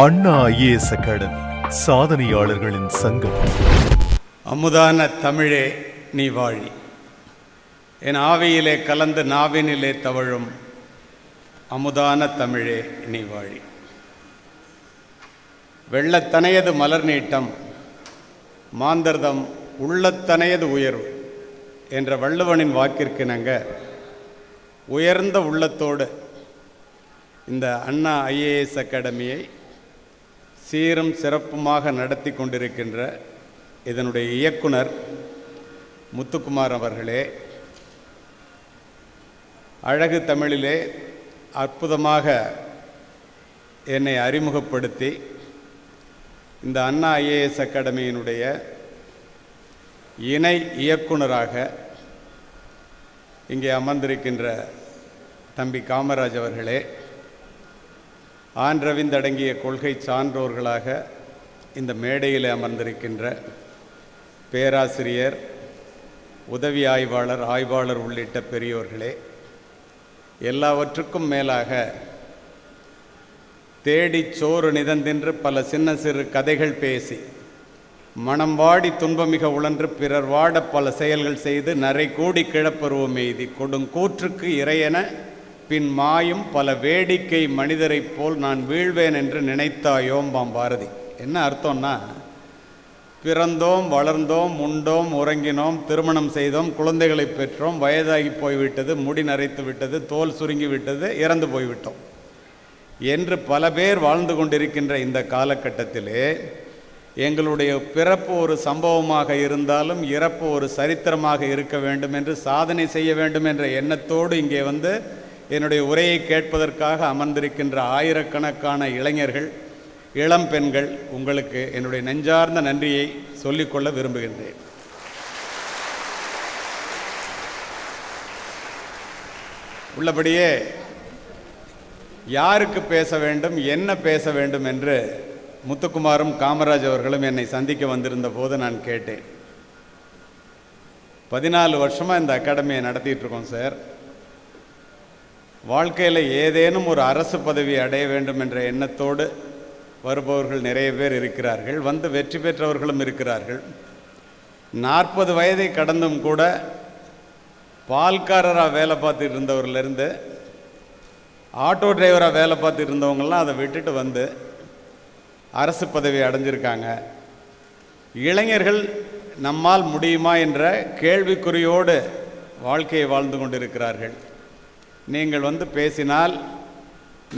அண்ணா IAS academy சாதனையாளர்களின் சங்கம். அமுதான தமிழே நீ வாழி, என் ஆவியிலே கலந்து நாவினிலே தவழும் அமுதான தமிழே நீ வாழி. வெள்ளத்தனையது மலர் நீட்டம், மாந்தர்தம் உள்ளத்தனையது உயர்வு என்ற வள்ளுவனின் வாக்கிற்கிணங்க உயர்ந்த உள்ளத்தோடு இந்த அண்ணா IAS அகாடமியை சீரும் சிறப்புமாக நடத்தி கொண்டிருக்கின்ற இதனுடைய இயக்குனர் முத்துக்குமார் அவர்களே, அழகு தமிழிலே அற்புதமாக என்னை அறிமுகப்படுத்தி இந்த அண்ணா IAS அகாடமியினுடைய இணை இயக்குனராக இங்கே அமர்ந்திருக்கின்ற தம்பி காமராஜ் அவர்களே, ஆன்றவிந்தடங்கிய கொள்கை சான்றோர்களாக இந்த மேடையில் அமர்ந்திருக்கின்ற பேராசிரியர், உதவி ஆய்வாளர் உள்ளிட்ட பெரியோர்களே, எல்லாவற்றுக்கும் மேலாக தேடிச் சோறு நிதந்தின்று பல சின்ன சிறு கதைகள் பேசி மனம் வாடி துன்பமிக உழன்று பிறர் வாட பல செயல்கள் செய்து நரை கூடி கிழப்பருவம் எய்தி கொடுங்கூற்றுக்கு இறையென பின் மாயும் பல வேடிக்கை மனிதரைப் போல் நான் வீழ்வேன் என்று நினைத்தாயோம்பாம் பாரதி. என்ன அர்த்தம்னா, பிறந்தோம், வளர்ந்தோம், உண்டோம், உறங்கினோம், திருமணம் செய்தோம், குழந்தைகளை பெற்றோம், வயதாகி போய்விட்டது, முடி நரைத்து விட்டது, தோல் சுருங்கி விட்டது, இறந்து போய்விட்டோம் என்று பல பேர் வாழ்ந்து கொண்டிருக்கின்ற இந்த காலகட்டத்திலே எங்களுடைய பிறப்பு ஒரு சம்பவமாக இருந்தாலும் இறப்பு ஒரு சரித்திரமாக இருக்க வேண்டும் என்று சாதனை செய்ய வேண்டும் என்ற எண்ணத்தோடு இங்கே வந்து என்னுடைய உரையை கேட்பதற்காக அமர்ந்திருக்கின்ற ஆயிரக்கணக்கான இளைஞர்கள், இளம் பெண்கள், உங்களுக்கு என்னுடைய நெஞ்சார்ந்த நன்றியை சொல்லிக்கொள்ள விரும்புகின்றேன். உள்ளபடியே யாருக்கு பேச வேண்டும், என்ன பேச வேண்டும் என்று முத்துக்குமாரும் காமராஜ் அவர்களும் என்னை சந்திக்க வந்திருந்த போது நான் கேட்டேன். 14 வருஷமாக இந்த அகாடமியை நடத்திட்டு இருக்கோம் சார். வாழ்க்கையில் ஏதேனும் ஒரு அரசு பதவி அடைய வேண்டும் என்ற எண்ணத்தோடு வருபவர்கள் நிறைய பேர் இருக்கிறார்கள், வந்து வெற்றி பெற்றவர்களும் இருக்கிறார்கள். 40 வயதை கடந்தும் கூட பால்காரராக வேலை பார்த்துட்டு இருந்தவர்லேருந்து ஆட்டோ டிரைவராக வேலை பார்த்துட்டு இருந்தவங்களாம் அதை விட்டுட்டு வந்து அரசு பதவி அடைஞ்சிருக்காங்க. இளைஞர்கள் நம்மால் முடியுமா என்ற கேள்விக்குறியோடு வாழ்க்கையை வாழ்ந்து கொண்டிருக்கிறார்கள். நீங்கள் வந்து பேசினால்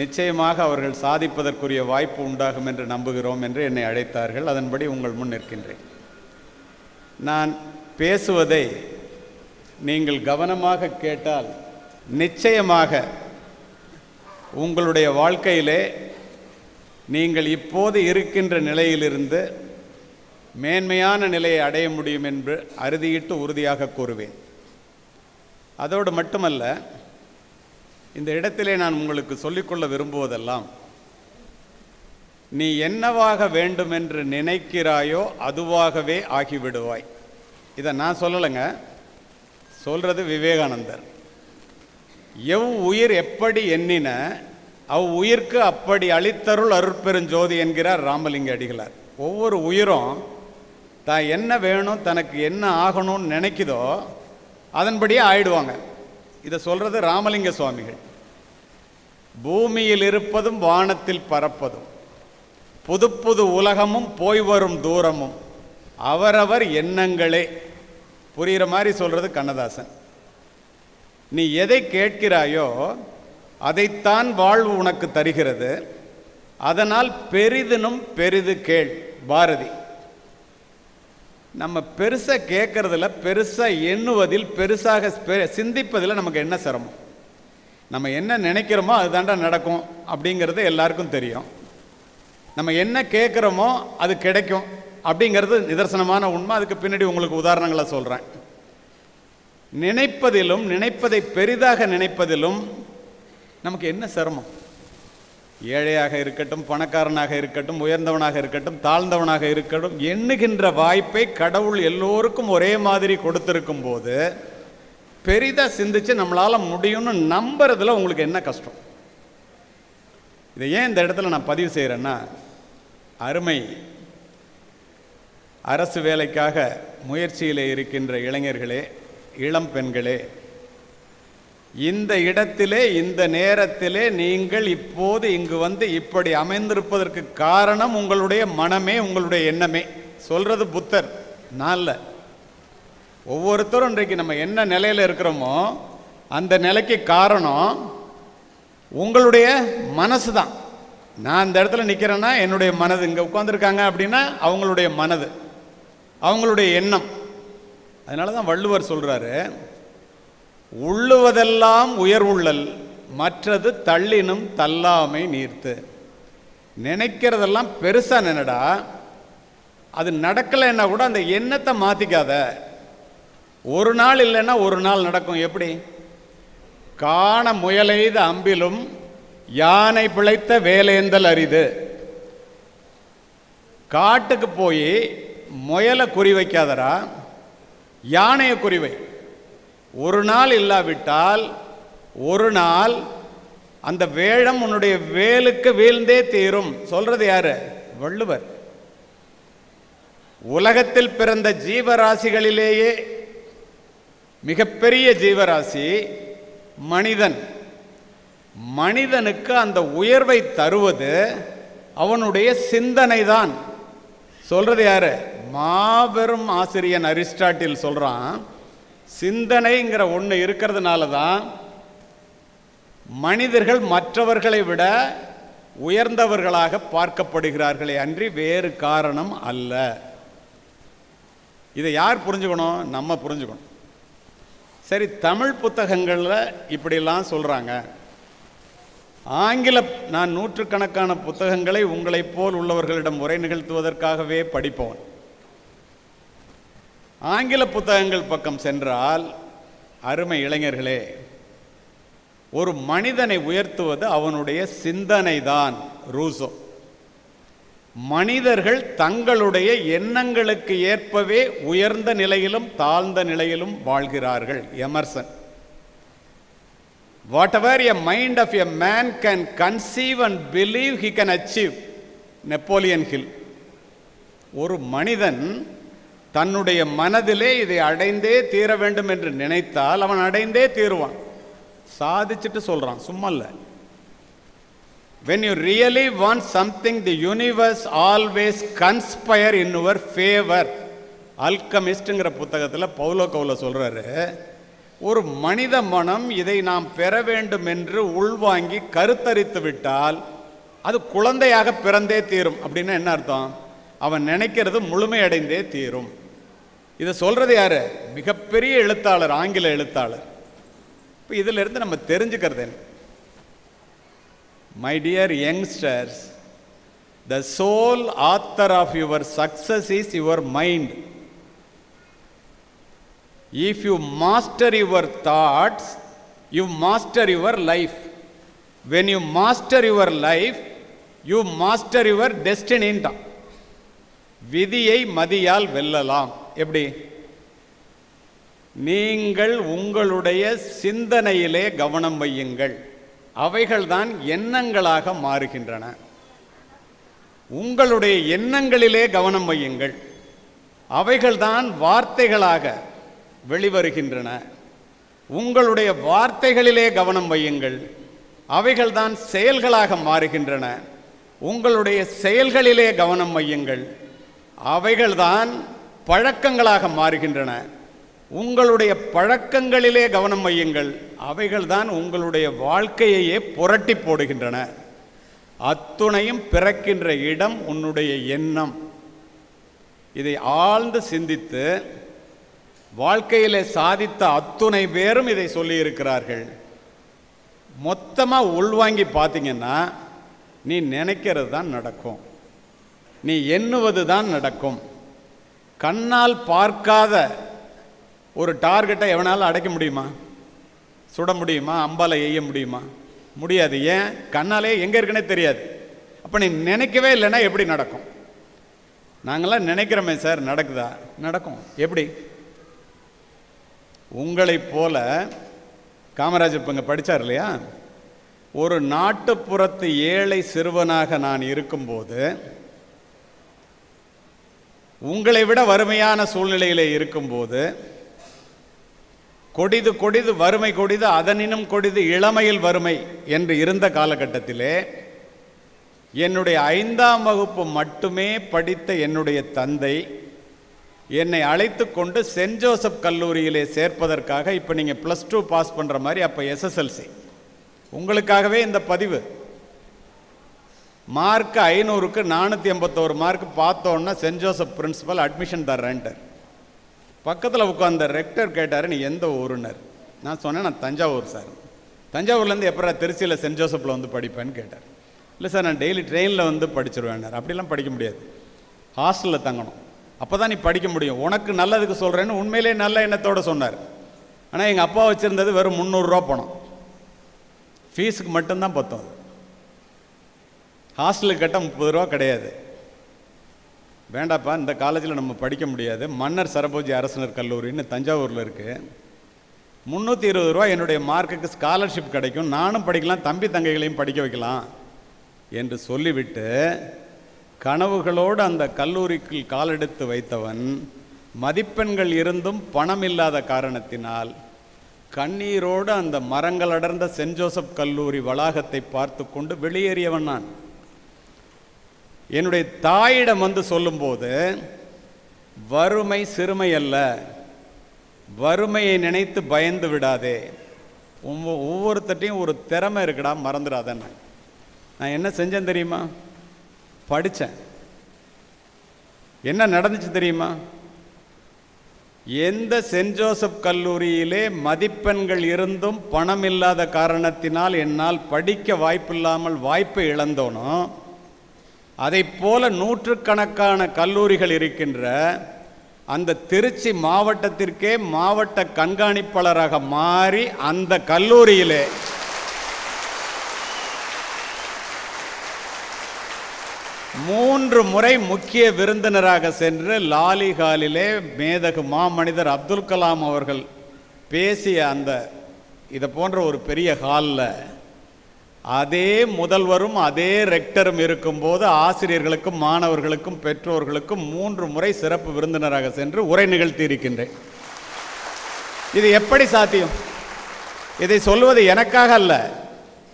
நிச்சயமாக அவர்கள் சாதிப்பதற்குரிய வாய்ப்பு உண்டாகும் என்று நம்புகிறோம் என்று என்னை அழைத்தார்கள். அதன்படி உங்கள் முன் நிற்கின்றேன். நான் பேசுவதை நீங்கள் கவனமாக கேட்டால் நிச்சயமாக உங்களுடைய வாழ்க்கையிலே நீங்கள் இப்போது இருக்கின்ற நிலையிலிருந்து மேன்மையான நிலையை அடைய முடியும் என்று அறுதியிட்டு உறுதியாக கூறுவேன். அதோடு மட்டுமல்ல, இந்த இடத்திலே நான் உங்களுக்கு சொல்லிக்கொள்ள விரும்புவதெல்லாம், நீ என்னவாக வேண்டும் என்று நினைக்கிறாயோ அதுவாகவே ஆகிவிடுவாய். இதை நான் சொல்லலைங்க, சொல்கிறது விவேகானந்தர். எவ் உயிர் எப்படி எண்ணின அவ் உயிர்க்கு அப்படி அளித்தருள் அருட்பெருஞ்சோதி என்கிறார் ராமலிங்க அடிகளார். ஒவ்வொரு உயிரும் தான் என்ன வேணும், தனக்கு என்ன ஆகணும்னு நினைக்குதோ அதன்படியே ஆயிடுவாங்க. இதை சொல்கிறது ராமலிங்க சுவாமிகள். பூமியில் இருப்பதும் வானத்தில் பறப்பதும் புது புது உலகமும் போய் வரும் தூரமும் அவரவர் எண்ணங்களே. புரிகிற மாதிரி சொல்கிறது கண்ணதாசன். நீ எதை கேட்கிறாயோ அதைத்தான் வாழ்வு உனக்கு தருகிறது, அதனால் பெரிதினும் பெரிது கேள் பாரதி. நம்ம பெருசாக கேட்கறதில், பெருசாக எண்ணுவதில், பெருசாக சிந்திப்பதில் நமக்கு என்ன சிரமம்? நம்ம என்ன நினைக்கிறோமோ அதுதாண்டா நடக்கும் அப்படிங்கிறது எல்லாருக்கும் தெரியும். நம்ம என்ன கேட்குறோமோ அது கிடைக்கும் அப்படிங்கிறது நிதர்சனமான உண்மை. அதுக்கு பின்னாடி உங்களுக்கு உதாரணங்களை சொல்கிறேன். நினைப்பதிலும், நினைப்பதை பெரிதாக நினைப்பதிலும் நமக்கு என்ன சிரமம்? ஏழையாக இருக்கட்டும், பணக்காரனாக இருக்கட்டும், உயர்ந்தவனாக இருக்கட்டும், தாழ்ந்தவனாக இருக்கட்டும், எண்ணுகின்ற வாய்ப்பை கடவுள் எல்லோருக்கும் ஒரே மாதிரி கொடுத்திருக்கும் போது பெரிதாக சிந்திச்சு நம்மளால் முடியும்னு நம்புறதுல உங்களுக்கு என்ன கஷ்டம்? இதை ஏன் இந்த இடத்துல நான் பதிவு செய்கிறேன்னா, அருமை அரசு வேலைக்காக முயற்சியில் இருக்கின்ற இளைஞர்களே, இளம் பெண்களே, இந்த இடத்திலே இந்த நேரத்திலே நீங்கள் இப்போது இங்கு வந்து இப்படி அமைந்திருப்பதற்கு காரணம் உங்களுடைய மனமே, உங்களுடைய எண்ணமே. சொல்றது புத்தர், நான் இல்லை. ஒவ்வொருத்தரும் இன்றைக்கு நம்ம என்ன நிலையில் இருக்கிறோமோ அந்த நிலைக்கு காரணம் உங்களுடைய மனசு தான். நான் இந்த இடத்துல நிற்கிறேன்னா என்னுடைய மனது, இங்கே உட்காந்துருக்காங்க அப்படின்னா அவங்களுடைய மனது, அவங்களுடைய எண்ணம். அதனால தான் வள்ளுவர் சொல்கிறாரு, உள்ளுவதெல்லாம் உயர்வுள்ளல் மற்றது தள்ளினும் தள்ளாமை நீர்த்து. நினைக்கிறதெல்லாம் பெருசாக நினைடா, அது நடக்கலைன்னா கூட அந்த எண்ணத்தை மாற்றிக்காத. ஒரு நாள் இல்லைன்னா ஒரு நாள் நடக்கும். எப்படி? காண முயலெய்த அம்பிலும் யானை பிழைத்த வேலேந்தல் அரிது. காட்டுக்கு போய் முயலை குறி வைக்காதரா, யானையை குறிவை. ஒரு நாள் இல்லாவிட்டால் ஒரு நாள் அந்த வேழம் உன்னுடைய வேலுக்கு வீழ்ந்தே தீரும். சொல்றது யாரு? வள்ளுவர். உலகத்தில் பிறந்த ஜீவராசிகளிலேயே மிகப்பெரிய ஜீவராசி மனிதன். மனிதனுக்கு அந்த உயர்வை தருவது அவனுடைய சிந்தனை தான். சொல்றது யாரு? மாபெரும் ஆசிரியன் அரிஸ்டாட்டில் சொல்றான், சிந்தனைங்கிற ஒன்று இருக்கிறதுனால தான் மனிதர்கள் மற்றவர்களை விட உயர்ந்தவர்களாக பார்க்கப்படுகிறார்களே அன்றி வேறு காரணம் அல்ல. இதை யார் புரிஞ்சுக்கணும்? நம்ம புரிஞ்சுக்கணும். சரி, தமிழ் புத்தகங்களில் இப்படிலாம் சொல்கிறாங்க. நான் நூற்றுக்கணக்கான புத்தகங்களை உங்களைப் போல் உள்ளவர்களிடம் உரை நிகழ்த்துவதற்காகவே படிப்போம். ஆங்கில புத்தகங்கள் பக்கம் சென்றால், அருமை இளைஞர்களே, ஒரு மனிதனை உயர்த்துவது அவனுடைய சிந்தனை தான். ரூசோ, மனிதர்கள் தங்களுடைய எண்ணங்களுக்கு ஏற்பவே உயர்ந்த நிலையிலும் தாழ்ந்த நிலையிலும் வாழ்கிறார்கள். Emerson, whatever a mind of a man can conceive and believe he can achieve. Napoleon Hill, ஒரு மனிதன் தன்னுடைய மனதிலே இதை அடைந்தே தீர வேண்டும் என்று நினைத்தால் அவன் அடைந்தே தீருவான். சாதிச்சுட்டு சொல்றான், சும்மா இல்லை. When you really want something, the universe always conspire in your favor. அல்கமிஸ்ட்ங்கிற புத்தகத்தில் பவுலோ கவுலோ சொல்றாரு, ஒரு மனித மனம் இதை நாம் பெற வேண்டும் என்று உள்வாங்கி கருத்தரித்து விட்டால் அது குழந்தையாக பிறந்தே தீரும். அப்படின்னா என்ன அர்த்தம்? அவன் நினைக்கிறது முழுமையடைந்தே தீரும். இதை சொல்றது யாரு? மிகப்பெரிய எழுத்தாளர், ஆங்கில எழுத்தாளர். இப்போ இதில் இருந்து நம்ம தெரிஞ்சுக்கிறது என்ன? My dear youngsters, the sole author of your success is your mind. If you master your thoughts, you master your life. When you master your life, you master your destiny. விதியை மதியால் வெல்லலாம். எப்படி? நீங்கள் உங்களுடைய சிந்தனையிலே கவனம் வையுங்கள். அவைகள்தான் எண்ணங்களாக மாறுகின்றன. உங்களுடைய எண்ணங்களிலே கவனம் வையுங்கள். அவைகள்தான் வார்த்தைகளாக வெளிவருகின்றன. உங்களுடைய வார்த்தைகளிலே கவனம் வையுங்கள். அவைகள்தான் செயல்களாக மாறுகின்றன. உங்களுடைய செயல்களிலே கவனம் வையுங்கள். அவைகள்தான் பழக்கங்களாக மாறுகின்றன. உங்களுடைய பழக்கங்களிலே கவனம் வையுங்கள். அவைகள்தான் உங்களுடைய வாழ்க்கையையே புரட்டி போடுகின்றன. அத்துணையும் பிறக்கின்ற இடம் உன்னுடைய எண்ணம். இதை ஆழ்ந்து சிந்தித்து வாழ்க்கையிலே சாதித்த அத்துணை பேரும் இதை சொல்லியிருக்கிறார்கள். மொத்தமாக உள்வாங்கி பார்த்தீங்கன்னா, நீ நினைக்கிறது தான் நடக்கும், நீ எண்ணுவது தான் நடக்கும். கண்ணால் பார்க்காத ஒரு டார்கெட்டை எவனாலும் அடைக்க முடியுமா? சுட முடியுமா? அம்பால எய்ய முடியுமா? முடியாது. ஏன்? கண்ணாலே எங்கே இருக்குன்னே தெரியாது. அப்போ நீ நினைக்கவே இல்லைன்னா எப்படி நடக்கும்? நாங்களாம் நினைக்கிறோமே சார், நடக்குதா? நடக்கும். எப்படி? உங்களைப் போல காமராஜர் இப்போ இங்கே படித்தார் இல்லையா, ஒரு நாட்டுப்புறத்து ஏழை சிறுவனாக நான் இருக்கும்போது, உங்களை விட வறுமையான சூழ்நிலையிலே இருக்கும்போது, கொடிது கொடிது வறுமை கொடிது அதனினும் கொடிது இளமையில் வறுமை என்று இருந்த காலகட்டத்திலே என்னுடைய 5ஆம் வகுப்பு மட்டுமே படித்த என்னுடைய தந்தை என்னை அழைத்து கொண்டு சென்ட் ஜோசப் கல்லூரியிலே சேர்ப்பதற்காக, இப்போ நீங்கள் +2 பாஸ் பண்ணுற மாதிரி அப்போ SSLC, உங்களுக்காகவே இந்த பதிவு. மார்க் 500க்கு 481 மார்க் பார்த்தோன்னா சென்ட் ஜோசப் பிரின்சிபல் அட்மிஷன் தர்றேன்ட்டார். பக்கத்தில் உட்கார்ந்த ரெக்டர் கேட்டார், நீ எந்த ஊருனர்? நான் சொன்னேன், நான் தஞ்சாவூர் சார். தஞ்சாவூர்லேருந்து எப்போ திருச்சியில் சென்ட் ஜோசப்பில் வந்து படிப்பேன்னு கேட்டார். இல்லை சார், நான் டெய்லி ட்ரெயினில் வந்து படிச்சிருவேன்னார். அப்படிலாம் படிக்க முடியாது, ஹாஸ்டலில் தங்கணும், அப்போ தான் நீ படிக்க முடியும், உனக்கு நல்லதுக்கு சொல்கிறேன்னு உண்மையிலே நல்ல எண்ணத்தோடு சொன்னார். ஆனால் எங்கள் அப்பா வச்சுருந்தது வெறும் 300 ரூபா பணம், ஃபீஸுக்கு மட்டும்தான் பத்தும். ஹாஸ்டலுக்கு கட்ட 30 ரூபா கிடையாது. வேண்டாப்பா, இந்த காலேஜில் நம்ம படிக்க முடியாது, மன்னர் சரபோஜி அரசினர் கல்லூரின்னு தஞ்சாவூரில் இருக்குது, 320 ரூபா என்னுடைய மார்க்குக்கு ஸ்காலர்ஷிப் கிடைக்கும், நானும் படிக்கலாம், தம்பி தங்கைகளையும் படிக்க வைக்கலாம் என்று சொல்லிவிட்டு கனவுகளோடு அந்த கல்லூரிக்கு காலெடுத்து வைத்தவன் மதிப்பெண்கள் இருந்தும் பணம் இல்லாத காரணத்தினால் கண்ணீரோடு அந்த மரங்கள் அடர்ந்த சென்ட் ஜோசப் கல்லூரி வளாகத்தை பார்த்து கொண்டு வெளியேறியவன் நான். என்னுடைய தாயிடம் வந்து சொல்லும்போது, வறுமை சிறுமை அல்ல, வறுமையை நினைத்து பயந்து விடாதே, ஒவ்வொருத்தட்டையும் ஒரு திறமை இருக்குடா, மறந்துடாதேன்னு. நான் என்ன செஞ்சேன் தெரியுமா? படித்தேன். என்ன நடந்துச்சு தெரியுமா? எந்த சென்ட் ஜோசப் கல்லூரியிலே மதிப்பெண்கள் இருந்தும் பணம் இல்லாத காரணத்தினால் என்னால் படிக்க வாய்ப்பில்லாமல் வாய்ப்பை இழந்தோனோ, அதை போல நூற்றுக்கணக்கான கல்லூரிகள் இருக்கின்ற அந்த திருச்சி மாவட்டத்திற்கே மாவட்ட கண்காணிப்பாளராக மாறி அந்த கல்லூரியிலே மூன்று முறை முக்கிய விருந்தினராக சென்று லாலிகாலிலே மேதகு மாமனிதர் அப்துல் கலாம் அவர்கள் பேசிய அந்த இதை போன்ற ஒரு பெரிய ஹாலில் அதே முதல்வரும் அதே ரெக்டரும் இருக்கும்போது ஆசிரியர்களுக்கும் மாணவர்களுக்கும் பெற்றோர்களுக்கும் 3 முறை சிறப்பு விருந்தினராக சென்று உரை நிகழ்த்தி இருக்கின்றேன். இது எப்படி சாத்தியம்? இதை சொல்வது எனக்காக அல்ல,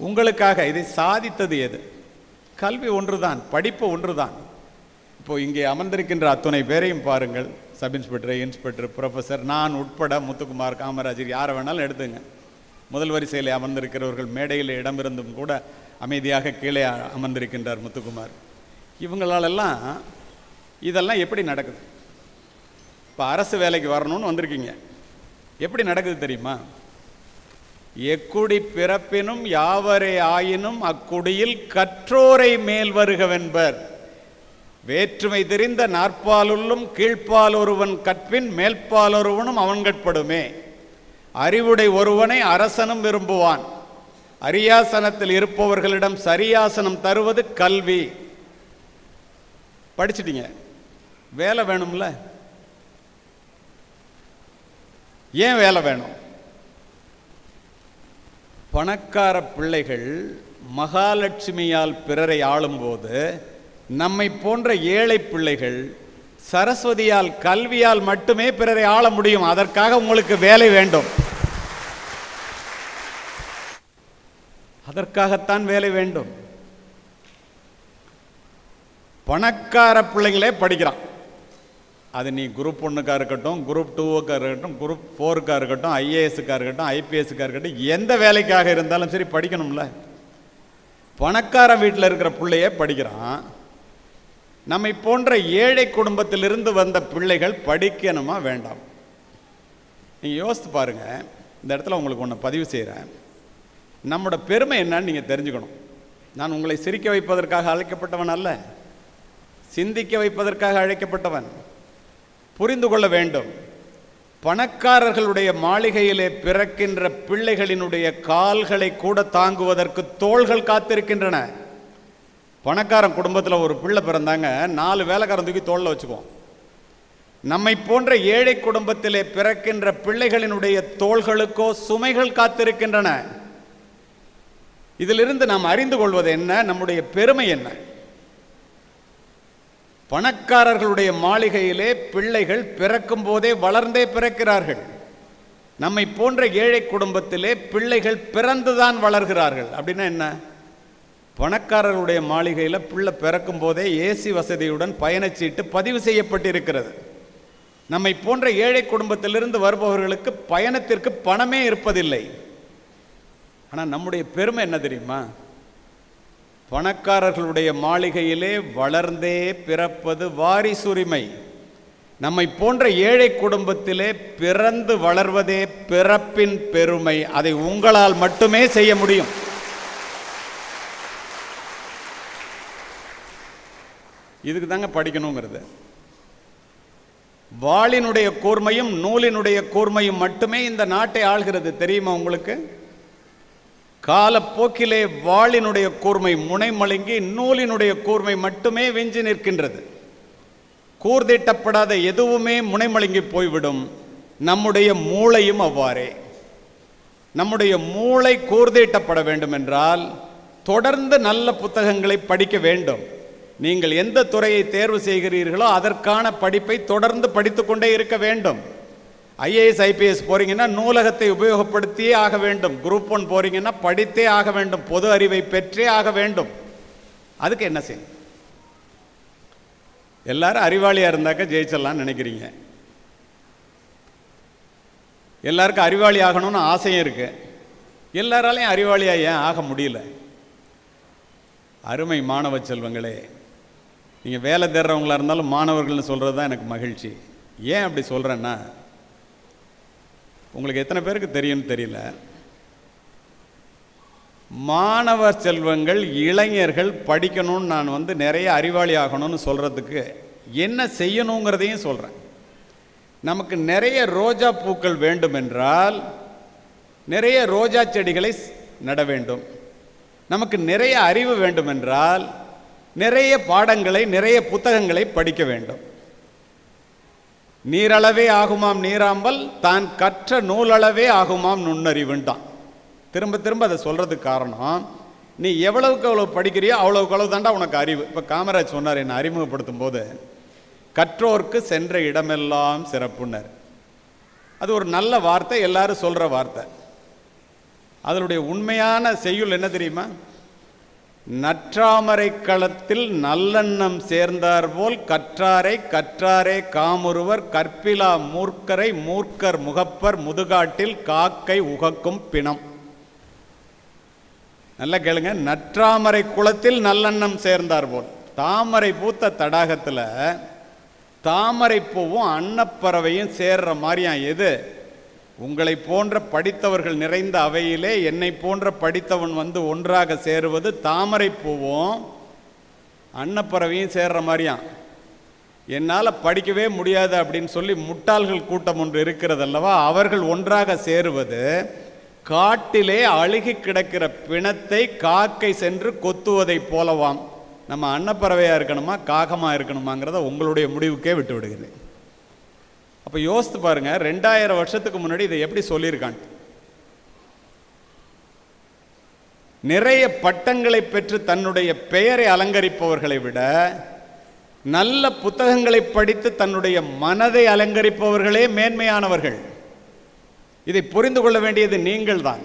உங்களுக்காக. இதை சாதித்தது எது? கல்வி ஒன்றுதான், படிப்பு ஒன்றுதான். இப்போ இங்கே அமர்ந்திருக்கின்ற அத்துணை பேரையும் பாருங்கள், சப் இன்ஸ்பெக்டர், இன்ஸ்பெக்டர், ப்ரொஃபஸர், நான் உட்பட, முத்துக்குமார், காமராஜர், யாரை வேணாலும் எடுத்துங்க. முதல் வரிசையில் அமர்ந்திருக்கிறவர்கள், மேடையில் இடமிருந்தும் கூட அமைதியாக கீழே அமர்ந்திருக்கின்றார் முத்துக்குமார். இவங்களாலெல்லாம் இதெல்லாம் எப்படி நடக்குது? இப்போ அரசு வேலைக்கு வரணும்னு வந்திருக்கீங்க, எப்படி நடக்குது தெரியுமா? எக்குடி பிறப்பினும் யாவரே ஆயினும் அக்குடியில் கற்றோரை மேல் வருகவென்பர். வேற்றுமை தெரிந்த நாற்பாலுள்ளும் கீழ்ப்பால் ஒருவன் கற்பின் மேல்பால் ஒருவனும் அவன்கட்படுமே. அறிவுடை ஒருவனை அரசனும் விரும்புவான், அரியாசனத்தில் இருப்பவர்களிடம் சரியாசனம் தருவது கல்வி. படிச்சிட்டீங்க, வேலை வேணும்ல? ஏன் வேலை வேணும்? பணக்கார பிள்ளைகள் மகாலட்சுமியால் பிறரை ஆளும்போது, நம்மை போன்ற ஏழை பிள்ளைகள் சரஸ்வதியால் கல்வியால் மட்டுமே பிறரை ஆள முடியும். அதற்காக உங்களுக்கு வேலை வேண்டும், அதற்காகத்தான் வேலை வேண்டும். பணக்கார பிள்ளைங்களே படிக்கிறான், அது நீ குரூப் 1க்காக இருக்கட்டும், குரூப் 2க்காக இருக்கட்டும், குரூப் 4க்காக இருக்கட்டும், IASக்காக இருக்கட்டும், IPSக்காக இருக்கட்டும், எந்த வேலைக்காக இருந்தாலும் சரி படிக்கணும்ல. பணக்கார வீட்டில் இருக்கிற பிள்ளையே படிக்கிறான். நம்மை போன்ற ஏழை குடும்பத்திலிருந்து வந்த பிள்ளைகள் படிக்கணுமா வேண்டாம்? நீங்கள் யோசித்து பாருங்கள். இந்த இடத்துல உங்களுக்கு ஒன்று பதிவு செய்கிறேன். நம்மளோட பெருமை என்னன்னு நீங்கள் தெரிஞ்சுக்கணும். நான் உங்களை சிரிக்க வைப்பதற்காக அழைக்கப்பட்டவன் அல்ல, சிந்திக்க வைப்பதற்காக அழைக்கப்பட்டவன். புரிந்து கொள்ள வேண்டும். பணக்காரர்களுடைய மாளிகையிலே பிறக்கின்ற பிள்ளைகளினுடைய கால்களை கூட தாங்குவதற்கு தோள்கள் காத்திருக்கின்றன. பணக்காரன் குடும்பத்தில் ஒரு பிள்ளை பிறந்தாங்க, 4 வேலைக்காரன் தூக்கி தோளில் வச்சுக்குவோம். நம்மை போன்ற ஏழை குடும்பத்திலே பிறக்கின்ற பிள்ளைகளினுடைய தோள்களுக்கோ சுமைகள் காத்திருக்கின்றன. இதிலிருந்து நாம் அறிந்து கொள்வது என்ன? நம்முடைய பெருமை என்ன? பணக்காரர்களுடைய மாளிகையிலே பிள்ளைகள் பிறக்கும் போதே வளர்ந்தே பிறக்கிறார்கள். நம்மை போன்ற ஏழை குடும்பத்திலே பிள்ளைகள் பிறந்துதான் வளர்கிறார்கள். அப்படின்னா என்ன? பணக்காரர்களுடைய மாளிகையில் பிள்ளை பிறக்கும் போதே ஏசி வசதியுடன் பயணச்சீட்டு பதிவு செய்யப்பட்டிருக்கிறது. நம்மை போன்ற ஏழை குடும்பத்திலிருந்து வருபவர்களுக்கு பயணத்திற்கு பணமே இருப்பதில்லை. ஆனால் நம்முடைய பெருமை என்ன தெரியுமா? பணக்காரர்களுடைய மாளிகையிலே வளர்ந்தே பிறப்பது வாரிசுரிமை. நம்மை போன்ற ஏழை குடும்பத்திலே பிறந்து வளர்வதே பிறப்பின் பெருமை. அதை உங்களால் மட்டுமே செய்ய முடியும். இதுக்கு தாங்க படிக்கணுங்கிறது. வாளினுடைய கூர்மையும் நூலினுடைய கூர்மையும் மட்டுமே இந்த நாட்டை ஆள்கிறது. தெரியுமா உங்களுக்கு? காலப்போக்கிலே வாளினுடைய கூர்மை முனை மழுங்கி நூலினுடைய கூர்மை மட்டுமே விஞ்சி நிற்கின்றது. கூர்தீட்டப்படாத எதுவுமே முனைமழுங்கி போய்விடும். நம்முடைய மூளையும் அவ்வாறே. நம்முடைய மூளை கூர்தீட்டப்பட வேண்டும் என்றால் தொடர்ந்து நல்ல புத்தகங்களை படிக்க வேண்டும். நீங்கள் எந்த துறையை தேர்வு செய்கிறீர்களோ அதற்கான படிப்பை தொடர்ந்து படித்து கொண்டே இருக்க வேண்டும். ஐஏஎஸ் ஐபிஎஸ் போறீங்கன்னா நூலகத்தை உபயோகப்படுத்தியே ஆக வேண்டும். குரூப் 1 போறீங்கன்னா படித்தே ஆக வேண்டும். பொது அறிவை பெற்றே ஆக வேண்டும். அதுக்கு என்ன செய்யணும்? எல்லாரும் அறிவாளியாக இருந்தாக்க ஜெயிச்சிடலாம்னு நினைக்கிறீங்க. எல்லாருக்கும் அறிவாளி ஆகணும்னு ஆசையும் இருக்கு. எல்லாராலையும் அறிவாளியாக ஏன் ஆக முடியல? அருமை மாணவ செல்வங்களே, நீங்கள் வேலை தேடுறவங்களா இருந்தாலும் மாணவர்கள்னு சொல்கிறது தான் எனக்கு மகிழ்ச்சி. ஏன் அப்படி சொல்கிறேன்னா, உங்களுக்கு எத்தனை பேருக்கு தெரியும்னு தெரியல, மாணவ செல்வங்கள் இளைஞர்கள் படிக்கணும்னு நான் நிறைய அறிவாளி ஆகணும்னு சொல்கிறதுக்கு என்ன செய்யணுங்கிறதையும் சொல்கிறேன். நமக்கு நிறைய ரோஜா பூக்கள் வேண்டும் என்றால் நிறைய ரோஜா செடிகளை நட வேண்டும். நமக்கு நிறைய அறிவு வேண்டும் என்றால் நிறைய பாடங்களை நிறைய புத்தகங்களை படிக்க வேண்டும். நீரளவே ஆகுமாம் நீராம்பல், தான் கற்ற நூலளவே ஆகுமாம் நுண்ணறிவுண்டான். திரும்ப திரும்ப அதை சொல்கிறதுக்கு காரணம், நீ எவ்வளவுக்கு எவ்வளவு படிக்கிறியோ அவ்வளவுக்கு அவ்வளவு தாண்டா உனக்கு அறிவு. இப்போ காமராஜ் சொன்னார் என்னை அறிமுகப்படுத்தும் போது, கற்றோர்க்கு சென்ற இடமெல்லாம் சிறப்புனர். அது ஒரு நல்ல வார்த்தை, எல்லாரும் சொல்கிற வார்த்தை. அதனுடைய உண்மையான செய்யுள் என்ன தெரியுமா? நற்றாமரை களத்தில் நல்லெண்ணம் சேர்ந்தார் போல் கற்றாரை கற்றாரே காமுருவர் கற்பிலா மூர்க்கரை மூர்க்கர் முகப்பர் முதுகாட்டில் காக்கை உகக்கும் பிணம். நல்லா கேளுங்க. நற்றாமரை குளத்தில் நல்லெண்ணம் சேர்ந்தார் போல். தாமரை பூத்த தடாகத்தில் தாமரை பூவும் அன்னப்பறவையும் சேர்ற மாதிரியான் எது? உங்களை போன்ற படித்தவர்கள் நிறைந்த அவையிலே என்னை போன்ற படித்தவன் ஒன்றாக சேருவது தாமரை பூவும் அன்னப்பறவையும் சேர்ற மாதிரியான். என்னால் படிக்கவே முடியாது அப்படின்னு சொல்லி முட்டாள்கள் கூட்டம் ஒன்று இருக்கிறது அல்லவா, அவர்கள் ஒன்றாக சேருவது காட்டிலே அழுகி கிடக்கிற பிணத்தை காக்கை சென்று கொத்துவதை போலவாம். நம்ம அன்னப்பறவையாக இருக்கணுமா காகமாக இருக்கணுமாங்கிறத உங்களுடைய முடிவுக்கே விட்டு விடுகிறேன். அப்போ யோசித்து பாருங்க, 2000 வருஷத்துக்கு முன்னாடி இதை எப்படி சொல்லியிருக்கான். நிறைய பட்டங்களை பெற்று தன்னுடைய பெயரை அலங்கரிப்பவர்களை விட நல்ல புத்தகங்களை படித்து தன்னுடைய மனதை அலங்கரிப்பவர்களே மேன்மையானவர்கள். இதை புரிந்து கொள்ள வேண்டியது நீங்கள் தான்.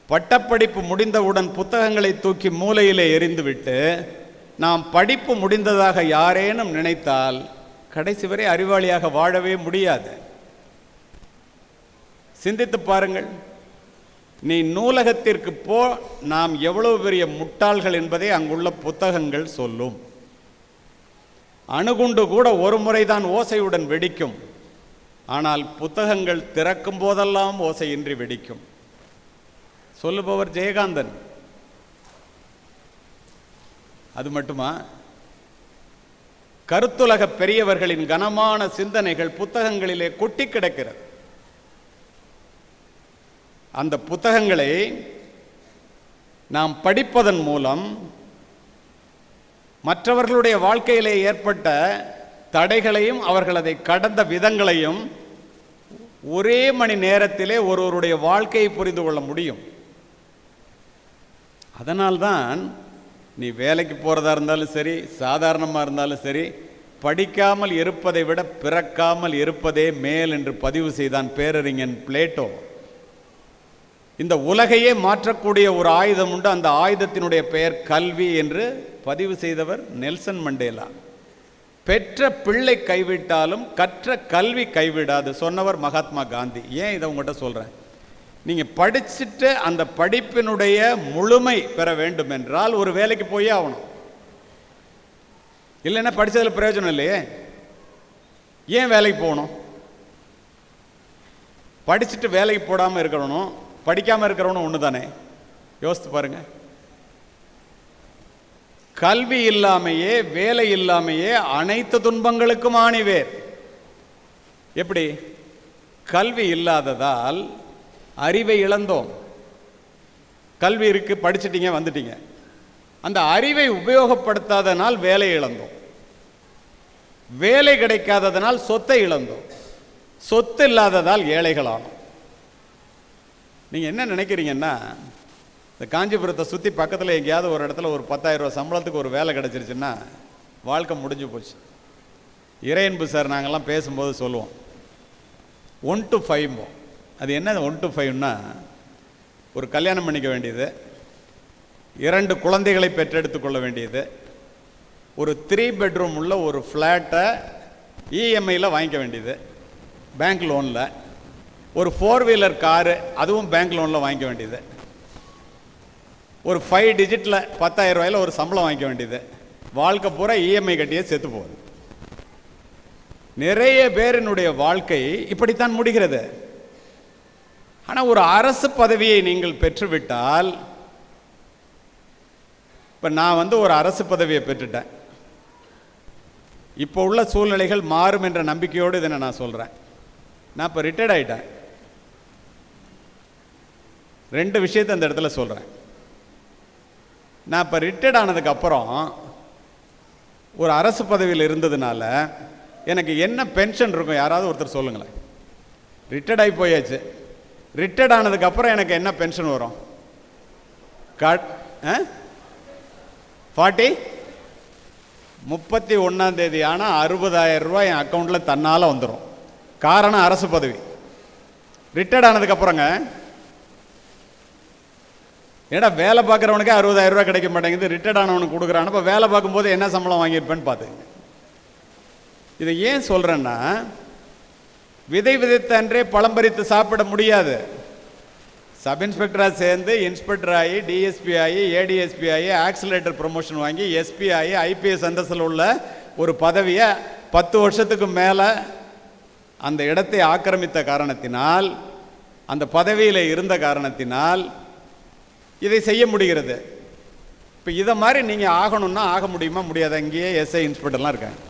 பட்டப்படிப்பு முடிந்தவுடன் புத்தகங்களை தூக்கி மூலையிலே எறிந்துவிட்டு நாம் படிப்பு முடிந்ததாக யாரேனும் நினைத்தால் கடைசி வரை அறிவாளியாக வாழவே முடியாது. சிந்தித்து பாருங்கள். நீ நூலகத்திற்கு போ, நாம் எவ்வளவு பெரிய முட்டாள்கள் என்பதை அங்குள்ள புத்தகங்கள் சொல்லும். அணுகுண்டு கூட ஒரு முறைதான் ஓசையுடன் வெடிக்கும். ஆனால் புத்தகங்கள் திறக்கும் போதெல்லாம் ஓசையின்றி வெடிக்கும். சொல்லுபவர் ஜெயகாந்தன். அது மட்டுமா? கருத்துலக பெரியவர்களின் கனமான சிந்தனைகள் புத்தகங்களிலே கொட்டி கிடக்கிறது. அந்த புத்தகங்களை நாம் படிப்பதன் மூலம் மற்றவர்களுடைய வாழ்க்கையிலே ஏற்பட்ட தடைகளையும் அவர்கள் அதை கடந்த விதங்களையும் ஒரே மணி நேரத்திலே ஒருவருடைய வாழ்க்கையை புரிந்து கொள்ள முடியும். அதனால்தான் நீ வேலைக்கு போகிறதா இருந்தாலும் சரி, சாதாரணமாக இருந்தாலும் சரி, படிக்காமல் இருப்பதை விட பிறக்காமல் இருப்பதே மேல் என்று பதிவு செய்தான் பேரறிஞன் பிளேட்டோ. இந்த உலகையே மாற்றக்கூடிய ஒரு ஆயுதம் உண்டு, அந்த ஆயுதத்தினுடைய பெயர் கல்வி என்று பதிவு செய்தவர் நெல்சன் மண்டேலா. பெற்ற பிள்ளை கைவிட்டாலும் கற்ற கல்வி கைவிடாது சொன்னவர் மகாத்மா காந்தி. ஏன் இதை உங்கள்கிட்ட சொல்கிறேன்? நீங்கள் படிச்சுட்டு அந்த படிப்பினுடைய முழுமை பெற வேண்டும் என்றால் ஒரு வேலைக்கு போயே ஆகணும். இல்லைன்னா படித்ததில் பிரயோஜனம் இல்லையே. ஏன் வேலைக்கு போகணும்? படிச்சுட்டு வேலைக்கு போடாமல் இருக்கிறவனும் படிக்காமல் இருக்கிறவனும் ஒன்று தானே. யோசித்து பாருங்க. கல்வி இல்லாமையே, வேலை இல்லாமையே அனைத்து துன்பங்களுக்கும் ஆணிவேர். எப்படி? கல்வி இல்லாததால் அறிவை இழந்தோம். கல்வி இருக்கு, படிச்சிட்டீங்க, வந்துட்டீங்க. அந்த அறிவை உபயோகப்படுத்தாதனால் வேலை இழந்தோம். வேலை கிடைக்காததனால் சொத்தை இழந்தோம். சொத்து இல்லாததால் ஏழைகளானோம். நீங்கள் என்ன நினைக்கிறீங்கன்னா, இந்த காஞ்சிபுரத்தை சுற்றி பக்கத்தில் எங்கேயாவது ஒரு இடத்துல ஒரு 10,000 ரூபா சம்பளத்துக்கு ஒரு வேலை கிடச்சிருச்சுன்னா வாழ்க்கை முடிஞ்சு போச்சு. இறையன்பு சார் நாங்கள்லாம் பேசும்போது சொல்லுவோம் 1 to 5. அது என்ன 1 to 5ன்னா, ஒரு கல்யாணம் பண்ணிக்க வேண்டியது, 2 குழந்தைகளை பெற்றெடுத்து கொள்ள வேண்டியது, ஒரு 3 bedroom உள்ள ஒரு ஃப்ளாட்டை இஎம்ஐயில் வாங்கிக்க வேண்டியது பேங்க் லோனில், ஒரு 4 wheeler காரு அதுவும் பேங்க் லோனில் வாங்கிக்க வேண்டியது, ஒரு 5 digitல 10,000 ரூபாயில் ஒரு சம்பளம் வாங்கிக்க வேண்டியது. வாழ்க்கை பூரா இஎம்ஐ கட்டியே செத்து போகுது. நிறைய பேரினுடைய வாழ்க்கை இப்படித்தான் முடிகிறது. ஆனால் ஒரு அரசு பதவியை நீங்கள் பெற்றுவிட்டால், இப்போ நான் ஒரு அரசு பதவியை பெற்றுட்டேன். இப்போ உள்ள சூழ்நிலைகள் மாறும் என்ற நம்பிக்கையோடு இதை நான் சொல்கிறேன். நான் இப்போ ரிட்டையர்ட் ஆகிட்டேன். 2 விஷயத்தை அந்த இடத்துல சொல்கிறேன். நான் இப்போ ரிட்டையர்ட் ஆனதுக்கப்புறம் ஒரு அரசு பதவியில் இருந்ததுனால எனக்கு என்ன பென்ஷன் இருக்கும்? யாராவது ஒருத்தர் சொல்லுங்களேன். ரிட்டையர்ட் ஆகி போயாச்சு. ரிட்டையர்ட் ஆனதுக்கப்புறம் எனக்கு என்ன பென்ஷன் வரும்? 31ஆம் தேதி ஆனால் 60,000 ரூபாய் என் அக்கௌண்ட்டில் தன்னால் வந்துடும். காரணம் அரசு பதவி. ரிட்டையர்ட் ஆனதுக்கப்புறங்க, ஏடா வேலை பார்க்குறவனுக்கே 60,000 ரூபாய் கிடைக்க மாட்டேங்குது, ரிட்டையர்ட் ஆனவனுக்கு கொடுக்குறான். இப்போ வேலை பார்க்கும்போது என்ன சம்பளம் வாங்கியிருப்பேன்னு பார்த்துங்க. இதை ஏன் சொல்கிறேன்னா, விதை விதைத்த அன்றே பழம் பறித்து சாப்பிட முடியாது. சப் இன்ஸ்பெக்டராக சேர்ந்து இன்ஸ்பெக்டர் ஆகி, டிஎஸ்பி ஆகி, ஏடிஎஸ்பி ஆகி, ஆக்சிலேட்டர் ப்ரொமோஷன் வாங்கி, எஸ்பி ஆகி, ஐபிஎஸ் அந்தஸ்தில் உள்ள ஒரு பதவியை 10 வருஷத்துக்கு மேலே அந்த இடத்தை ஆக்கிரமித்த காரணத்தினால், அந்த பதவியில் இருந்த காரணத்தினால் இதை செய்ய முடிகிறது. இப்போ இதை மாதிரி நீங்கள் ஆகணும்னா ஆக முடியுமா? முடியாது. அங்கேயே எஸ்ஐ இன்ஸ்பெக்டர்லாம் இருக்காங்க.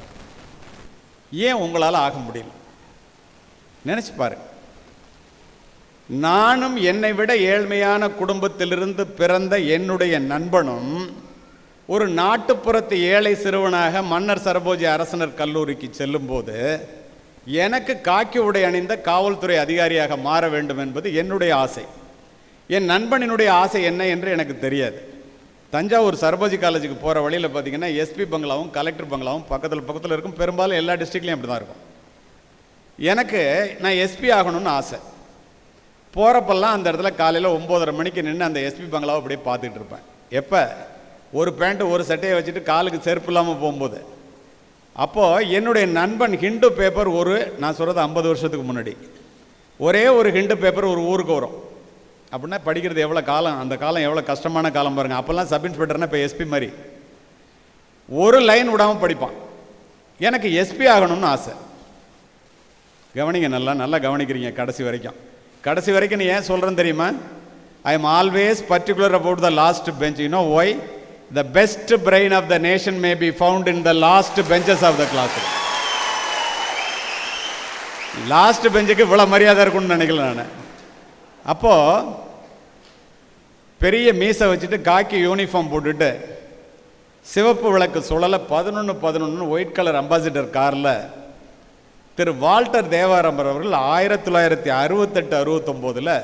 ஏன் உங்களால் ஆக முடியல? நினச்சி பாரு. நானும் என்னை விட ஏழ்மையான குடும்பத்திலிருந்து பிறந்த என்னுடைய நண்பனும் ஒரு நாட்டுப்புறத்து ஏழை சிறுவனாக மன்னர் சரபோஜி அரசனர் கல்லூரிக்கு செல்லும்போது எனக்கு காக்கி உடை அணிந்த காவல்துறை அதிகாரியாக மாற வேண்டும் என்பது என்னுடைய ஆசை. என் நண்பனினுடைய ஆசை என்ன என்று எனக்கு தெரியாது. தஞ்சாவூர் சரபோஜி காலேஜுக்கு போகிற வழியில் பார்த்தீங்கன்னா எஸ்பி பங்களாவும் கலெக்டர் பங்களாவும் பக்கத்தில் இருக்கும். பெரும்பாலும் எல்லா டிஸ்ட்ரிக்ட்லையும் அப்படி தான் இருக்கும். எனக்கு நான் எஸ்பி ஆகணும்னு ஆசை. போகிறப்பெல்லாம் அந்த இடத்துல காலையில் 9:30 மணிக்கு நின்று அந்த எஸ்பி பங்களாவை அப்படியே பார்த்துட்டு இருப்பேன். எப்போ? ஒரு பேண்ட்டு ஒரு சட்டையை வச்சுட்டு காலுக்கு செருப்பு இல்லாமல் போகும்போது. அப்போது என்னுடைய நண்பன் ஹிண்டு பேப்பர் நான் சொல்கிறது 50 வருஷத்துக்கு முன்னாடி ஒரே ஒரு ஹிண்டு பேப்பர் ஒரு ஊருக்கு வரும். அப்படின்னா படிக்கிறது எவ்வளோ காலம், அந்த காலம் எவ்வளோ கஷ்டமான காலம் பாருங்கள். அப்போல்லாம் சப் இன்ஸ்பெக்டர்னா இப்போ எஸ்பி மாதிரி ஒரு லைன் விடாமல் படிப்பான். எனக்கு எஸ்பி ஆகணும்னு ஆசை. கவனிங்க, நல்லா கவனிக்கிறீங்க. கடைசி வரைக்கும் நீ ஏன் சொல்கிறேன்னு தெரியுமா? I am always particular about the last bench. You know why? The best brain of the nation may be found in the last benches of the class. Last பெஞ்சுக்கு இவ்வளோ மரியாதை இருக்குன்னு நினைக்கல நான். அப்போது பெரிய மீசை வச்சுட்டு காக்கி யூனிஃபார்ம் போட்டுட்டு சிவப்பு விளக்கு சுழல 11:11 ஒயிட் கலர் அம்பாசிடர் காரில் திரு வால்டர் தேவாரம்பர் அவர்கள் 1968-69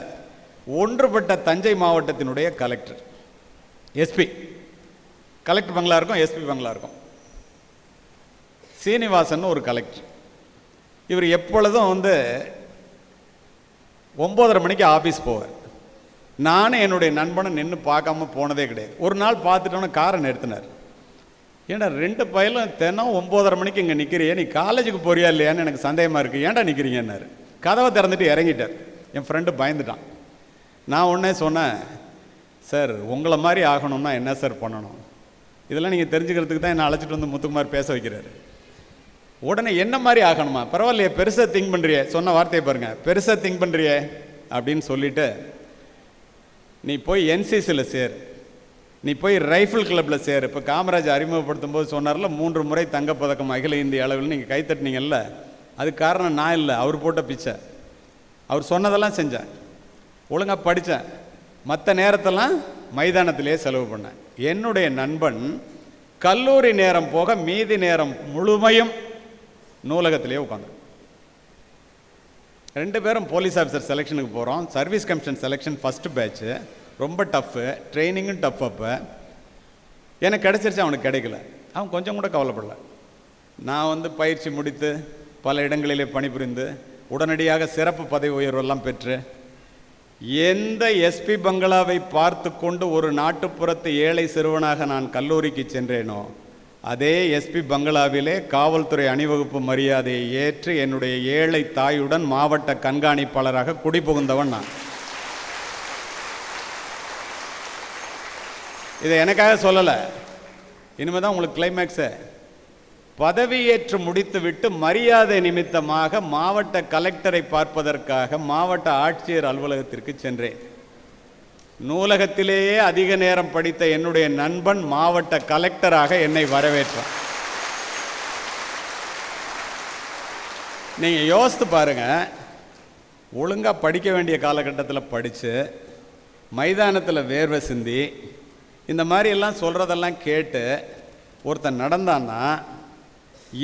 ஒன்றுபட்ட தஞ்சை மாவட்டத்தினுடைய கலெக்டர். எஸ்பி கலெக்டர் பங்களா இருக்கும், எஸ்பி பங்களா இருக்கும். சீனிவாசன் ஒரு கலெக்டர். இவர் எப்பொழுதும் 9:30 மணிக்கு ஆஃபீஸ் போவார். நானும் என்னுடைய நண்பனை நின்று பார்க்காம போனதே கிடையாது. ஒரு நாள் பார்த்துட்டோன்னு காரை நிறுத்தினார். ஏன்டா 2 பையலும் தினம் 9:30 மணிக்கு இங்கே நிற்கிறியே, நீ காலேஜுக்கு போறியா இல்லையான்னு எனக்கு சந்தேகமாக இருக்குது, ஏன்டா நிற்கிறீங்கன்னாரு. கதவை திறந்துட்டு இறங்கிட்டார். என் ஃப்ரெண்டு பயந்துட்டான். நான் உடனே சொன்னேன், சார் உங்களை மாதிரி ஆகணும்னா என்ன சார் பண்ணணும், இதெல்லாம் நீங்கள் தெரிஞ்சுக்கிறதுக்கு தான் என்னை அழைச்சிட்டு வந்து முத்துக்குமார் பேச வைக்கிறாரு. உடனே என்ன மாதிரி ஆகணுமா, பரவாயில்லையே பெருசாக திங்க் பண்ணுறியே, சொன்ன வார்த்தையை பாருங்கள், பெருசாக திங்க் பண்ணுறியே அப்படின்னு சொல்லிவிட்டு, நீ போய் என்சிசியில் சேர், நீ போய் ரைஃபிள் கிளப்பில் சேர். இப்போ காமராஜ் அறிமுகப்படுத்தும் போது சொன்னார்ல 3 முறை தங்கப்பதக்கம் அகில இந்திய அளவில், நீங்கள் கைத்தட்டினீங்கல்ல, அதுக்கு காரணம் நான் இல்லை, அவர் போட்ட பிச்சை. அவர் சொன்னதெல்லாம் செஞ்சேன், ஒழுங்காக படித்தேன், மற்ற நேரத்தெல்லாம் மைதானத்திலே செலவு பண்ணேன். என்னுடைய நண்பன் கல்லூரி நேரம் போக மீதி நேரம் முழுமையும் நூலகத்திலே உட்காந்து. 2 பேரும் போலீஸ் ஆஃபீஸர் செலெக்ஷனுக்கு போகிறோம். Service commission selection first batch, ரொம்ப டஃப்பு, ட்ரைனிங்கும் டஃப். அப்போ எனக்கு கிடச்சிருச்சு, அவனுக்கு கிடைக்கல. அவன் கொஞ்சம் கூட கவலைப்படல. நான் பயிற்சி முடித்து பல இடங்களிலே பணிபுரிந்து உடனடியாக சிறப்பு பதவி உயர்வெல்லாம் பெற்று எந்த எஸ்பி பங்களாவை பார்த்து கொண்டு ஒரு நாட்டுப்புறத்து ஏழை சிறுவனாக நான் கல்லூரிக்கு சென்றேனோ, அதே எஸ்பி பங்களாவிலே காவல்துறை அணிவகுப்பு மரியாதையை ஏற்று என்னுடைய ஏழை தாயுடன் மாவட்ட கண்காணிப்பாளராக குடிபுகுந்தவன் நான். இதை எனக்காக சொல்லலை, இனிமேல் தான் உங்களுக்கு கிளைமேக்ஸு. பதவியேற்று முடித்துவிட்டு மரியாதை நிமித்தமாக மாவட்ட கலெக்டரை பார்ப்பதற்காக மாவட்ட ஆட்சியர் அலுவலகத்திற்கு சென்றேன். நூலகத்திலேயே அதிக நேரம் படித்த என்னுடைய நண்பன் மாவட்ட கலெக்டராக என்னை வரவேற்றான். நீங்கள் யோசித்து பாருங்கள், ஒழுங்காக படிக்க வேண்டிய காலகட்டத்தில் படித்து மைதானத்தில் வேர்வை சிந்தி இந்த மாதிரி எல்லாம் சொல்கிறதெல்லாம் கேட்டு ஒருத்தன் நடந்தான்னா,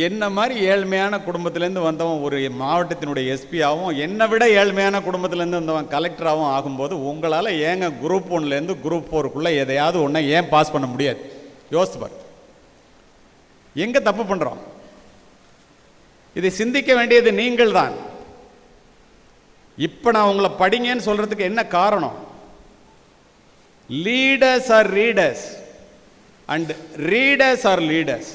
என்ன மாதிரி ஏழ்மையான குடும்பத்திலேருந்து வந்தவன் ஒரு மாவட்டத்தினுடைய எஸ்பியாகவும், என்னை விட ஏழ்மையான குடும்பத்திலேருந்து வந்தவன் கலெக்டராகவும் ஆகும்போது உங்களால் ஏங்க குரூப் 1லேருந்து குரூப் 4க்குள்ளே எதையாவது ஒன்றை ஏன் பாஸ் பண்ண முடியாது? யோசித்து பாரு, எங்கே தப்பு பண்ணுறோம்? இதை சிந்திக்க வேண்டியது நீங்கள் தான். இப்போ நான் உங்களை படிங்கன்னு சொல்கிறதுக்கு என்ன காரணம்? Leaders are readers and readers R leaders.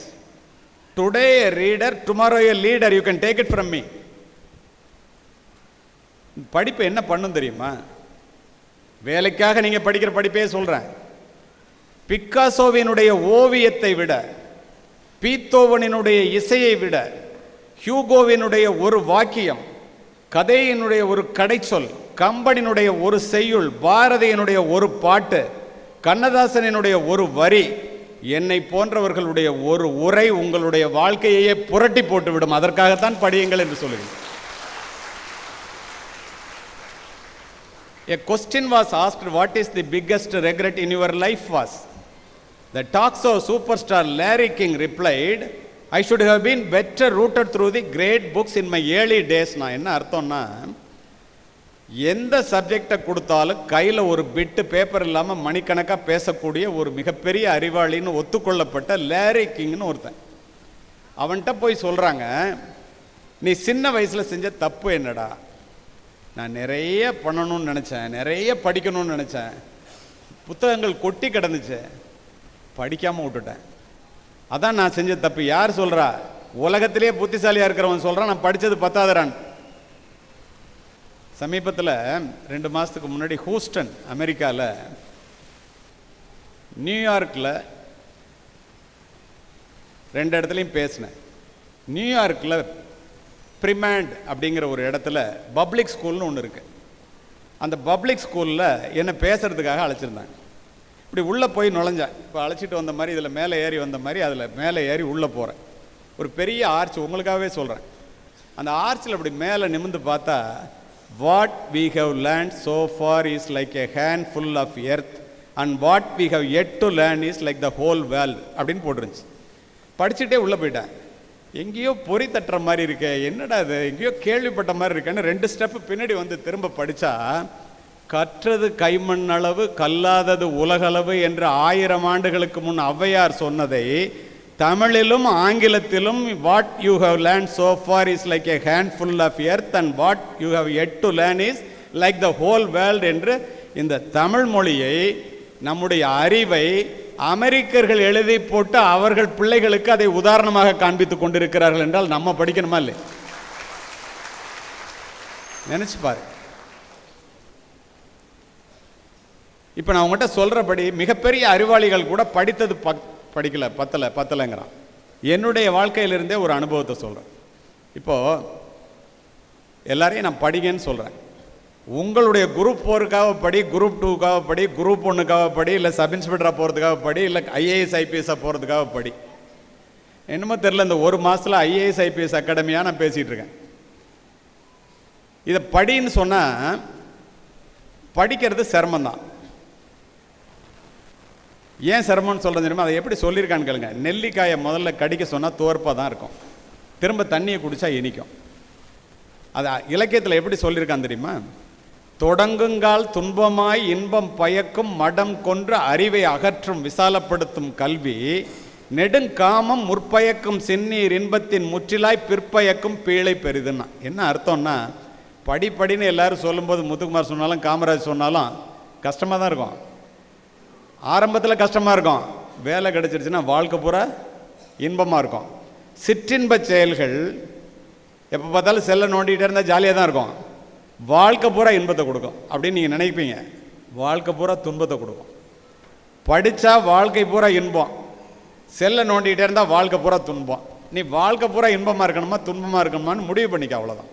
Today a reader, tomorrow a leader. You can take it from me. படிப்பு என்ன பண்ணும் தெரியுமா? வேலைக்காக நீங்கள் படிக்கிற படிப்பே சொல்கிறேன். பிக்காசோவினுடைய ஓவியத்தை விட, பீத்தோவனினுடைய இசையை விட, ஹியூகோவினுடைய ஒரு வாக்கியம், கதையினுடைய ஒரு கடைச்சொல், கம்பனினுடைய ஒரு செய்யுள், பாரதியினுடைய ஒரு பாட்டு, கண்ணதாசனினுடைய ஒரு வரி, என்னை போன்றவர்களுடைய ஒரு உரை உங்களுடைய வாழ்க்கையே புரட்டி போட்டுவிடும். அதற்காகத்தான் படியுங்கள் என்று சொல்லுங்கள். A question was asked, what is the biggest regret in your life was? The talk show superstar Larry King replied, I should have been better rooted through the great books in my early days. நான் என்ன அர்த்தம்னா, எந்த சப்ஜெக்டை கொடுத்தாலும் கையில் ஒரு பிட்டு paper இல்லாமல் மணிக்கணக்காக பேசக்கூடிய ஒரு மிகப்பெரிய அறிவாளின்னு ஒத்துக்கொள்ளப்பட்ட லேரி கிங்னு ஒருத்தன். அவன்கிட்ட போய் சொல்கிறாங்க, நீ சின்ன வயசில் செஞ்ச தப்பு என்னடா? நான் நிறைய பண்ணணும்னு நினச்சேன், நிறைய படிக்கணும்னு நினச்சேன், புத்தகங்கள் கொட்டி கிடந்துச்சு, படிக்காமல் விட்டுட்டேன், அதான் நான் செஞ்ச தப்பு. யார் சொல்கிறா? உலகத்திலே புத்திசாலியாக இருக்கிறவன் சொல்கிறான், நான் படித்தது பத்தாதரான். சமீபத்தில் 2 மாதத்துக்கு முன்னாடி ஹூஸ்டன் அமெரிக்காவில், நியூயார்க்கில் 2 இடத்துலையும் பேசினேன். நியூயார்க்கில் பிரிமேண்ட் அப்படிங்கிற ஒரு இடத்துல பப்ளிக் ஸ்கூல்னு ஒன்று இருக்குது. அந்த பப்ளிக் ஸ்கூலில் என்னை பேசுகிறதுக்காக அழைச்சிருந்தாங்க. இப்படி உள்ளே போய் நுழைஞ்சேன். இப்போ அழைச்சிட்டு வந்த மாதிரி இதில் மேலே ஏறி வந்த மாதிரி அதில் மேலே ஏறி உள்ளே போகிறேன். ஒரு பெரிய ஆர்ச், உங்களுக்காகவே சொல்கிறேன். அந்த ஆர்ச்சில் அப்படி மேலே நிமிர்ந்து பார்த்தா, what we have learned so far is like a handful of earth and what we have yet to learn is like the whole world அப்படின்னு போட்டுருந்துச்சு. படிச்சுட்டே உள்ளே போயிட்டேன். எங்கேயோ பொறி தட்டுற மாதிரி இருக்கே, என்னடா அது, எங்கேயோ கேள்விப்பட்ட மாதிரி இருக்கேன்னு 2 ஸ்டெப்பு பின்னாடி வந்து திரும்ப படித்தா, கற்றது கைமண் அளவு கல்லாதது உலகளவு என்று 1000 ஆண்டுகளுக்கு முன் ஔவையார் சொன்னதை தமிழிலும் ஆங்கிலத்திலும் what you have learn so far is like a handful of earth and what you have yet to learn is like the whole world என்று இந்த தமிழ் மொழியை, நம்முடைய அறிவை அமெரிக்கர்கள் எழுதி போட்டு அவர்கள் பிள்ளைகளுக்கு அதை உதாரணமாக காண்பித்துக் கொண்டிருக்கிறார்கள் என்றால் நம்ம படிக்கணுமா இல்லை? நினைச்சு பாரு. இப்போ நான் உங்கள்கிட்ட சொல்கிறபடி மிகப்பெரிய அறிவாளிகள் கூட படித்தது பத்தலைங்கிறான். என்னுடைய வாழ்க்கையிலிருந்தே ஒரு அனுபவத்தை சொல்கிறேன். இப்போது எல்லாரையும் நான் படிங்கன்னு சொல்கிறேன். உங்களுடைய குரூப் 4க்காக படி, குரூப் 2க்காக படி, குரூப் 1க்காக படி, இல்லை சப் இன்ஸ்பெக்டராக போகிறதுக்காக படி, இல்லை IAS IPS போகிறதுக்காக படி. என்னமோ தெரில, இந்த ஒரு மாதத்தில் IAS IPS அகாடமியாக நான் பேசிகிட்டு இருக்கேன். இதை படின்னு சொன்னால் படிக்கிறது சிரமந்தான். ஏன் சிரமம்னு சொல்கிறது தெரியுமா? அதை எப்படி சொல்லியிருக்கான்னு கேளுங்க. நெல்லிக்காயை முதல்ல கடிக்க சொன்னால் தோற்பாக தான் இருக்கும், திரும்ப தண்ணியை குடித்தா இனிக்கும். அது இலக்கியத்தில் எப்படி சொல்லியிருக்கான் தெரியுமா? தொடங்குங்கால் துன்பமாய் இன்பம் பயக்கும் மடம் கொன்று அறிவை அகற்றும் விசாலப்படுத்தும் கல்வி நெடுங்காமம் முற்பயக்கும் செந்நீர் இன்பத்தின் முற்றிலாய் பிற்பயக்கும் பீழை பெரிதுன்னா என்ன அர்த்தம்னா, படிப்படின்னு எல்லாரும் சொல்லும்போது முத்துக்குமார் சொன்னாலும் காமராஜ் சொன்னாலும் கஷ்டமாக தான் இருக்கும். ஆரம்பத்தில் கஷ்டமாக இருக்கும், வேலை கிடச்சிருச்சுன்னா வாழ்க்கை பூரா இன்பமாக இருக்கும். சிற்றின்ப செயல்கள் எப்போ பார்த்தாலும் செல்லை நோண்டிகிட்டே இருந்தால் ஜாலியாக தான் இருக்கும், வாழ்க்கை பூரா இன்பத்தை கொடுக்கும் அப்படின்னு நீங்கள் நினைப்பீங்க. வாழ்க்கை பூரா துன்பத்தை கொடுக்கும். படித்தா வாழ்க்கை பூரா இன்பம், செல்லை நோண்டிகிட்டே இருந்தால் வாழ்க்கை பூரா துன்பம். நீ வாழ்க்கை பூரா இன்பமாக இருக்கணுமா துன்பமாக இருக்கணுமான்னு முடிவு பண்ணிக்க, அவ்வளோதான்.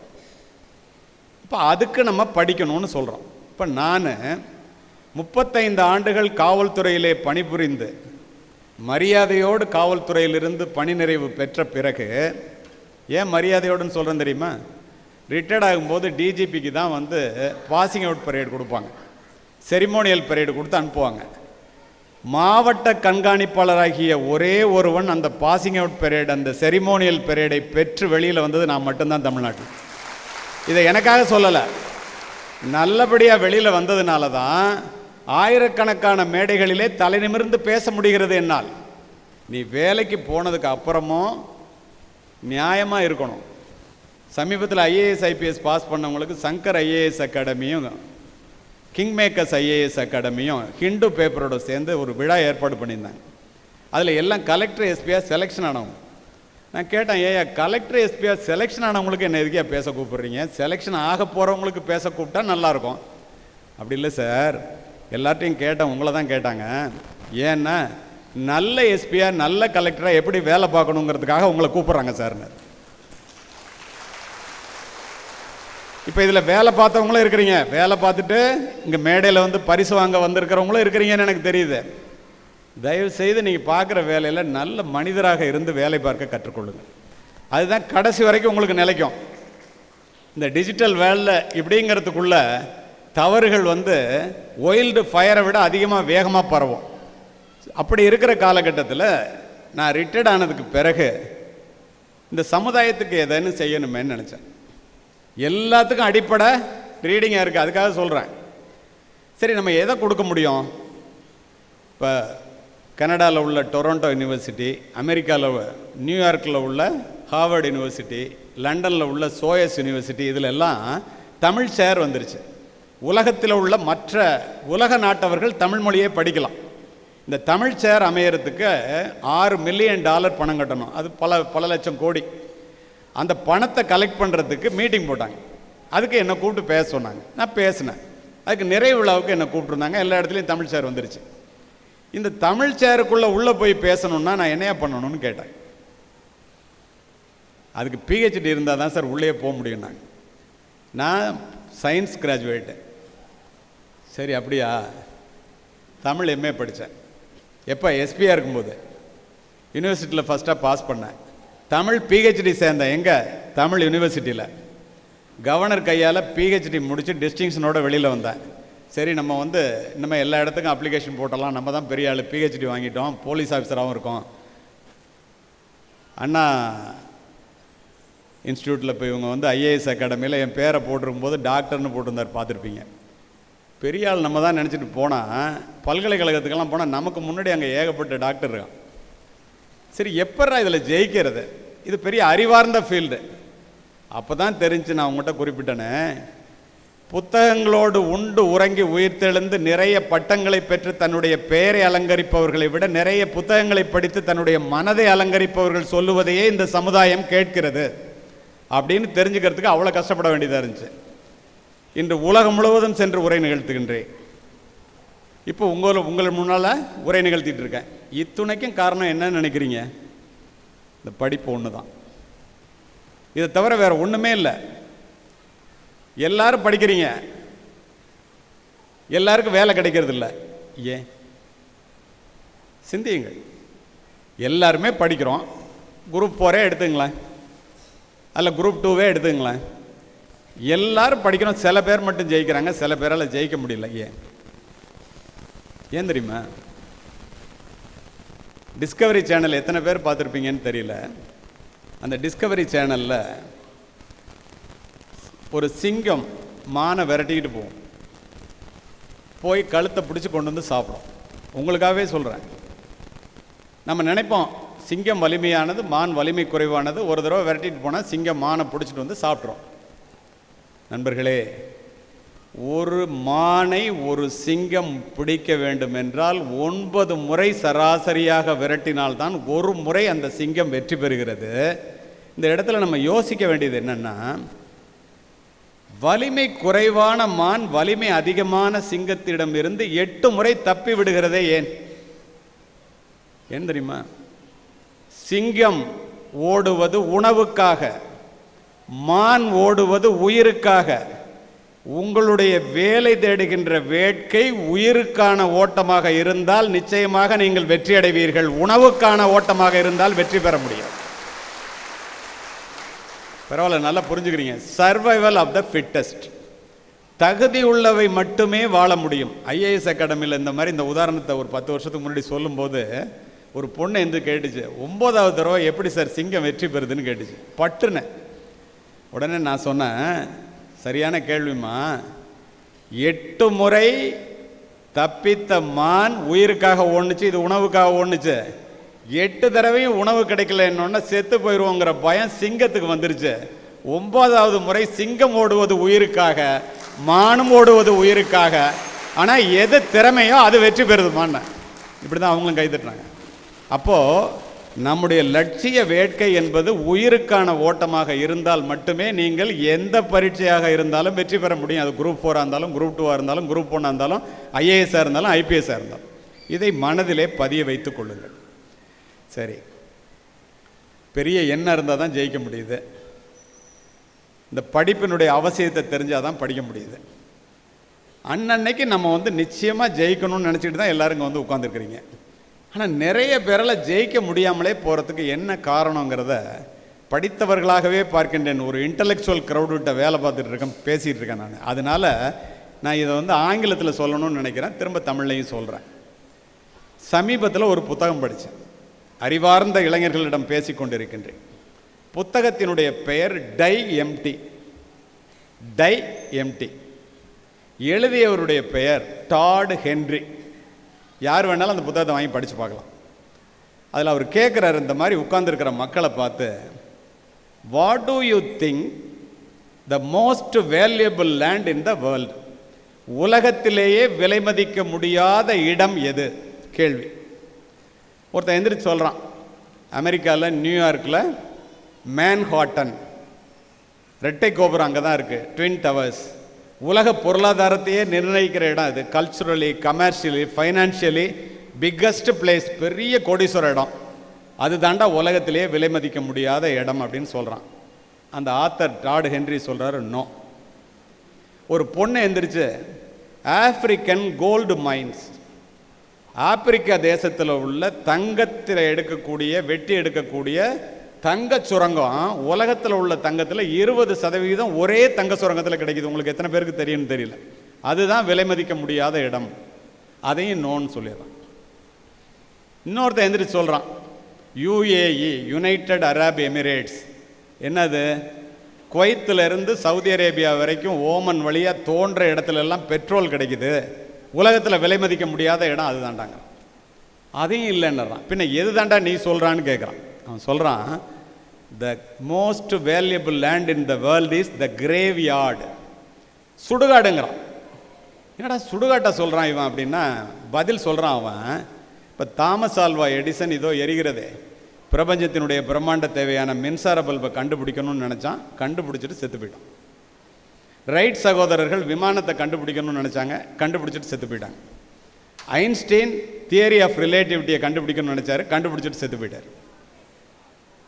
இப்போ அதுக்கு நம்ம படிக்கணும்னு சொல்கிறோம். இப்போ நான் 35 ஆண்டுகள் காவல்துறையிலே பணிபுரிந்து மரியாதையோடு காவல்துறையிலிருந்து பணி நிறைவு பெற்ற பிறகு, ஏன் மரியாதையோடுன்னு சொல்கிறேன் தெரியுமா? ரிட்டையர்ட் ஆகும்போது டிஜிபிக்கு தான் வந்து பாசிங் அவுட் பரேடு கொடுப்பாங்க, செரிமோனியல் பரேடு கொடுத்து அனுப்புவாங்க. மாவட்ட கண்காணிப்பாளராகிய ஒரே ஒருவன் அந்த பாசிங் அவுட் பரேடு, அந்த செரிமோனியல் பரேடை பெற்று வெளியில் வந்தது நான் மட்டும்தான் தமிழ்நாட்டில். இதை எனக்காக சொல்லலை, நல்லபடியாக வெளியில் வந்ததுனால தான் ஆயிரக்கணக்கான மேடைகளிலே தலை நிமிர்ந்து பேச முடிகிறது என்னால். நீ வேலைக்கு போனதுக்கு அப்புறமும் நியாயமாக இருக்கணும். சமீபத்தில் IAS IPS பாஸ் பண்ணவங்களுக்கு சங்கர் IAS அகாடமியும் கிங் மேக்கர்ஸ் IAS அகாடமியும் ஹிண்டு பேப்பரோட சேர்ந்து ஒரு விழா ஏற்பாடு பண்ணியிருந்தாங்க. அதில் எல்லாம் கலெக்டர் எஸ்பியாக செலெக்ஷன் ஆனவங்க. நான் கேட்டேன், ஏயா கலெக்டர் எஸ்பியாக செலெக்ஷன் ஆனவங்களுக்கு என்ன எதுக்கே பேச கூப்பிட்றீங்க? செலெக்ஷன் ஆக போகிறவங்களுக்கு பேச கூப்பிட்டா நல்லாயிருக்கும். அப்படி இல்லை சார், எல்லார்ட்டையும் கேட்டேன், உங்களை தான் கேட்டாங்க. ஏன்னா நல்ல எஸ்பியாக நல்ல கலெக்டராக எப்படி வேலை பார்க்கணுங்கிறதுக்காக உங்களை கூப்பிட்றாங்க சார்னு. இப்போ இதில் வேலை பார்த்தவங்களும் இருக்கிறீங்க, வேலை பார்த்துட்டு இங்கே மேடையில் வந்து பரிசு வாங்க வந்திருக்கிறவங்களும் இருக்கிறீங்கன்னு எனக்கு தெரியுது. தயவு செய்து நீங்கள் பார்க்குற வேலையில் நல்ல மனிதராக இருந்து வேலை பார்க்க கற்றுக்கொள்ளுங்கள். அதுதான் கடைசி வரைக்கும் உங்களுக்கு நிலைக்கும். இந்த டிஜிட்டல் வேலை இப்படிங்கிறதுக்குள்ள தவறுகள் வந்து ஒயில்டு ஃபயரை விட அதிகமாக வேகமாக பரவும். அப்படி இருக்கிற காலகட்டத்தில் நான் ரிட்டையர்ட் ஆனதுக்கு பிறகு இந்த சமுதாயத்துக்கு எதன்னு செய்யணுமேன்னு நினச்சேன். எல்லாத்துக்கும் அடிப்படை ரீடிங்காக இருக்குது, அதுக்காக சொல்கிறேன். சரி, நம்ம எதை கொடுக்க முடியும்? இப்போ கனடாவில் உள்ள டொரண்டோ யூனிவர்சிட்டி, அமெரிக்காவில் நியூயார்க்கில் உள்ள ஹார்வர்டு யூனிவர்சிட்டி, லண்டனில் உள்ள சோயஸ் யூனிவர்சிட்டி, இதில் எல்லாம் தமிழ் சேர் வந்துருச்சு. உலகத்தில் உள்ள மற்ற உலக நாட்டவர்கள் தமிழ் மொழியை படிக்கலாம். இந்த தமிழ் சேர் அமையறதுக்கு $6 மில்லியன் பணம் கட்டணும். அது பல லட்சம் கோடி. அந்த பணத்தை கலெக்ட் பண்ணுறதுக்கு மீட்டிங் போட்டாங்க. அதுக்கு என்னை கூப்பிட்டு பேச சொன்னாங்க. நான் பேசினேன். அதுக்கு நிறைவு விழாவுக்கு என்னை கூப்பிட்டுருந்தாங்க. எல்லா இடத்துலையும் தமிழ் சேர் வந்துருச்சு. இந்த தமிழ் சேருக்குள்ளே உள்ளே போய் பேசணுன்னா நான் என்னையா பண்ணணும்னு கேட்டேன். அதுக்கு PhD இருந்தால் தான் சார் உள்ளே போக முடியும். நான் சயின்ஸ் கிராஜுவேட்டு. சரி, அப்படியா? தமிழ் MA படித்தேன். எப்போ? எஸ்பியாக இருக்கும்போது யூனிவர்சிட்டியில் ஃபஸ்ட்டாக பாஸ் பண்ணேன். தமிழ் PhD சேர்ந்தேன். எங்கே? தமிழ் யூனிவர்சிட்டியில். கவர்னர் கையால் PhD முடித்து டிஸ்டிங்ஷனோட வெளியில் வந்தேன். சரி, நம்ம வந்து இனிமேல் எல்லா இடத்துக்கும் அப்ளிகேஷன் போட்டலாம், நம்ம தான் பெரிய ஆள், PhD வாங்கிட்டோம், போலீஸ் ஆஃபீஸராகவும் இருக்கோம். அண்ணா இன்ஸ்டியூட்டில் போய் இவங்க வந்து IAS அகாடமியில் என் பேரை போட்டிருக்கும்போது டாக்டர்னு போட்டிருந்தார், பார்த்துருப்பீங்க. பெரிய ஆள் நம்ம தான் நினச்சிட்டு போனால், பல்கலைக்கழகத்துக்கெல்லாம் போனால் நமக்கு முன்னாடி அங்கே ஏகப்பட்ட டாக்டர் இருக்கான். சரி, எப்பட்றா இதில் ஜெயிக்கிறது? இது பெரிய அறிவார்ந்த ஃபீல்டு. அப்போ தான் தெரிஞ்சு நான் உங்கள்கிட்ட குறிப்பிட்டேனே, புத்தகங்களோடு உண்டு உறங்கி உயிர்த்தெழுந்து நிறைய பட்டங்களை பெற்று தன்னுடைய பெயரை அலங்கரிப்பவர்களை விட நிறைய புத்தகங்களை படித்து தன்னுடைய மனதை அலங்கரிப்பவர்கள் சொல்லுவதையே இந்த சமுதாயம் கேட்கிறது அப்படின்னு தெரிஞ்சுக்கிறதுக்கு அவ்வளோ கஷ்டப்பட வேண்டியதாக இருந்துச்சு. இன்று உலகம் முழுவதும் சென்று உரை நிகழ்த்துகின்றேன். இப்போ உங்கள் முன்னால் உரை நிகழ்த்திட்டு இருக்கேன். இத்துணைக்கும் காரணம் என்னன்னு நினைக்கிறீங்க? இந்த படிப்பு ஒன்று தான். இதை தவிர வேறு ஒன்றுமே இல்லை. எல்லாரும் படிக்கிறீங்க, எல்லாருக்கும் வேலை கிடைக்கிறது இல்லை. ஏன்? சிந்தியுங்கள். எல்லாருமே படிக்கிறோம். குரூப் 4 எடுத்துங்களேன், அல்ல குரூப் 2 எடுத்துங்களேன். எல்லாரும் படிக்கிறோம். சில பேர் மட்டும் ஜெயிக்கிறாங்க, சில பேரால் ஜெயிக்க முடியல. ஏன் தெரியுமா? டிஸ்கவரி சேனல் எத்தனை பேர் பார்த்துருப்பீங்கன்னு தெரியல. அந்த டிஸ்கவரி சேனலில் ஒரு சிங்கம் மானை விரட்டிக்கிட்டு போகும். போய் கழுத்தை பிடிச்சி கொண்டு வந்து சாப்பிடும். உங்களுக்காகவே சொல்கிறேன். நம்ம நினைப்போம் சிங்கம் வலிமையானது, மான் வலிமை குறைவானது. ஒரு தடவை விரட்டிட்டு போனால் சிங்கம் மானை பிடிச்சிட்டு வந்து சாப்பிட்றோம். நண்பர்களே, ஒரு மானை ஒரு சிங்கம் பிடிக்க வேண்டும் என்றால் 9 முறை சராசரியாக விரட்டினால்தான் ஒரு முறை அந்த சிங்கம் வெற்றி பெறுகிறது. இந்த இடத்துல நம்ம யோசிக்க வேண்டியது என்னன்னா, வலிமை குறைவான மான் வலிமை அதிகமான சிங்கத்திடம் இருந்து 8 முறை தப்பி விடுகிறதே ஏன் தெரியுமா? சிங்கம் ஓடுவது உணவுக்காக, மான் ஓடுவது உயிருக்காக. உங்களுடைய வேலை தேடுகின்ற வேட்கை உயிருக்கான ஓட்டமாக இருந்தால் நிச்சயமாக நீங்கள் வெற்றி அடைவீர்கள். உணவுக்கான ஓட்டமாக இருந்தால் வெற்றி பெற முடியும். பரவாயில்ல, நல்லா புரிஞ்சுக்கிறீங்க. Survival of the fittest. தகுதி உள்ளவை மட்டுமே வாழ முடியும். ஐஏஎஸ் அகாடமியில் இந்த மாதிரி இந்த உதாரணத்தை ஒரு 10 வருஷத்துக்கு முன்னாடி சொல்லும்போது ஒரு பொண்ணு எந்த கேட்டுச்சு, 9வது தடவை எப்படி சார் சிங்கம் வெற்றி பெறுதுன்னு கேட்டுச்சு. பட்டுனேன். உடனே நான் சொன்னேன், சரியான கேள்விமா. 8 முறை தப்பித்த மான் உயிருக்காக ஓடுச்சு, இது உணவுக்காக ஓடுச்சு. 8 தடவையும் உணவு கிடைக்கல என்னொன்னா செத்து போயிடுவோங்கிற பயம் சிங்கத்துக்கு வந்துருச்சு. 9வது முறை சிங்கம் ஓடுவது உயிருக்காக, மானும் ஓடுவது உயிருக்காக. ஆனால் எது திறமையோ அது வெற்றி பெறுதுமான்னு இப்படி தான் அவங்களும் கைத்தட்டுறாங்க. அப்போது நம்முடைய லட்சிய வேட்கை என்பது உயிருக்கான ஓட்டமாக இருந்தால் மட்டுமே நீங்கள் எந்த பரீட்சையாக இருந்தாலும் வெற்றி பெற முடியும். அது குரூப் 4 இருந்தாலும், குரூப் 2 இருந்தாலும், குரூப் 1 இருந்தாலும், ஐஏஎஸ்ஸாக இருந்தாலும், ஐபிஎஸ்ஸாக இருந்தாலும். இதை மனதிலே பதிய வைத்துக் கொள்ளுங்கள். சரி, பெரிய எண்ணம் இருந்தால் தான் ஜெயிக்க முடியுது. இந்த படிப்பினுடைய அவசியத்தை தெரிஞ்சால் தான் படிக்க முடியுது. அன்னன்னைக்கு நம்ம நிச்சயமாக ஜெயிக்கணும்னு நினச்சிக்கிட்டு தான் எல்லாரும் இங்கே உட்காந்துருக்குறீங்க. ஆனால் நிறைய பேரால் ஜெயிக்க முடியாமலே போகிறதுக்கு என்ன காரணங்கிறத படித்தவர்களாகவே பார்க்கின்றேன். ஒரு இன்டலெக்சுவல் க்ரௌடுகிட்ட வேலை பார்த்துட்டு இருக்கேன், பேசிகிட்டு இருக்கேன் நான். அதனால் நான் இதை ஆங்கிலத்தில் சொல்லணும்னு நினைக்கிறேன், திரும்ப தமிழ்லையும் சொல்கிறேன். சமீபத்தில் ஒரு புத்தகம் படித்தேன். அறிவார்ந்த இளைஞர்களிடம் பேசி கொண்டிருக்கின்றேன். புத்தகத்தினுடைய பெயர் டை எம்டி. எழுதியவருடைய பெயர் டாட் ஹென்றி. யார் வேணாலும் அந்த புத்தகத்தை வாங்கி படித்து பார்க்கலாம். அதில் அவர் கேட்குறாரு, இந்த மாதிரி உட்கார்ந்துருக்கிற மக்களை பார்த்து, what to you think the most valuable land in the world? உலகத்திலேயே விலை மதிக்க முடியாத இடம் எது? கேள்வி. ஒருத்தன் எந்திரிச்சு சொல்கிறான், அமெரிக்காவில் நியூயார்க்கில் மேன்ஹாட்டன், ரெட்டை கோபுரம் அங்கே தான் இருக்குது, ட்வின் டவர்ஸ். உலக பொருளாதாரத்தையே நிர்ணயிக்கிற இடம் இது. Culturally, commercially, financially biggest place, பெரிய கோடீஸ்வர இடம். அது தாண்டா உலகத்திலேயே விலை மதிக்க முடியாத இடம் அப்படின்னு சொல்கிறான். அந்த ஆத்தர் டாட் ஹென்றி சொல்கிறாரு, நோ. ஒரு பொண்ணு எந்திரிச்சு ஆப்பிரிக்கன் கோல்டு மைன்ஸ், ஆப்பிரிக்கா தேசத்தில் உள்ள தங்கத்தில் எடுக்கக்கூடிய, வெட்டி எடுக்கக்கூடிய தங்க சுரங்கம், உலகத்தில் உள்ள தங்கத்தில் 20% ஒரே தங்க சுரங்கத்தில் கிடைக்குது. உங்களுக்கு எத்தனை பேருக்கு தெரியும்னு தெரியல. அதுதான் விலை மதிக்க முடியாத இடம். அதையும் நோன்னு சொல்லிடுறான். இன்னொருத்த எந்திரிச்சு சொல்கிறான், யுஏஇ, யுனைடெட் அரப் எமிரேட்ஸ். என்னது? குவைத்தில் இருந்து சவுதி அரேபியா வரைக்கும் ஓமன் வழியாக தோன்ற இடத்துல எல்லாம் பெட்ரோல் கிடைக்குது, உலகத்தில் விலை மதிக்க முடியாத இடம் அது தாண்டாங்க. அதையும் இல்லைன்னுறான். பின்ன எது தாண்டா நீ சொல்கிறான்னு கேட்குறான். அவன் சொல்கிறான், the most valuable land in the world is the graveyard. சுடுகாடுங்கிறான். என்னடா சுடுகாட்டை சொல்கிறான் இவன் அப்படின்னா பதில் சொல்கிறான் அவன். இப்போ தாமஸ் ஆல்வா எடிசன் இதோ எரிகிறதே, பிரபஞ்சத்தினுடைய பிரம்மாண்ட தேவையான மின்சார பல்பை கண்டுபிடிக்கணும்னு நினச்சான், கண்டுபிடிச்சிட்டு செத்து போயிட்டான். ரைட் சகோதரர்கள் விமானத்தை கண்டுபிடிக்கணும்னு நினச்சாங்க, கண்டுபிடிச்சிட்டு செத்து போயிட்டாங்க. ஐன்ஸ்டீன் தியரி ஆஃப் ரிலேட்டிவிட்டியை கண்டுபிடிக்கணும்னு நினச்சாரு, கண்டுபிடிச்சிட்டு செத்து போயிட்டார்.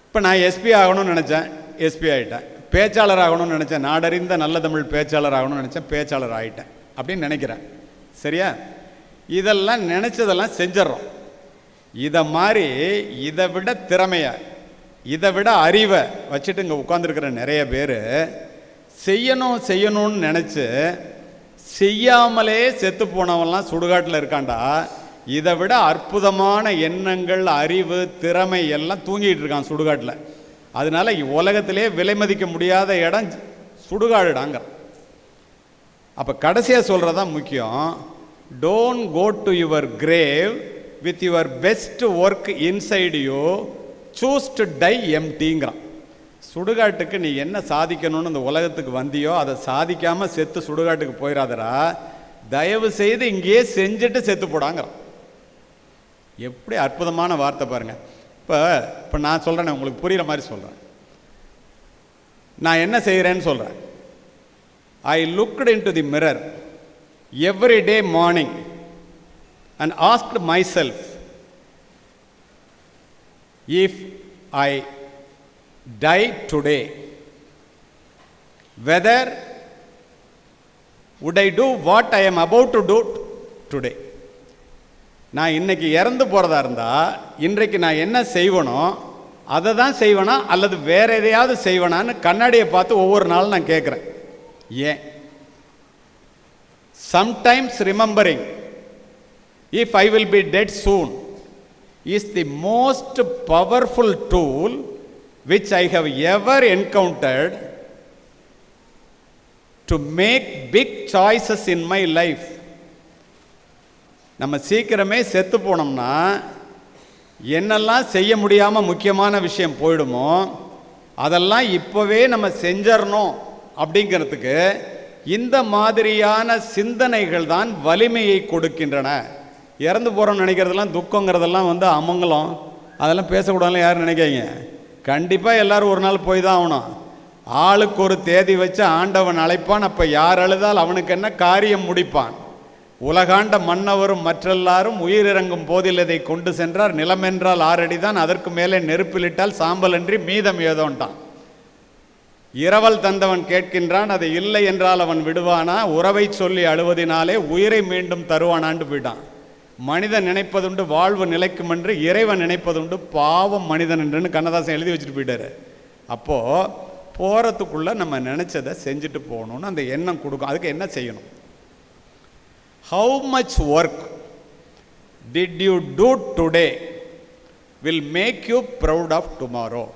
இப்போ நான் எஸ்பி ஆகணும்னு நினச்சேன், எஸ்பி ஆகிட்டேன். பேச்சாளர் ஆகணும்னு நினச்சேன், நாடறிந்த நல்ல தமிழ் பேச்சாளர் ஆகணும்னு நினச்சேன், பேச்சாளர் ஆகிட்டேன் அப்படின்னு நினைக்கிறேன். சரியா? இதெல்லாம் நினச்சதெல்லாம் செஞ்சிடறோம். இதை மாதிரி இதை விட திறமையை, இதை விட அறிவை வச்சுட்டு இங்கே உட்காந்துருக்கிற நிறைய பேர் செய்யணும்னு நினச்சி செய்யாமலே செத்து போனவன்லாம் சுடுகாட்டில் இருக்காண்டா. இதை விட அற்புதமான எண்ணங்கள், அறிவு, திறமை எல்லாம் தூங்கிட்டு இருக்கான் சுடுகாட்டில். அதனால உலகத்திலே விலை மதிக்க முடியாத இடம் சுடுகாடுடாங்க. அப்போ கடைசியாக சொல்கிறதான் முக்கியம். Don't go to your grave with your best work inside you, choose to die emptyங்கிறான். சுடுகாட்டுக்கு நீ என்ன சாதிக்கணும்னு இந்த உலகத்துக்கு வந்தியோ அதை சாதிக்காமல் செத்து சுடுகாட்டுக்கு போயிடாதரா, தயவு செய்து இங்கேயே செஞ்சுட்டு செத்து போடாங்கிறான். எப்படி அற்புதமான வார்த்தை பாருங்கள். இப்போ நான் சொல்கிறேன், உங்களுக்கு புரிகிற மாதிரி சொல்கிறேன். நான் என்ன செய்கிறேன்னு சொல்கிறேன். I looked into the mirror every day morning and asked myself, if I die today, whether would I do what I am about to do today? நான் இன்னைக்கு இறந்து போகிறதா இருந்தால் இன்றைக்கு நான் என்ன செய்வனோ அதை தான் செய்வேனா அல்லது வேற எதையாவது செய்வேனான்னு கண்ணாடியை பார்த்து ஒவ்வொரு நாளும் நான் கேட்குறேன். ஏன்? Sometimes remembering if I will be dead soon is the most powerful tool which I have ever encountered to make big choices in my life. நம்ம சீக்கிரமே செத்து போனோம்னா என்னெல்லாம் செய்ய முடியாமல் முக்கியமான விஷயம் போயிடுமோ அதெல்லாம் இப்போவே நம்ம செஞ்சிடணும் அப்படிங்கிறதுக்கு இந்த மாதிரியான சிந்தனைகள் தான் வலிமையை கொடுக்கின்றன. இறந்து போகிறோம்னு நினைக்கிறதெல்லாம் துக்கங்கிறதெல்லாம் அமங்கலம், அதெல்லாம் பேசக்கூடாதுன்னு யாரும் நினைக்காங்க. கண்டிப்பாக எல்லோரும் ஒரு நாள் போய் தான் ஆகணும். ஆளுக்கு ஒரு தேதி வச்சு ஆண்டவன் அழைப்பான். அப்போ யார் அழுதால் அவனுக்கு என்ன காரியம் முடிப்பான். உலகாண்ட மன்னவரும் மற்றெல்லாரும் உயிரிறங்கும் போதில் இதை கொண்டு சென்றார். நிலமென்றால் 6 அடி தான், அதற்கு மேலே நெருப்பிலிட்டால் சாம்பல் அன்றி மீதம் ஏதோன்ட்டான். இரவல் தந்தவன் கேட்கின்றான், அது இல்லை என்றால் அவன் விடுவானா? உறவை சொல்லி அழுவதினாலே உயிரை மீண்டும் தருவானான்னு போயிட்டான். மனிதன் நினைப்பதுண்டு வாழ்வு நிலைக்கும் என்று இறைவன் நினைப்பதுண்டு பாவம் மனிதன் என்றுன்னு கண்ணதாசன் எழுதி வச்சுட்டு போயிட்டாரு. அப்போது போகிறதுக்குள்ளே நம்ம நினச்சதை செஞ்சுட்டு போகணுன்னு அந்த எண்ணம் கொடுக்கும். அதுக்கு என்ன செய்யணும்? How much work did you do today will make you proud of tomorrow.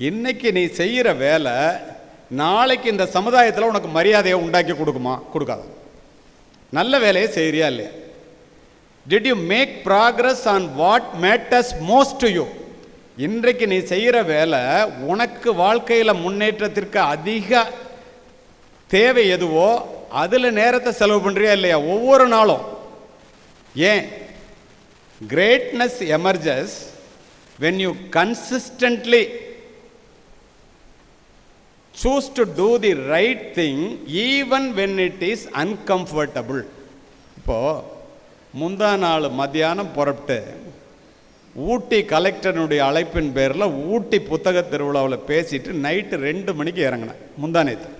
இன்னைக்கு நீ செய்கிற வேலை நாளைக்கு இந்த சமுதாயத்தில் உனக்கு மரியாதையை உண்டாக்கி கொடுக்குமா? கொடுக்காது. நல்ல வேலையை செய்கிறியா இல்லையா? Did you make progress on what matters most to you? இன்றைக்கு நீ செய்கிற வேலை உனக்கு வாழ்க்கையில் முன்னேற்றத்திற்கு அதிக தேவை எதுவோ அதில் நேரத்தை செலவு பண்ணுறியா இல்லையா? ஒவ்வொரு நாளும். ஏன்? Greatness emerges when you consistently choose to do the right thing even when it is uncomfortable. இப்போது முந்தா நாள் மத்தியானம் புறப்பட்டு ஊட்டி கலெக்டருடைய அழைப்பின் பேரில் ஊட்டி புத்தக திருவிழாவில் பேசிட்டு நைட்டு 2 மணிக்கு இறங்கினேன். முந்தா நேற்று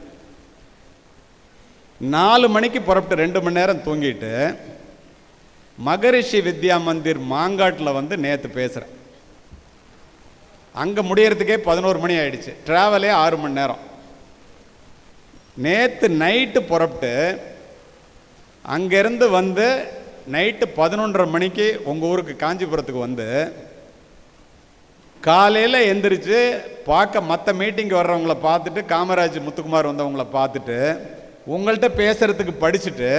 4 மணிக்கு புறப்பட்டு 2 மணி நேரம் தூங்கிட்டு மகரிஷி வித்யா மந்திர் மாங்காட்டில் நேற்று பேசுகிறேன். அங்கே முடியறதுக்கே 11 மணி ஆயிடுச்சு. ட்ராவலே 6 மணி நேரம். நேற்று நைட்டு புறப்பட்டு அங்கேருந்து நைட்டு 11:30 மணிக்கு உங்கள் ஊருக்கு காஞ்சிபுரத்துக்கு காலையில் எந்திரிச்சு பார்க்க மற்ற மீட்டிங்கு வர்றவங்கள பார்த்துட்டு, காமராஜ் முத்துக்குமார் வந்தவங்கள பார்த்துட்டு, உங்கள்கிட்ட பேசுகிறதுக்கு படிச்சுட்டு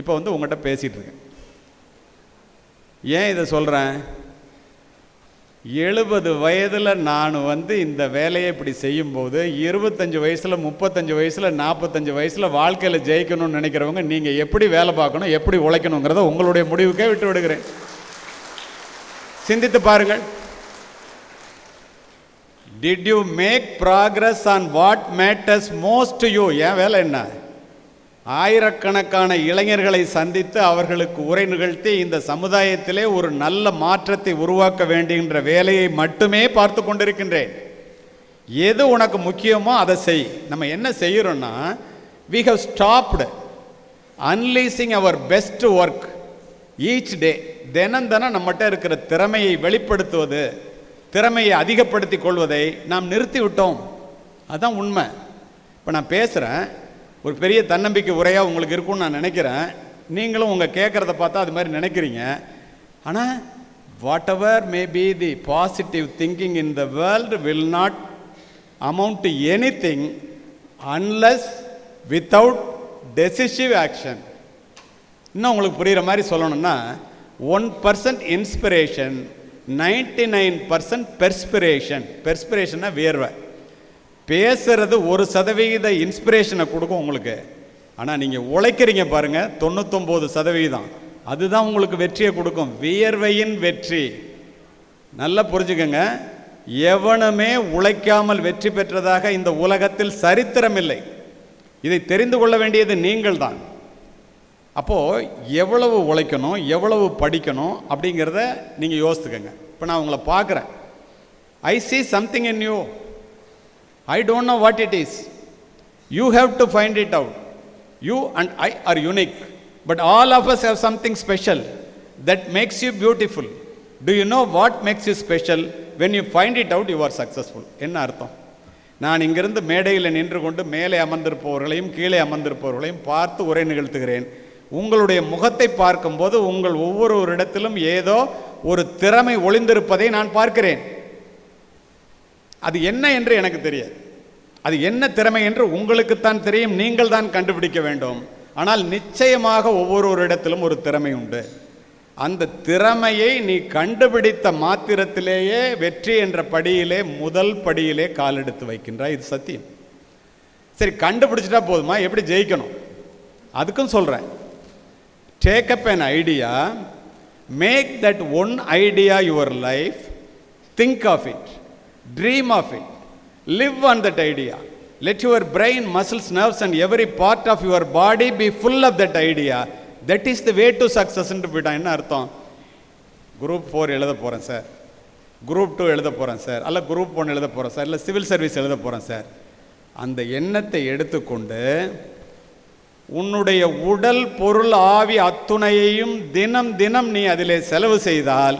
இப்போ வந்து உங்கள்கிட்ட பேசிகிட்டு இருக்கேன். ஏன் இதை சொல்கிறேன்? 70 வயதில் நான் வந்து இந்த வேலையை இப்படி செய்யும்போது 25 வயசில், 35 வயசில், 45 வயசில் வாழ்க்கையில் ஜெயிக்கணும்னு நினைக்கிறவங்க நீங்கள் எப்படி வேலை பார்க்கணும், எப்படி உழைக்கணுங்கிறத உங்களுடைய முடிவுக்கே விட்டு விடுகிறேன். சிந்தித்து பாருங்கள். Did you make progress on what matters most to you? என் வேலை என்ன? ஆயிரக்கணக்கான இளைஞர்களை சந்தித்து அவர்களுக்கு உரை நிகழ்த்தி இந்த சமுதாயத்திலே ஒரு நல்ல மாற்றத்தை உருவாக்க வேண்டுகின்ற வேலையை மட்டுமே பார்த்து கொண்டிருக்கின்றேன். எது உனக்கு முக்கியமோ அதை செய். நம்ம என்ன செய்கிறோன்னா, we have stopped unleashing our best work each day. தினம் நம்மகிட்ட இருக்கிற திறமையை வெளிப்படுத்துவது, திறமையை அதிகப்படுத்தி கொள்வதை நாம் நிறுத்திவிட்டோம். அதுதான் உண்மை. இப்போ நான் பேசுகிறேன், ஒரு பெரிய தன்னம்பிக்கை உரையாக உங்களுக்கு இருக்கும்னு நான் நினைக்கிறேன். நீங்களும் உங்கள் கேட்குறத பார்த்தா அது மாதிரி நினைக்கிறீங்க. ஆனால் what ever may be the positive thinking in the world will not amount to any thing unless without decisive action. இன்னும் உங்களுக்கு புரிகிற மாதிரி சொல்லணும்னா, 1% இன்ஸ்பிரேஷன், 99% பெர்ஸ்பிரேஷன். பெர்ஸ்பிரேஷன்னா வேர்வை. பேசுறது 1% இன்ஸ்பிரேஷனை கொடுக்கும் உங்களுக்கு. ஆனால் நீங்கள் உழைக்கிறீங்க பாருங்கள், 99%. அதுதான் உங்களுக்கு வெற்றியை கொடுக்கும். வியர்வையின் வெற்றி. நல்லா புரிஞ்சுக்கங்க, எவனுமே உழைக்காமல் வெற்றி பெற்றதாக இந்த உலகத்தில் சரித்திரம் இல்லை. இதை தெரிந்து கொள்ள வேண்டியது நீங்கள் தான். அப்போது எவ்வளவு உழைக்கணும், எவ்வளவு படிக்கணும் அப்படிங்கிறத நீங்கள் யோசித்துக்கங்க. இப்போ நான் உங்களை பார்க்குறேன். ஐ see something in you. I don't know what it is. You have to find it out. You and I are unique, but all of us have something special that makes you beautiful. Do you know what makes you special? When you find it out, you are successful. என்ன அர்த்தம்? நான் இங்கிருந்து மேடையில் நின்று கொண்டு மேலே அமர்ந்திருப்பவர்களையும் கீழே அமர்ந்திருப்பவர்களையும் பார்த்து உரை நிகழ்த்துகிறேன். உங்களுடைய முகத்தை பார்க்கும்போது உங்கள் ஒவ்வொருவரிடத்திலும் ஏதோ ஒரு திறமை ஒளிந்திருப்பதை நான் பார்க்கிறேன். அது என்ன என்று எனக்கு தெரியாது. அது என்ன திறமை என்று உங்களுக்குத்தான் தெரியும். நீங்கள் தான் கண்டுபிடிக்க வேண்டும். ஆனால் நிச்சயமாக ஒவ்வொருவரிடத்திலும் ஒரு திறமை உண்டு. அந்த திறமையை நீ கண்டுபிடித்த மாத்திரத்திலேயே வெற்றி என்ற படியிலே, முதல் படியிலே காலெடுத்து வைக்கின்றாய். இது சத்தியம். சரி, கண்டுபிடிச்சிட்டா போதுமா? எப்படி ஜெயிக்கணும் அதுக்கும் சொல்கிறேன். Take up an idea, make that one idea your life, think of it, dream of it, live on that idea. Let your brain, muscles, nerves and every part of your body be full of that idea. That is the way to success. என்று போயிட்டான். என்ன அர்த்தம்? Group 4 எழுத போகிறேன் sir, group 2 எழுத போகிறேன் sir, அல்ல group 1 எழுத போகிறேன் சார், இல்லை சிவில் சர்வீஸ் எழுத போகிறேன் சார். அந்த எண்ணத்தை எடுத்துக்கொண்டு உன்னுடைய உடல், பொருள், ஆவி அத்துணையையும் தினம் தினம் நீ அதிலே செலவு செய்தால்,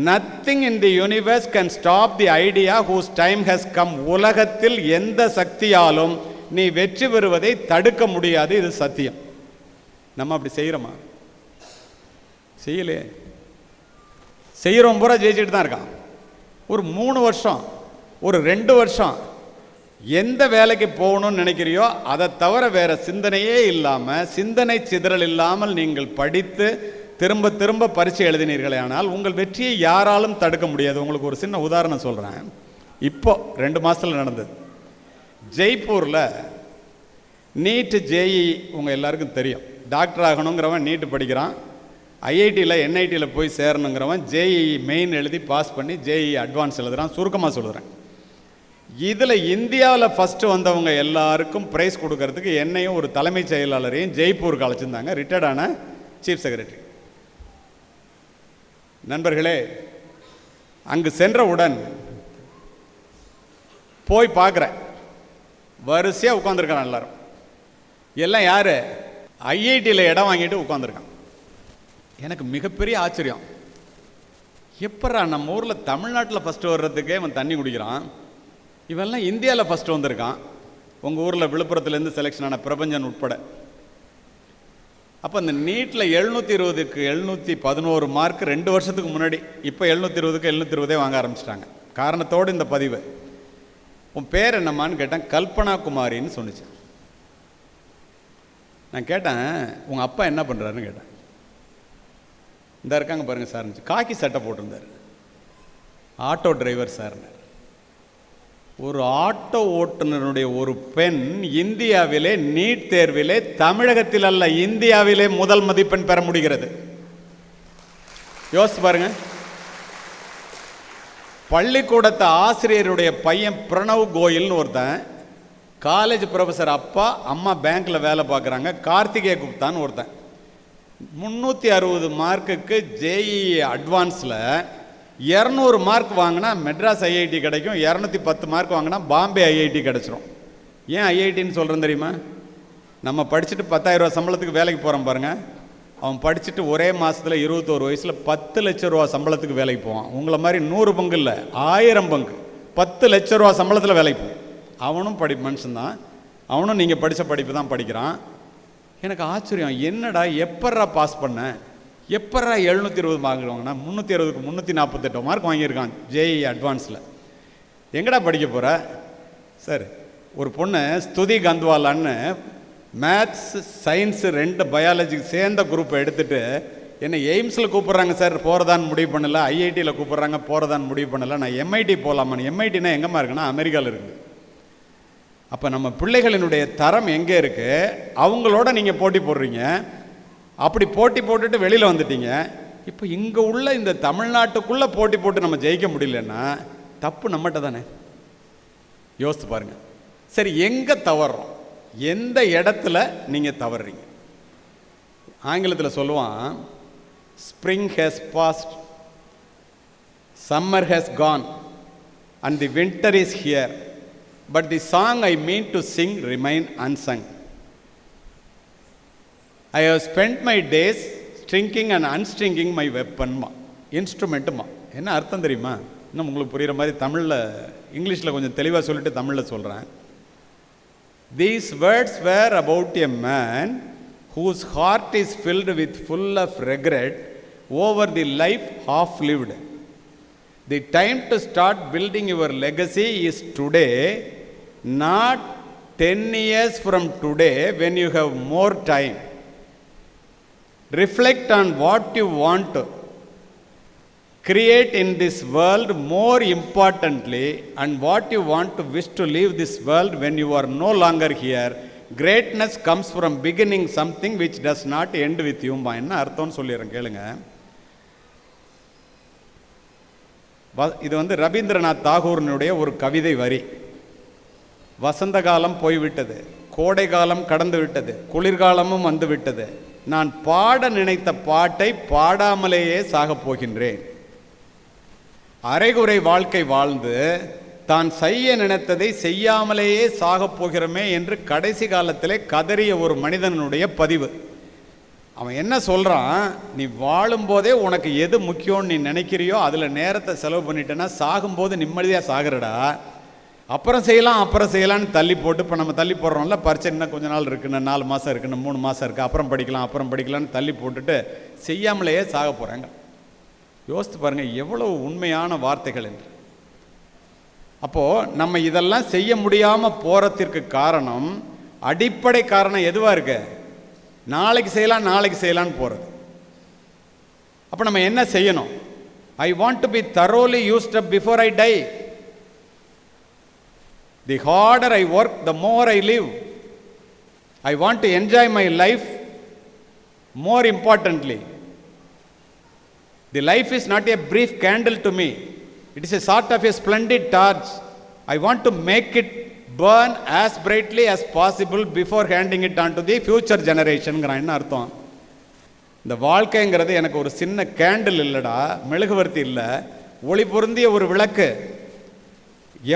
nothing in the universe can stop the idea whose time has come. உலகத்தில் எந்த சக்தியாலும் நீ வெற்றி பெறுவதை தடுக்க முடியாது. இது சத்தியம். நம்ம அப்படி செய்கிறோமா? செய்யலே. செய்கிறோம் பூரா ஜெயிச்சுட்டு தான் இருக்கான். ஒரு 3 வருஷம், ஒரு 2 வருஷம் எந்த வேலைக்கு போகணும்னு நினைக்கிறியோ அதை தவிர வேறு சிந்தனையே இல்லாமல், சிந்தனை சிதறல் இல்லாமல் நீங்கள் படித்து திரும்ப திரும்ப பரீட்சை எழுதினீர்களே ஆனால் உங்கள் வெற்றியை யாராலும் தடுக்க முடியாது. உங்களுக்கு ஒரு சின்ன உதாரணம் சொல்கிறேன். இப்போ 2 மாதத்தில் நடந்தது. ஜெய்ப்பூரில் நீட்டு ஜேஇ உங்கள் எல்லாருக்கும் தெரியும். டாக்டர் ஆகணுங்கிறவன் நீட்டு படிக்கிறான், ஐஐடியில் என்ஐடியில் போய் சேரணுங்கிறவன் ஜேஇ மெயின் எழுதி பாஸ் பண்ணி ஜேஇ அட்வான்ஸ் எழுதுகிறான். சுருக்கமாக சொல்கிறேன். இதில் இந்தியாவில் ஃபஸ்ட்டு வந்தவங்க எல்லாருக்கும் ப்ரைஸ் கொடுக்கறதுக்கு என்னையும் ஒரு தலைமைச் செயலாளரையும் ஜெய்ப்பூருக்கு அழைச்சிருந்தாங்க, ரிட்டையர்டான சீஃப் செக்ரட்டரி. நண்பர்களே, அங்கு சென்றவுடன் போய் பார்க்குறேன். வரிசையாக உட்காந்துருக்கான் எல்லாரும். எல்லாம் யார்? ஐஐடியில் இடம் வாங்கிட்டு உட்காந்துருக்கான். எனக்கு மிகப்பெரிய ஆச்சரியம். எப்படா நம்ம ஊரில் தமிழ்நாட்டில் ஃபஸ்ட்டு வர்றதுக்கே இவன் தண்ணி குடிக்கிறான், இவெல்லாம் இந்தியாவில் ஃபஸ்ட்டு வந்திருக்கான். உங்கள் ஊரில் விழுப்புரத்துலேருந்து செலெக்ஷன் ஆன பிரபஞ்சன் உட்பட. அப்போ இந்த நீட்டில் 720க்கு 711 மார்க் 2 வருஷத்துக்கு முன்னாடி, இப்போ 720க்கு 720 வாங்க ஆரம்பிச்சிட்டாங்க. காரணத்தோடு இந்த பதிவு. உன் பேர் என்னம்மான்னு கேட்டேன். கல்பனா குமாரின்னு சொன்னிச்சு. நான் கேட்டேன், உங்கள் அப்பா என்ன பண்ணுறாருன்னு கேட்டேன். இந்த இருக்காங்க பாருங்கள் சார், காக்கி சட்டை போட்டிருந்தார், ஆட்டோ டிரைவர் சார்னார். ஒரு ஆட்டோ ஓட்டுநருடைய ஒரு பெண் இந்தியாவிலே நீட் தேர்விலே தமிழகத்தில் அல்ல இந்தியாவிலே முதல் மதிப்பெண் பெற முடிகிறது. யோசிச்சு பாருங்க. பள்ளிக்கூடத்து ஆசிரியருடைய பையன் பிரணவ் கோயல்னு ஒருத்தன், காலேஜ் ப்ரொஃபஸர் அப்பா, அம்மா பேங்க்கில் வேலை பார்க்குறாங்க, கார்த்திகே குப்தான்னு ஒருத்தன். 360 மார்க்குக்கு ஜேஇ அட்வான்ஸில் 200 மார்க் வாங்கினா மெட்ராஸ் ஐஐடி கிடைக்கும், 210 மார்க் வாங்கினா பாம்பே ஐஐடி கிடச்சிரும். ஏன் ஐஐடின்னு சொல்கிறேன் தெரியுமா? நம்ம படிச்சுட்டு 10,000 ரூபா சம்பளத்துக்கு வேலைக்கு போகிறோம் பாருங்கள், அவன் படிச்சுட்டு ஒரே மாதத்தில் 21 வயசில் 10 லட்ச ரூபா சம்பளத்துக்கு வேலைக்கு போவான். உங்களை மாதிரி 100 பங்கு இல்லை, 1000 பங்கு, 10 லட்ச ரூபா சம்பளத்தில் வேலைக்கு போவான். அவனும் மனுஷன்தான், அவனும் நீங்கள் படித்த படிப்பு தான் படிக்கிறான். எனக்கு ஆச்சரியம், என்னடா எப்பட்றா பாஸ் பண்ண, எப்பட்றா 720 மார்க் வாங்கினா? 360க்கு 348 மார்க் வாங்கியிருக்கான் ஜேஇ அட்வான்ஸில். எங்கடா படிக்க போகிற? சார், ஒரு பொண்ணு ஸ்துதி கந்த்வாலான்னு மேத்ஸ் சயின்ஸு 2 பயாலஜிக்கு சேர்ந்த குரூப்பை எடுத்துகிட்டு என்னை எய்ம்ஸில் கூப்பிட்றாங்க சார், போகிறதான்னு முடிவு பண்ணலை, ஐஐடியில் கூப்பிட்றாங்க, போகிறதான்னு முடிவு பண்ணலை, நான் எம்ஐடி போகலாமான்னு. எம்ஐடினா எங்கேம்மா இருக்குன்னா அமெரிக்காவில் இருக்குது. அப்போ நம்ம பிள்ளைகளினுடைய தரம் எங்கே இருக்குது? அவங்களோட நீங்கள் போட்டி போடுறீங்க. அப்படி போட்டி போட்டுட்டு வெளியில் வந்துட்டீங்க. இப்போ இங்கே உள்ள இந்த தமிழ்நாட்டுக்குள்ளே போட்டி போட்டு நம்ம ஜெயிக்க முடியலன்னா தப்பு நம்மகிட்ட தானே. யோசித்து பாருங்கள். சரி, எங்கே தவறுறோம்? எந்த இடத்துல நீங்கள் தவறுறீங்க? ஆங்கிலத்தில் சொல்லுவான், spring has passed, summer has gone and the winter is here, but the song I mean to sing remain unsung. I have spent my days stringing and unstringing my weapon. Instrument. என்ன அர்த்தம் தெரியுமா? இன்னும் உங்களுக்கு புரிகிற மாதிரி தமிழில், இங்கிலீஷில் கொஞ்சம் தெளிவாக சொல்லிட்டு தமிழில் சொல்கிறேன். These words were about a man whose heart is filled with full of regret over the life half lived. The time to start building your legacy is today, not 10 years from today when you have more time. Reflect on what you want to create in this world, more importantly, and what you want to wish to leave this world when you are no longer here. Greatness comes from beginning something which does not end with you. என்ன அர்த்தம்னு சொல்லிடுறேன் கேளுங்க. இது ரவீந்திரநாத் தாகூரினுடைய ஒரு கவிதை வரி. வசந்த காலம் போய்விட்டது, கோடை காலம் கடந்து விட்டது, குளிர்காலமும் வந்து விட்டது, நான் பாட நினைத்த பாட்டை பாடாமலேயே சாகப் போகின்றேன். அரைகுறை வாழ்க்கை வாழ்ந்து தான் செய்ய நினைத்ததை செய்யாமலேயே சாகப் போகிறோமே என்று கடைசி காலத்திலே கதறிய ஒரு மனிதனுடைய பதிவு. அவன் என்ன சொல்கிறான்? நீ வாழும்போதே உனக்கு எது முக்கியம்னு நீ நினைக்கிறியோ அதில் நேரத்தை செலவு பண்ணிட்டேன்னா சாகும்போது நிம்மதியாக சாகிறடா. அப்புறம் செய்யலான்னு தள்ளி போட்டு, இப்போ நம்ம தள்ளி போடுறோம்ல, பரிச்சை இன்னும் கொஞ்ச நாள் இருக்குன்னு, 4 மாதம் இருக்குன்னு, 3 மாதம் இருக்குது, அப்புறம் படிக்கலான்னு தள்ளி போட்டுட்டு செய்யாமலேயே சாக போகிறாங்க. யோசித்து பாருங்கள் எவ்வளவு உண்மையான வார்த்தைகள் என்று. அப்போது நம்ம இதெல்லாம் செய்ய முடியாமல் போகிறதுக்கு காரணம், அடிப்படை காரணம் எதுவாக இருக்கு? நாளைக்கு செய்யலான்னு போகிறது. அப்போ நம்ம என்ன செய்யணும்? I want to be thoroughly used up before I die. The harder I work, the more I live. I want to enjoy my life. More importantly, the life is not a brief candle to me. It is a sort of a splendid torch. I want to make it burn as brightly as possible before handing it on to the future generation. என்ன அர்த்தம்? இந்த வாழ்க்கைங்கிறது எனக்கு ஒரு சின்ன candle இல்லைடா, மெழுகுவர்த்தி இல்லை, ஒளி பொருந்திய ஒரு விளக்கு.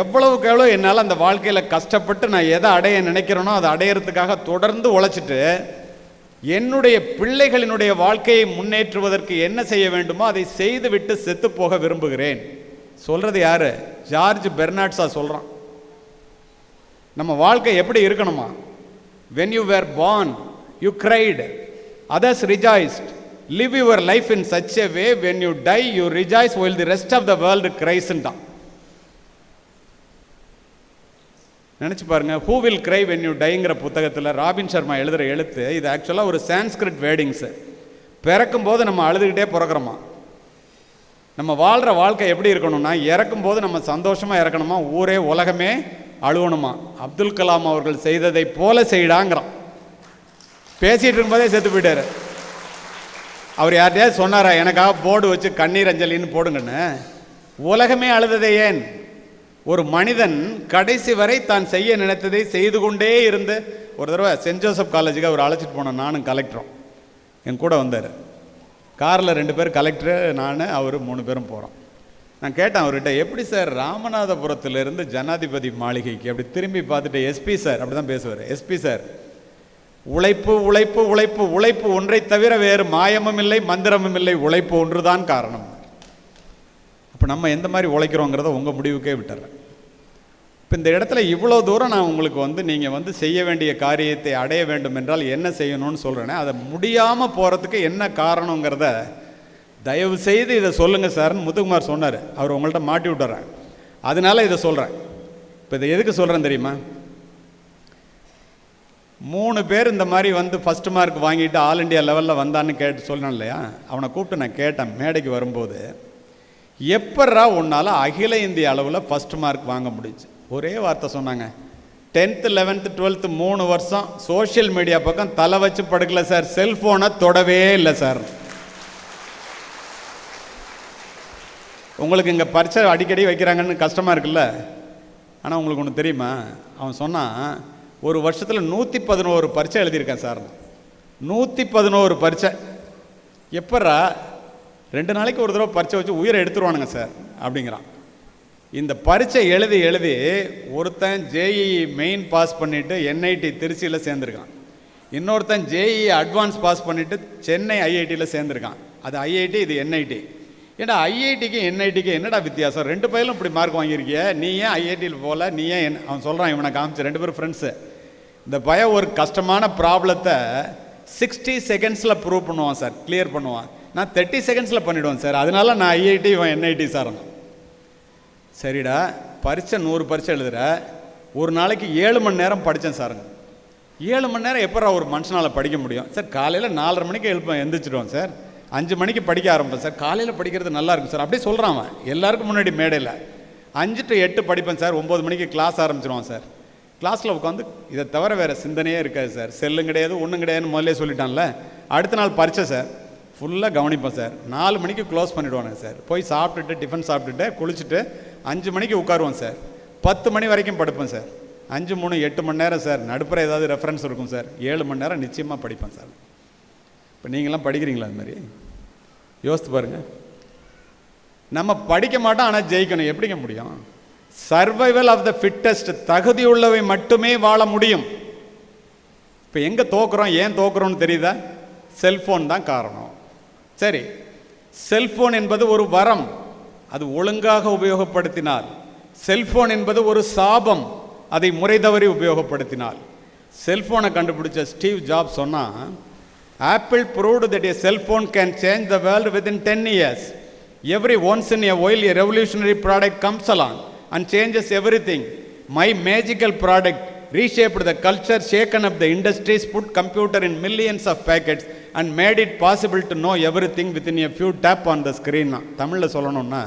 எவ்வளவுக்கு எவ்வளோ என்னால் அந்த வாழ்க்கையில் கஷ்டப்பட்டு நான் எதை அடைய நினைக்கிறேனோ அதை அடையிறதுக்காக தொடர்ந்து உழைச்சிட்டு என்னுடைய பிள்ளைகளினுடைய வாழ்க்கையை முன்னேற்றுவதற்கு என்ன செய்ய வேண்டுமோ அதை செய்து விட்டு செத்து போக விரும்புகிறேன். சொல்கிறது யாரு? ஜார்ஜ் பெர்னாட்ஸா சொல்கிறான். நம்ம வாழ்க்கை எப்படி இருக்கணுமா? when you were born you cried, others rejoiced. Live your life in such a way when you die you rejoice while the rest of the world cries. நினச்சி பாருங்கள், who will cry when you டைங்கிற புத்தகத்தில் Robin Sharma எழுதுகிற எழுத்து இது ஆக்சுவலாக ஒரு Sanskrit wordings. பிறக்கும்போது நம்ம அழுதுகிட்டே பிறக்கிறோமா, நம்ம வாழ்கிற வாழ்க்கை எப்படி இருக்கணும்னா இறக்கும்போது நம்ம சந்தோஷமாக இறக்கணுமா, ஊரே உலகமே அழுவணுமா. அப்துல் கலாம் அவர்கள் செய்ததை போல செய்டாங்கிறான். பேசிகிட்டு இருக்கும்போதே செத்து போயிட்டார். அவர் யார்கிட்டயாவது சொன்னாரா எனக்காக போர்டு வச்சு கண்ணீர் அஞ்சலின்னு போடுங்கன்னு? உலகமே அழுததை ஏன்? ஒரு மனிதன் கடைசி வரை தான் செய்ய நினைத்ததை செய்து கொண்டே இருந்து. ஒரு தடவை சென்ட் ஜோசப் காலேஜுக்கு அவர் அழைச்சிட்டு போனோம், நானும் கலெக்டரும். என் கூட வந்தார். காரில் 2 பேர், கலெக்டரு நான், அவர் 3 பேரும் போகிறோம். நான் கேட்டேன் அவர்கிட்ட, எப்படி சார் ராமநாதபுரத்துலேருந்து ஜனாதிபதி மாளிகைக்கு அப்படி திரும்பி பார்த்துட்டு எஸ்பி சார் அப்படி தான் பேசுவார். எஸ்பி சார், உழைப்பு உழைப்பு உழைப்பு உழைப்பு ஒன்றை தவிர வேறு மாயமும் இல்லை மந்திரமும் இல்லை, உழைப்பு ஒன்று தான் காரணம். இப்போ நம்ம எந்த மாதிரி உழைக்கிறோங்கிறத உங்கள் முடிவுக்கே விட்டுறேன். இப்போ இந்த இடத்துல இவ்வளோ தூரம் நான் உங்களுக்கு நீங்கள் செய்ய வேண்டிய காரியத்தை அடைய வேண்டும் என்றால் என்ன செய்யணும்னு சொல்கிறேனே, அதை முடியாமல் போகிறதுக்கு என்ன காரணங்கிறத தயவு செய்து இதை சொல்லுங்கள் சார்னு முத்துக்குமார் சொன்னார். அவர் உங்கள்கிட்ட மாட்டி விட்டுறேன், அதனால இதை சொல்கிறேன். இப்போ இதை எதுக்கு சொல்கிறேன் தெரியுமா? 3 பேர் இந்த மாதிரி ஃபஸ்ட் மார்க் வாங்கிட்டு ஆல் இண்டியா லெவலில் வந்தான்னு கேட்டு சொன்னேன் இல்லையா, அவனை கூப்பிட்டு நான் கேட்டேன் மேடைக்கு வரும்போது, எப்பட்றா உன்னால் அகில இந்திய அளவில் ஃபஸ்ட் மார்க் வாங்க முடிச்சு? ஒரே வார்த்தை சொன்னாங்க, 10th 11th 12th 3 வருஷம் சோஷியல் மீடியா பக்கம் தலை வச்சு படுக்கல சார், செல்ஃபோனை தொடவே இல்லை சார். உங்களுக்கு இங்கே பரீட்சை அடிக்கடி வைக்கிறாங்கன்னு கஷ்டமாக இருக்குல்ல, ஆனால் உங்களுக்கு ஒன்று தெரியுமா? அவன் சொன்னான், ஒரு வருஷத்தில் 111 பரீட்சை எழுதியிருக்கேன் சார். 111 பரீட்சை. எப்பட்றா 2 நாளைக்கு ஒரு தடவை பரீட்சை வச்சு உயிரை எடுத்துருவானுங்க சார் அப்படிங்கிறான். இந்த பரீட்சை எழுதி எழுதி ஒருத்தன் ஜேஇ மெயின் பாஸ் பண்ணிவிட்டு என்ஐடி திருச்சியில் சேர்ந்துருக்கான், இன்னொருத்தன் ஜேஇ அட்வான்ஸ் பாஸ் பண்ணிவிட்டு சென்னை ஐஐடியில் சேர்ந்துருக்கான். அது ஐஐடி, இது என்ஐடி. ஏன்னா ஐஐடிக்கு என்ஐடிக்கு என்னடா வித்தியாசம்? 2 பையலும் இப்படி மார்க் வாங்கியிருக்கிய, நீ ஏன் ஐஐடியில் போகல, நீ ஏன்? அவன் சொல்கிறான், இவனை காமிச்சு 2 பேரும் ஃப்ரெண்ட்ஸு. இந்த பையன் ஒரு கஷ்டமான ப்ராப்ளத்தை 60 செகண்ட்ஸில் ப்ரூவ் பண்ணுவான் சார், கிளியர் பண்ணுவான். நான் 30 செகண்ட்ஸில் பண்ணிவிடுவேன் சார், அதனால நான் ஐஐடி, இவன் என்ஐடி சார். சரிடா, பரீட்சை 100 பரீட்சை எழுதுகிற, ஒரு நாளைக்கு 7 மணி நேரம் படித்தேன் சாருங்க. 7 மணி நேரம் எப்போ ஒரு மனுஷனால் படிக்க முடியும் சார்? காலையில் 4:30 மணிக்கு எழுந்திரிச்சிடுவோம் சார், 5 மணிக்கு படிக்க ஆரம்பிப்பேன் சார், காலையில் படிக்கிறது நல்லா இருக்கும் சார் அப்படியே சொல்கிறான் அவன் எல்லாருக்கும் முன்னாடி மேடையில். 5 to 8 படிப்பேன் சார், 9 மணிக்கு கிளாஸ் ஆரம்பிச்சிடுவான் சார். கிளாஸில் உட்காந்து இதை தவிர வேறு சிந்தனையே இருக்காது சார், செல்லும் கிடையாது ஒன்றும் கிடையாதுன்னு முதல்ல சொல்லிட்டான்ல. அடுத்த நாள் பரீட்சை சார், ஃபுல்லாக கவனிப்பேன் சார். 4 மணிக்கு க்ளோஸ் பண்ணிவிடுவானுங்க சார், போய் சாப்பிட்டுட்டு டிஃபன் சாப்பிட்டுட்டு குளிச்சுட்டு 5 மணிக்கு உட்காருவோம் சார், 10 மணி வரைக்கும் படுப்பேன் சார். 5 3 8 மணி நேரம் சார், நடுப்புற ஏதாவது ரெஃபரன்ஸ் இருக்கும் சார், 7 மணி நேரம் நிச்சயமாக படிப்பேன் சார். இப்போ நீங்களாம் படிக்கிறீங்களா? அது மாதிரி யோசித்து பாருங்கள். நம்ம படிக்க மாட்டோம், ஆனால் ஜெயிக்கணும். எப்படிங்க முடியும்? சர்வைவல் ஆஃப் த ஃபிட்டஸ்ட், தகுதி உள்ளவை மட்டுமே வாழ முடியும். இப்போ எங்கே தோக்குறோம், ஏன் தோக்குறோன்னு தெரியுதா? செல்ஃபோன் தான் காரணம். சரி, செல்ஃபோன் என்பது ஒரு வரம், அது ஒழுங்காக உபயோகப்படுத்தினால். செல்ஃபோன் என்பது ஒரு சாபம், அதை முறை தவறி உபயோகப்படுத்தினால். செல்ஃபோனை கண்டுபிடிச்ச ஸ்டீவ் ஜாப்ஸ் சொன்னால், apple proved that a cell phone can change the world within 10 years. Every once in a while a revolutionary product comes along and changes everything. My magical product reshaped the culture, shaken up the industries, put computer in millions of packets and made it possible to know everything within a few tap on the screen. தமிழில் சொல்லணும்னா,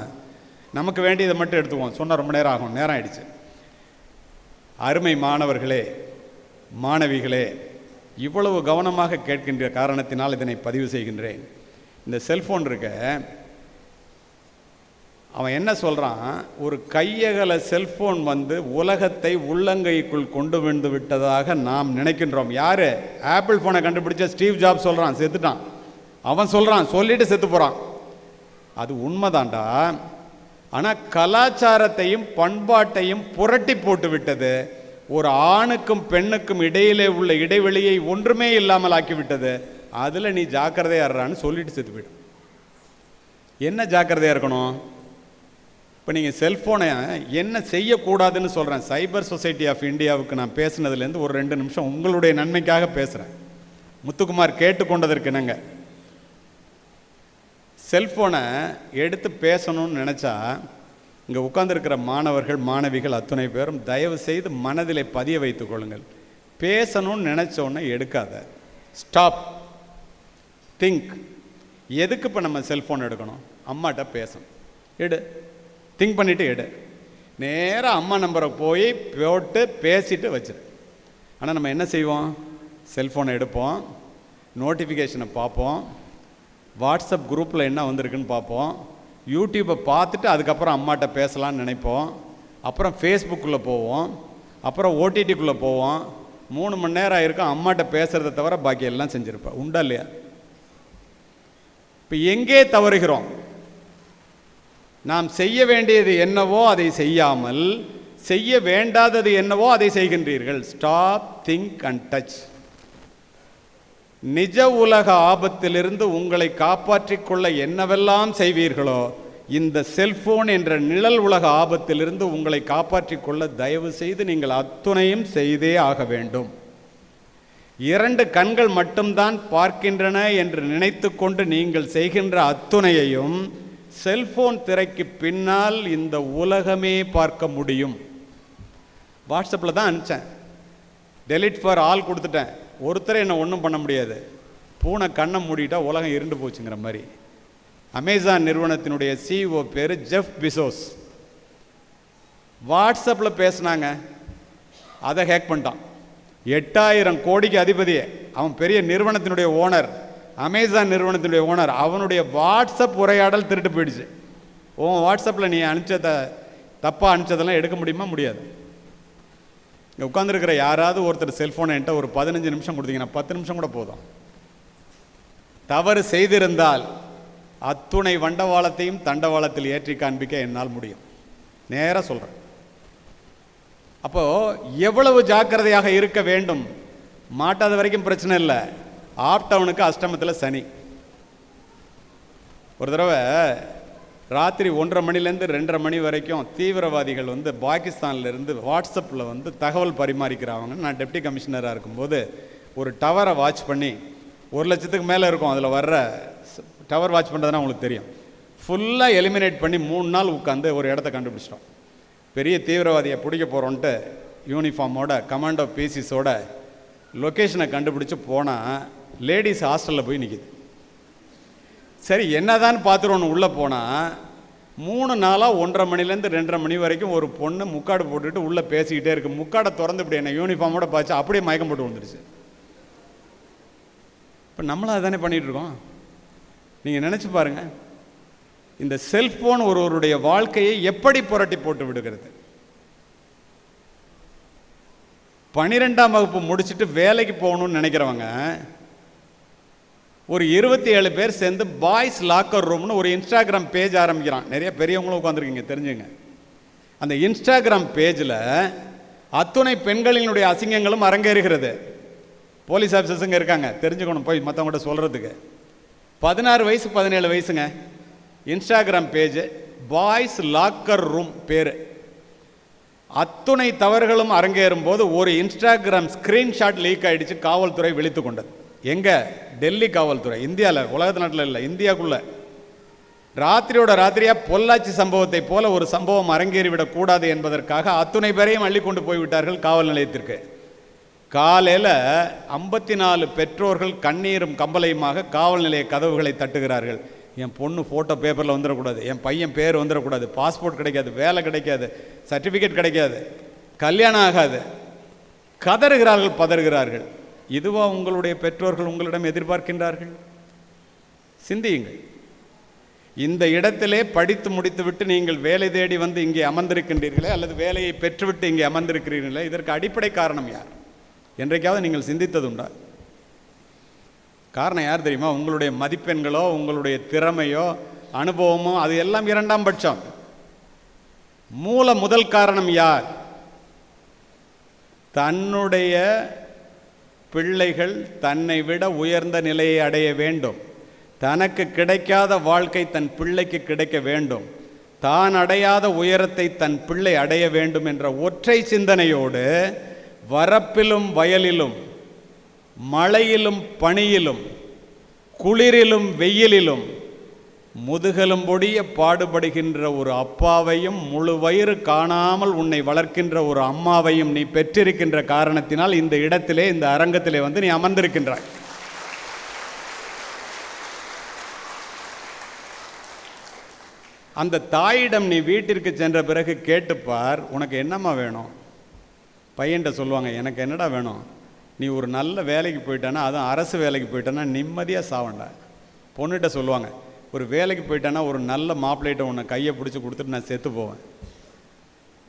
நமக்கு வேண்டியதை மட்டும் எடுத்துக்குவோம், சொன்னால் ரொம்ப நேரம் ஆகும், நேரம் ஆயிடுச்சு. அருமை மாணவர்களே, மாணவிகளே, இவ்வளவு கவனமாக கேட்கின்ற காரணத்தினால் இதனை பதிவு செய்கின்றேன். இந்த செல்ஃபோன் இருக்க, அவன் என்ன சொல்கிறான், ஒரு கையகல செல்ஃபோன் உலகத்தை உள்ளங்கைக்குள் கொண்டு வந்து விட்டதாக நாம் நினைக்கின்றோம். யார்? ஆப்பிள் ஃபோனை கண்டுபிடிச்ச ஸ்டீவ் ஜாப்ஸ் சொல்கிறான், செத்துட்டான். அவன் சொல்கிறான், சொல்லிட்டு செத்து போகிறான். அது உண்மைதான்டா. ஆனால் கலாச்சாரத்தையும் பண்பாட்டையும் புரட்டி போட்டு விட்டது. ஒரு ஆணுக்கும் பெண்ணுக்கும் இடையிலே உள்ள இடைவெளியை ஒன்றுமே இல்லாமல் ஆக்கிவிட்டது. அதில் நீ ஜாக்கிரதையாக இருறான்னு சொல்லிட்டு செத்து போயிடும். என்ன ஜாக்கிரதையாக இருக்கணும்? இப்போ நீங்கள் செல்ஃபோனை என்ன செய்யக்கூடாதுன்னு சொல்கிறேன். சைபர் சொசைட்டி ஆஃப் இந்தியாவுக்கு நான் பேசுனதுலேருந்து ஒரு 2 நிமிஷம் உங்களுடைய நன்மைக்காக பேசுகிறேன். முத்துக்குமார் கேட்டுக்கொண்டதற்கு என்னங்க, செல்ஃபோனை எடுத்து பேசணும்னு நினச்சா இங்கே உட்கார்ந்திருக்கிற மாணவர்கள் மாணவிகள் அத்துணை பேரும் தயவு செய்து மனதிலே பதிய வைத்துக் கொள்ளுங்கள். பேசணும்னு நினச்சோன்னே எடுக்காத. Stop, think. எதுக்கு இப்போ நம்ம செல்ஃபோன் எடுக்கணும்? அம்மாட்ட பேசணும், எடு. திங்க் பண்ணிவிட்டு எடு. நேராக அம்மா நம்பரை போய் போட்டு பேசிட்டு வச்சிரு. ஆனால் நம்ம என்ன செய்வோம்? செல்ஃபோனை எடுப்போம், நோட்டிஃபிகேஷனை பார்ப்போம், வாட்ஸ்அப் குரூப்பில் என்ன வந்திருக்குன்னு பார்ப்போம், யூடியூப்பை பார்த்துட்டு அதுக்கப்புறம் அம்மாட்ட பேசலான்னு நினைப்போம். அப்புறம் ஃபேஸ்புக்கில் போவோம், அப்புறம் ஓடிடிக்குள்ளே போவோம். 3 மணி நேரம் ஆயிருக்கும் அம்மாட்ட பேசுகிறத தவிர பாக்கி எல்லாம் செஞ்சுருப்பேன். உண்டா இல்லையா? இப்போ எங்கே தவறுகிறோம்? நாம் செய்ய வேண்டியது என்னவோ அதை செய்யாமல் செய்ய வேண்டாதது என்னவோ அதை செய்கின்றீர்கள். Stop, think and touch. நிஜ உலக ஆபத்திலிருந்து உங்களை காப்பாற்றிக் கொள்ள என்னவெல்லாம் செய்வீர்களோ, இந்த செல்போன் என்ற நிழல் உலக ஆபத்திலிருந்து உங்களை காப்பாற்றிக் கொள்ள தயவு செய்து நீங்கள் அத்துணையும் செய்தே ஆக வேண்டும். 2 கண்கள் மட்டும்தான் பார்க்கின்றன என்று நினைத்து கொண்டு நீங்கள் செய்கின்ற அத்துணையையும் செல்போன் திரைக்கு பின்னால் இந்த உலகமே பார்க்க முடியும். வாட்ஸ்அப்பில் தான் அனுப்பிச்சேன், டெலிட் ஃபார் ஆல் கொடுத்துட்டேன். ஒருத்தரை என்ன ஒன்றும் பண்ண முடியாது. பூனை கண்ணை மூடிட்டா உலகம் இருண்டு போச்சுங்கிற மாதிரி. அமேசான் நிறுவனத்தினுடைய CEO பேர் ஜெஃப் பிசோஸ். வாட்ஸ்அப்பில் பேசினாங்க, அதை ஹேக் பண்ணிட்டான். 8000 கோடிக்கு அதிபதியே அவன், பெரிய நிறுவனத்தினுடைய ஓனர், அமேசான் நிறுவனத்தினுடைய ஓனர். அவனுடைய வாட்ஸ்அப் உரையாடல் திருட்டு போயிடுச்சு. உன் வாட்ஸ்அப்பில் நீ அனுப்பிச்சதை தப்பாக அனுப்பிச்சதெல்லாம் எடுக்க முடியுமா? முடியாது. இங்கே உட்காந்துருக்கிற யாராவது ஒருத்தர் செல்ஃபோனை என்கிட்ட ஒரு 15 நிமிஷம் கொடுத்தீங்கன்னா 10 நிமிஷம் கூட போதும். தவறு செய்திருந்தால் அத்துணை வண்டவாளத்தையும் தண்டவாளத்தில் ஏற்றி காண்பிக்க என்னால் முடியும். நேராக சொல்கிறேன். அப்போது எவ்வளவு ஜாக்கிரதையாக இருக்க வேண்டும்? மாட்டாத வரைக்கும் பிரச்சனை இல்லை. ஆப்டவுனுக்கு அஷ்டமத்தில் சனி. ஒரு தடவை ராத்திரி 1:30 மணிலேருந்து 2:30 மணி வரைக்கும் தீவிரவாதிகள் பாகிஸ்தான்லேருந்து வாட்ஸ்அப்பில் தகவல் பரிமாறிக்கிறாங்க. நான் டெப்டி கமிஷனராக இருக்கும்போது ஒரு டவரை வாட்ச் பண்ணி 1 லட்சத்துக்கு மேலே இருக்கும். அதில் வர்ற டவர் வாட்ச் பண்ணுறதுனா உங்களுக்கு தெரியும். ஃபுல்லாக எலிமினேட் பண்ணி 3 நாள் உட்காந்து ஒரு இடத்த கண்டுபிடிச்சிட்டோம். பெரிய தீவிரவாதியை பிடிக்க போகிறோன்ட்டு யூனிஃபார்மோட கமாண்டோ பீசிஸோட லொக்கேஷனை கண்டுபிடிச்சி போனால் லேடிஸ் ஹாஸ்டலில் போய் நிற்கிது. சரி என்னதான் பார்த்துருவோன்னு உள்ளே போனால் 3 நாளாக 1:30 மணிலேருந்து 2:30 மணி வரைக்கும் ஒரு பொண்ணு முக்காடு போட்டுட்டு உள்ளே பேசிக்கிட்டே இருக்குது. முக்காடை திறந்து இப்படி என்ன யூனிஃபார்மோட பார்த்து அப்படியே மயக்கம் போட்டு வந்துடுச்சு. இப்போ நம்மளும் அதுதானே பண்ணிகிட்ருக்கோம். நீங்கள் நினச்சி பாருங்கள், இந்த செல்ஃபோன் ஒருவருடைய வாழ்க்கையை எப்படி புரட்டி போட்டு விடுகிறது. 12ஆம் வகுப்பு முடிச்சுட்டு வேலைக்கு போகணும்னு நினைக்கிறவங்க ஒரு 27 பேர் சேர்ந்து பாய்ஸ் லாக்கர் ரூம்னு ஒரு இன்ஸ்டாகிராம் பேஜ் ஆரம்பிக்கிறான். நிறைய பெரியவங்களும் உட்காந்துருக்கீங்க, தெரிஞ்சுங்க. அந்த இன்ஸ்டாகிராம் பேஜில் அத்துணை பெண்களினுடைய அசிங்கங்களும் அரங்கேறுகிறது. போலீஸ் ஆஃபீஸர்ஸுங்க இருக்காங்க, தெரிஞ்சுக்கணும் போய் மற்றவங்கள்ட்ட சொல்கிறதுக்கு. 16 வயசு 17 வயசுங்க. Instagram page boys locker room பேர். அத்துணை தவறுகளும் அரங்கேறும் போது ஒரு இன்ஸ்டாகிராம் ஸ்க்ரீன்ஷாட் லீக் ஆகிடுச்சு. காவல்துறை விழித்து கொண்டது. எங்கே? டெல்லி காவல்துறை. இந்தியாவில், உலகத்து நாட்டில் இல்லை, இந்தியாவுக்குள்ளே. ராத்திரியோட ராத்திரியாக பொள்ளாச்சி சம்பவத்தை போல ஒரு சம்பவம் அரங்கேறிவிடக்கூடாது என்பதற்காக அத்துணை பேரையும் அள்ளி கொண்டு போய்விட்டார்கள் காவல் நிலையத்திற்கு. காலையில் 54 பெற்றோர்கள் கண்ணீரும் கம்பளையுமாக காவல் நிலைய கதவுகளை தட்டுகிறார்கள். என் பொண்ணு ஃபோட்டோ பேப்பரில் வந்துடக்கூடாது, என் பையன் பேர் வந்துடக்கூடாது, பாஸ்போர்ட் கிடைக்காது, வேலை கிடைக்காது, சர்டிஃபிகேட் கிடைக்காது, கல்யாணம் ஆகாது. கதறுகிறார்கள், பதறுகிறார்கள். இதுவா உங்களுடைய பெற்றோர்கள் உங்களிடம் எதிர்பார்க்கின்றார்கள்? சிந்தியுங்கள். இந்த இடத்திலே படித்து முடித்துவிட்டு நீங்கள் வேலை தேடி வந்து இங்கே அமர்ந்திருக்கின்றீர்களே, அல்லது வேலையை பெற்றுவிட்டு இங்கே அமர்ந்திருக்கிறீர்களே, இதற்கு அடிப்படை காரணம் யார்? என்றைக்காவது நீங்கள் சிந்தித்ததுண்டா? காரணம் யார் தெரியுமா? உங்களுடைய மதிப்பெண்களோ, உங்களுடைய திறமையோ, அனுபவமோ, அது எல்லாம் 2ஆம் பட்சம். முதல் காரணம் யார்? தன்னுடைய பிள்ளைகள் தன்னை விட உயர்ந்த நிலையை அடைய வேண்டும், தனக்கு கிடைக்காத வாழ்க்கை தன் பிள்ளைக்கு கிடைக்க வேண்டும், தான் அடையாத உயரத்தை தன் பிள்ளை அடைய வேண்டும் என்ற ஒற்றை சிந்தனையோடு வரப்பிலும் வயலிலும், மழையிலும் பனியிலும், குளிரிலும் வெயிலிலும், முதுகெலும்பொடிய பாடுபடுகின்ற ஒரு அப்பாவையும் முழு வயிறு காணாமல் உன்னை வளர்க்கின்ற ஒரு அம்மாவையும் நீ பெற்றிருக்கின்ற காரணத்தினால் இந்த இடத்திலே, இந்த அரங்கத்திலே வந்து நீ அமர்ந்திருக்கின்றாய். அந்த தாயிடம் நீ வீட்டிற்கு சென்ற பிறகு கேட்டுப்பார், உனக்கு என்னம்மா வேணும்? பையன்கிட்ட சொல்லுவாங்க, எனக்கு என்னடா வேணும்? நீ ஒரு நல்ல வேலைக்கு போயிட்டானா, அதுவும் அரசு வேலைக்கு போயிட்டானா நிம்மதியாக சாவண்டா. பொண்ணுகிட்ட சொல்லுவாங்க, ஒரு வேலைக்கு போயிட்டானா ஒரு நல்ல மாப்பிள்ளைகிட்ட உன்னை கையை பிடிச்சி கொடுத்துட்டு நான் செத்து போவேன்,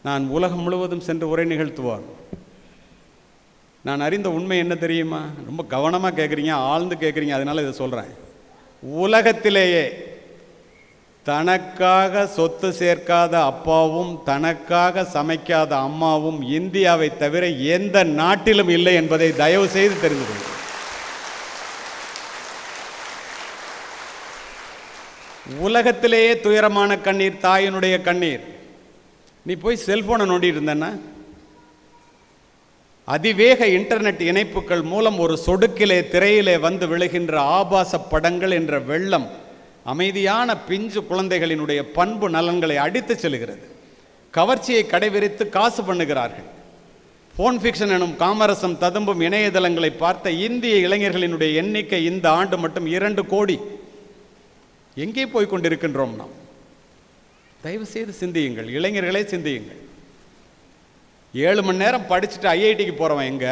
நான் உலகம் முழுவதும் சென்று உரை நிகழ்த்துவான். நான் அறிந்த உண்மை என்ன தெரியுமா? ரொம்ப கவனமாக கேட்குறீங்க, ஆழ்ந்து கேட்குறீங்க, அதனால இதை சொல்கிறேன். உலகத்திலேயே தனக்காக சொத்து சேர்க்காத அப்பாவும் தனக்காக சமைக்காத அம்மாவும் இந்தியாவை தவிர எந்த நாட்டிலும் இல்லை என்பதை தயவு செய்து தெரிந்து கொள்ளுங்கள். உலகத்திலேயே துயரமான கண்ணீர் தாயினுடைய கண்ணீர். நீ போய் செல்போனை நோண்டிட்டு இருந்தன்னா, அதிவேக இன்டர்நெட் இணைப்புகள் மூலம் ஒரு சொடுக்கிலே திரையிலே வந்து விழுகின்ற ஆபாச படங்கள் என்ற வெள்ளம் அமைதியான பிஞ்சு குழந்தைகளினுடைய பண்பு நலன்களை அடித்து செல்கிறது. கவர்ச்சியை கடைவிரித்து காசு பண்ணுகிறார்கள். போன் ஃபிக்ஷன் எனும் காமரசம் ததும்பும் இணையதளங்களை பார்த்த இந்திய இளைஞர்களினுடைய எண்ணிக்கை இந்த ஆண்டு மட்டும் 2 கோடி. எங்கே போய் கொண்டிருக்கின்றோம் நாம்? தயவு செய்து சிந்தியுங்கள், இளைஞர்களே சிந்தியுங்கள். 7 மணி நேரம் படிச்சுட்டு ஐஐடிக்கு போகிறவன் எங்க?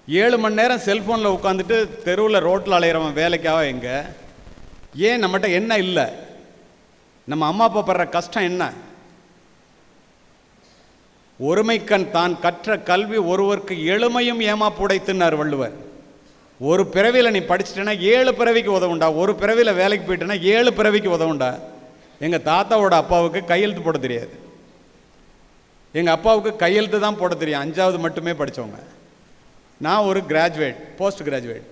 7 மணி நேரம் செல்ஃபோனில் உட்காந்துட்டு தெருவில் ரோட்டில் அலையிறவன் வேலைக்காக எங்க? ஏன் நம்மகிட்ட என்ன இல்லை? நம்ம அம்மா அப்பா படுற கஷ்டம் என்ன? ஒருமைக்கண் தான் கற்ற கல்வி ஒருவருக்கு எளிமையும் ஏமாப்புடைத்துன்னார் வள்ளுவர். ஒரு பிறவியில் நீ படிச்சுட்டேன்னா 7 பிறவிக்கு உதவுண்டா. ஒரு பிறவியில் வேலைக்கு போயிட்டேன்னா 7 பிறவிக்கு உதவுண்டா. எங்கள் தாத்தாவோட அப்பாவுக்கு கையெழுத்து போட தெரியாது, எங்கள் அப்பாவுக்கு கையெழுத்து தான் போட தெரியும். 5வது மட்டுமே படித்தவங்க. நான் ஒரு கிராஜுவேட், போஸ்ட் கிராஜுவேட்.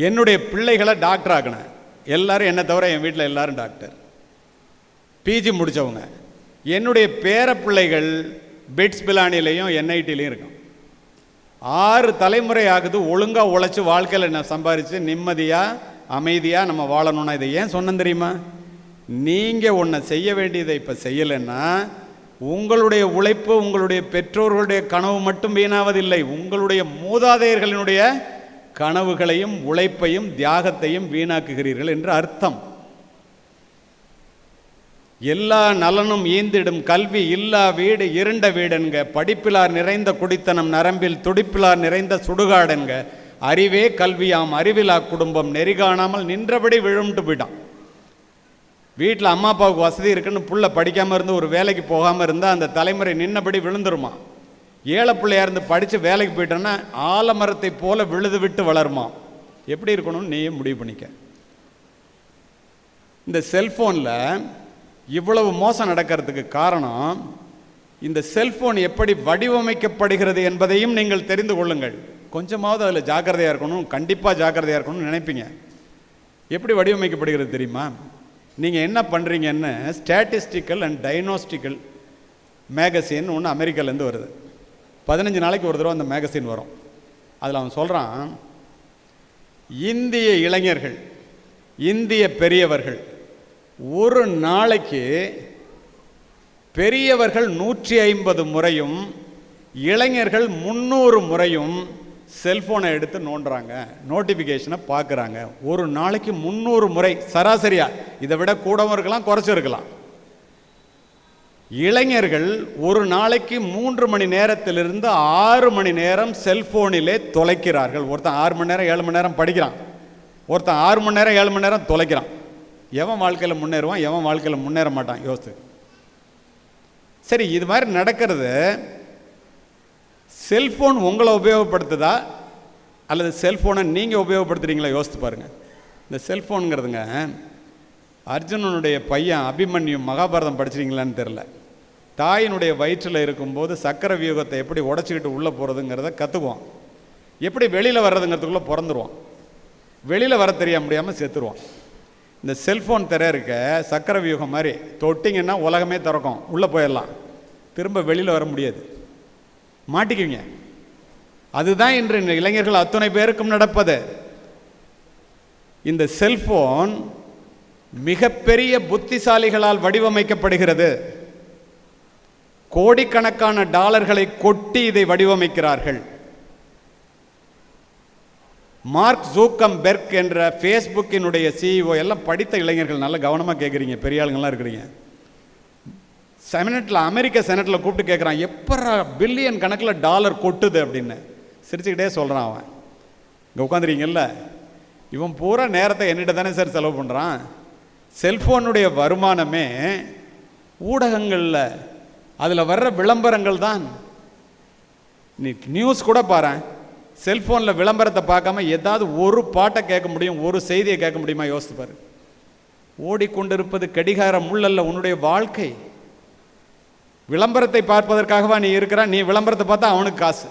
என்னுடைய பிள்ளைகளை டாக்டர் ஆக்கினேன். எல்லாரும் என்னை தவிர என் வீட்டில் எல்லாரும் டாக்டர், பிஜி முடித்தவங்க. என்னுடைய பேர பிள்ளைகள் பிட்ஸ் பிலானிலையும் என்ஐடிலையும் இருக்கும். 6 தலைமுறை ஆகுது ஒழுங்காக உழைச்சி வாழ்க்கையில் நான் சம்பாரித்து நிம்மதியாக அமைதியாக நம்ம வாழணும்னா. இதை ஏன் சொன்னேன் தெரியுமா? நீங்கள் ஒன்றை செய்ய வேண்டியதை இப்போ செய்யலைன்னா உங்களுடைய உழைப்பு, உங்களுடைய பெற்றோர்களுடைய கனவு மட்டும் வீணாவதில்லை, உங்களுடைய மூதாதையர்களினுடைய கனவுகளையும் உழைப்பையும் தியாகத்தையும் வீணாக்குகிறீர்கள் என்று அர்த்தம். எல்லா நலனும் ஈந்திடும் கல்வி இல்லா வீடு இருண்ட வீடென்க, படிப்பிலார் நிறைந்த குடித்தனம் நரம்பில் துடிப்பிலார் நிறைந்த சுடுகாடென்க, அறிவே கல்வியாம் அறிவிலா குடும்பம் நெறிகாணாமல் நின்றபடி விழுந்துட்டு போயிட்டான். வீட்டில் அம்மா அப்பாவுக்கு வசதி இருக்குன்னு புள்ள படிக்காமல் இருந்து ஒரு வேலைக்கு போகாமல் இருந்தால் அந்த தலைமுறை நின்னபடி விழுந்துருமா. ஏழை பிள்ளையா இருந்து படித்து வேலைக்கு போயிட்டோன்னா ஆலமரத்தை போல விழுது விட்டு வளருமா. எப்படி இருக்கணும்னு நீயே முடிவு பண்ணிக்க. இந்த செல்ஃபோனில் இவ்வளவு மோசம் நடக்கிறதுக்கு காரணம், இந்த செல்ஃபோன் எப்படி வடிவமைக்கப்படுகிறது என்பதையும் நீங்கள் தெரிந்து கொள்ளுங்கள். கொஞ்சமாவது அதில் ஜாக்கிரதையாக இருக்கணும், கண்டிப்பாக ஜாக்கிரதையாக இருக்கணும்னு நினைப்பீங்க. எப்படி வடிவமைக்கப்படுகிறது தெரியுமா? நீங்கள் என்ன பண்ணுறீங்கன்னு ஸ்டாட்டிஸ்டிக்கல் அண்ட் டைனோஸ்டிக்கல் மேகசின் ஒன்று அமெரிக்காலேருந்து வருது. 15 நாளைக்கு ஒரு தடவை அந்த மேகசின் வரும். அதில் அவன் சொல்கிறான், இந்திய இளைஞர்கள், இந்திய பெரியவர்கள் ஒரு நாளைக்கு பெரியவர்கள் 150 முறையும் இளைஞர்கள் 300 முறையும் செல்ஃபோனை எடுத்து நோண்டுறாங்க, நோட்டிஃபிகேஷனை பார்க்குறாங்க. ஒரு நாளைக்கு 300 முறை சராசரியாக. இதை விட கூடவும் இருக்கலாம், குறைச்சும் இருக்கலாம். இளைஞர்கள் ஒரு நாளைக்கு 3 மணி நேரத்திலிருந்து 6 மணி நேரம் செல்ஃபோனிலே தொலைக்கிறார்கள். ஒருத்தன் 6 மணி நேரம் 7 மணி நேரம் படிக்கிறான், ஒருத்தன் 6 மணி நேரம் 7 மணி நேரம் தொலைக்கிறான். எவன் வாழ்க்கையில் முன்னேறுவான், எவன் வாழ்க்கையில் முன்னேற மாட்டான் யோசித்து. சரி, இது மாதிரி நடக்கிறது செல்ஃபோன் உங்களை உபயோகப்படுத்துதா அல்லது செல்ஃபோனை நீங்கள் உபயோகப்படுத்துகிறீங்களா? யோசித்து பாருங்கள். இந்த செல்ஃபோனுங்கிறதுங்க, அர்ஜுனனுடைய பையன் அபிமன்யு மகாபாரதம் படிச்சிருக்கீங்களான்னு தெரில. தாயினுடைய வயிற்றில் இருக்கும்போது சக்கர வியூகத்தை எப்படி உடச்சிக்கிட்டு உள்ளே போகிறதுங்கிறத கற்றுக்குவான். எப்படி வெளியில் வர்றதுங்கிறதுக்குள்ளே பிறந்துருவான். வெளியில் வர தெரியாம முடியாமல் செத்துருவான். இந்த செல்ஃபோன் திரை இருக்க சக்கர வியூகம் மாதிரி தொட்டிங்கன்னா உலகமே திறக்கும், உள்ளே போயிடலாம், திரும்ப வெளியில் வர முடியாது, மாட்டிக்குவீங்க. அதுதான் இன்று இளைஞர்கள் அத்தனை பேருக்கும் நடப்பது. இந்த செல்ஃபோன் மிகப்பெரிய புத்திசாலிகளால் வடிவமைக்கப்படுகிறது. கோடிக்கணக்கான டாலர்களை கொட்டி இதை வடிவமைக்கிறார்கள். மார்க் ஜூக்கம்பெர்க் என்ற ஃபேஸ்புக்கினுடைய CEO, எல்லாம் படித்த இளைஞர்கள், நல்ல கவனமாக கேட்குறீங்க, பெரிய ஆளுங்கள்லாம் இருக்கிறீங்க. அமெரிக்க செனட்டில் கூப்பிட்டு கேட்குறான், எப்போ பில்லியன் கணக்கில் டாலர் கொட்டுது அப்படின்னு. சிரிச்சுக்கிட்டே சொல்கிறான். அவன் இங்கே உட்காந்துருக்கீங்கல்ல, இவன் பூரா நேரத்தை என்னிட்ட தானே சார் செலவு பண்ணுறான். செல்ஃபோனுடைய வருமானமே ஊடகங்களில் அதில் வர்ற விளம்பரங்கள் தான். நீ நியூஸ் கூட பாரு, செல்ஃபோனில் விளம்பரத்தை பார்க்காம ஏதாவது ஒரு பாட்டை கேட்க முடியும், ஒரு செய்தியை கேட்க முடியுமா? யோசித்து பாரு. ஓடிக்கொண்டிருப்பது கடிகார முள்ளல்ல உன்னுடைய வாழ்க்கை. விளம்பரத்தை பார்ப்பதற்காகவா நீ இருக்கிறான்? நீ விளம்பரத்தை பார்த்தா அவனுக்கு காசு.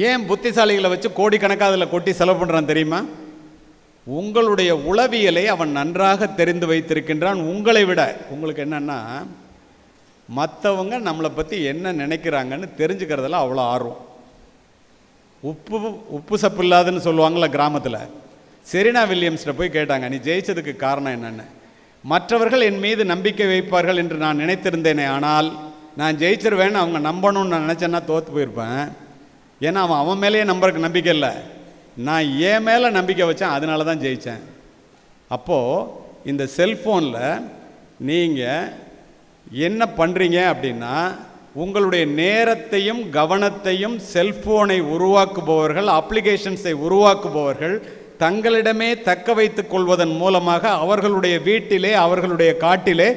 ஏன் புத்திசாலிகளை வச்சு கோடிக்கணக்காக அதில் கொட்டி செலவு பண்ணுறான் தெரியுமா? உங்களுடைய உளவியலை அவன் நன்றாக தெரிந்து வைத்திருக்கின்றான். உங்களை விட உங்களுக்கு என்னன்னா, மற்றவங்க நம்மளை பற்றி என்ன நினைக்கிறாங்கன்னு தெரிஞ்சுக்கிறதுல அவ்வளோ ஆர்வம். உப்பு சப்பு இல்லாதுன்னு சொல்லுவாங்கள்ல கிராமத்தில். செரீனா வில்லியம்ஸ்கிட்ட போய் கேட்டாங்க, நீ ஜெயிச்சதுக்கு காரணம் என்னென்னு. மற்றவர்கள் என் மீது நம்பிக்கை வைப்பார்கள் என்று நான் நினைத்திருந்தேனே, ஆனால் நான் ஜெயிச்சிருவேன்னு அவங்க நம்பணும்னு நான் நினச்சேன்னா தோற்று போயிருப்பேன். ஏன்னா அவன் மேலேயே நம்பருக்கு நம்பிக்கை இல்லை, நான் என் மேலே நம்பிக்கை வச்சேன், அதனால தான் ஜெயித்தேன். அப்போது இந்த செல்ஃபோனில் நீங்கள் என்ன பண்ணுறீங்க அப்படின்னா, உங்களுடைய நேரத்தையும் கவனத்தையும் செல்ஃபோனை உருவாக்குபவர்கள், அப்ளிகேஷன்ஸை உருவாக்குபவர்கள் தங்களிடமே தக்க வைத்துக் கொள்வதன் மூலமாக அவர்களுடைய வீட்டிலே, அவர்களுடைய காட்டிலே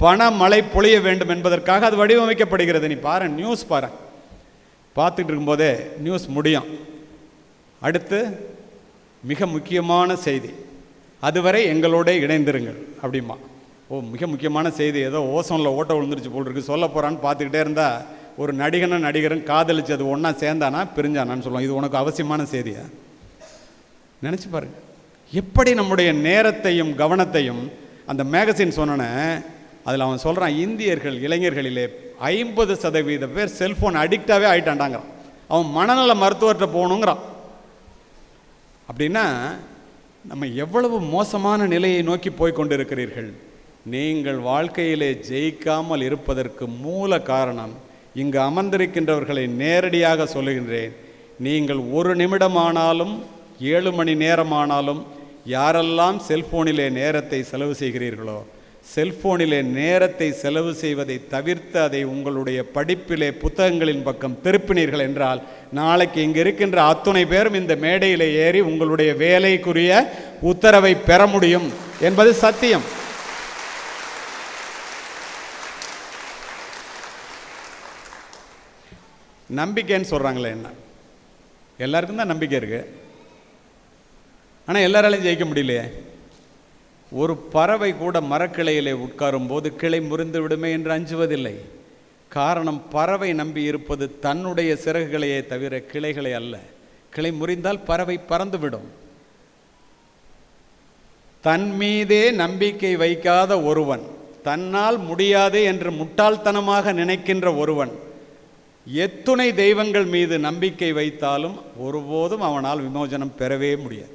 பணமழை பொழிய வேண்டும் என்பதற்காக அது வடிவமைக்கப்படுகிறது. நீ பாரு, நியூஸ் பாரு, பார்த்துட்டு இருக்கும்போதே நியூஸ் முடியும். அடுத்து மிக முக்கியமான செய்தி, அதுவரை எங்களோட இணைந்திருங்கள் அப்படிமா. ஓ, மிக முக்கியமான செய்தி, ஏதோ ஓசோனில் ஓட்ட விழுந்துருச்சு போல் இருக்குது, சொல்ல போகிறான்னு பார்த்துக்கிட்டே இருந்தால் ஒரு நடிகரும் காதலிச்சு அது ஒன்றா சேர்ந்தானா பிரிஞ்சானான்னு சொல்லுவாங்க. இது உனக்கு அவசியமான செய்தியா? நினச்சி பாருங்க, எப்படி நம்முடைய நேரத்தையும் கவனத்தையும். அந்த மேகசின் சொன்னோன்னே அதில் அவன் சொல்கிறான், இந்தியர்கள் இளைஞர்களிலே 50% பேர் செல்ஃபோன் அடிக்டாகவே ஆகிட்டாண்டாங்கிறான். அவன் மனநல மருத்துவர்கிட்ட போகணுங்கிறான். அப்படின்னா நம்ம எவ்வளவு மோசமான நிலையை நோக்கி போய்கொண்டிருக்கிறீர்கள். நீங்கள் வாழ்க்கையிலே ஜெயிக்காமல் இருப்பதற்கு மூல காரணம், இங்கு அமர்ந்திருக்கின்றவர்களை நேரடியாக சொல்லுகின்றேன், நீங்கள் ஒரு நிமிடமானாலும் 7 மணி நேரமானாலும் யாரெல்லாம் செல்ஃபோனிலே நேரத்தை செலவு செய்கிறீர்களோ, செல்ஃபோனிலே நேரத்தை செலவு செய்வதை தவிர்த்து அதை உங்களுடைய படிப்பிலே புத்தகங்களின் பக்கம் திருப்பினீர்கள் என்றால், நாளைக்கு இங்கே இருக்கின்ற அத்துணை பேரும் இந்த மேடையில் ஏறி உங்களுடைய வேலைக்குரிய உத்தரவை பெற முடியும் என்பது சத்தியம். நம்பிக்கைன்னு சொல்கிறாங்களே, என்ன எல்லாருக்கும் தான் நம்பிக்கை இருக்குது, ஆனால் எல்லாராலையும் ஜெயிக்க முடியலையே. ஒரு பறவை கூட மரக்கிளையிலே உட்காரும் போது கிளை முறிந்து விடுமே என்று அஞ்சுவதில்லை. காரணம், பறவை நம்பி இருப்பது தன்னுடைய சிறகுகளையே தவிர கிளைகளை அல்ல. கிளை முறிந்தால் பறவை பறந்துவிடும். தன் மீதே நம்பிக்கை வைக்காத ஒருவன், தன்னால் முடியாது என்று முட்டாள்தனமாக நினைக்கின்ற ஒருவன் எத்துணை தெய்வங்கள் மீது நம்பிக்கை வைத்தாலும் ஒருபோதும் அவனால் விமோசனம் பெறவே முடியாது.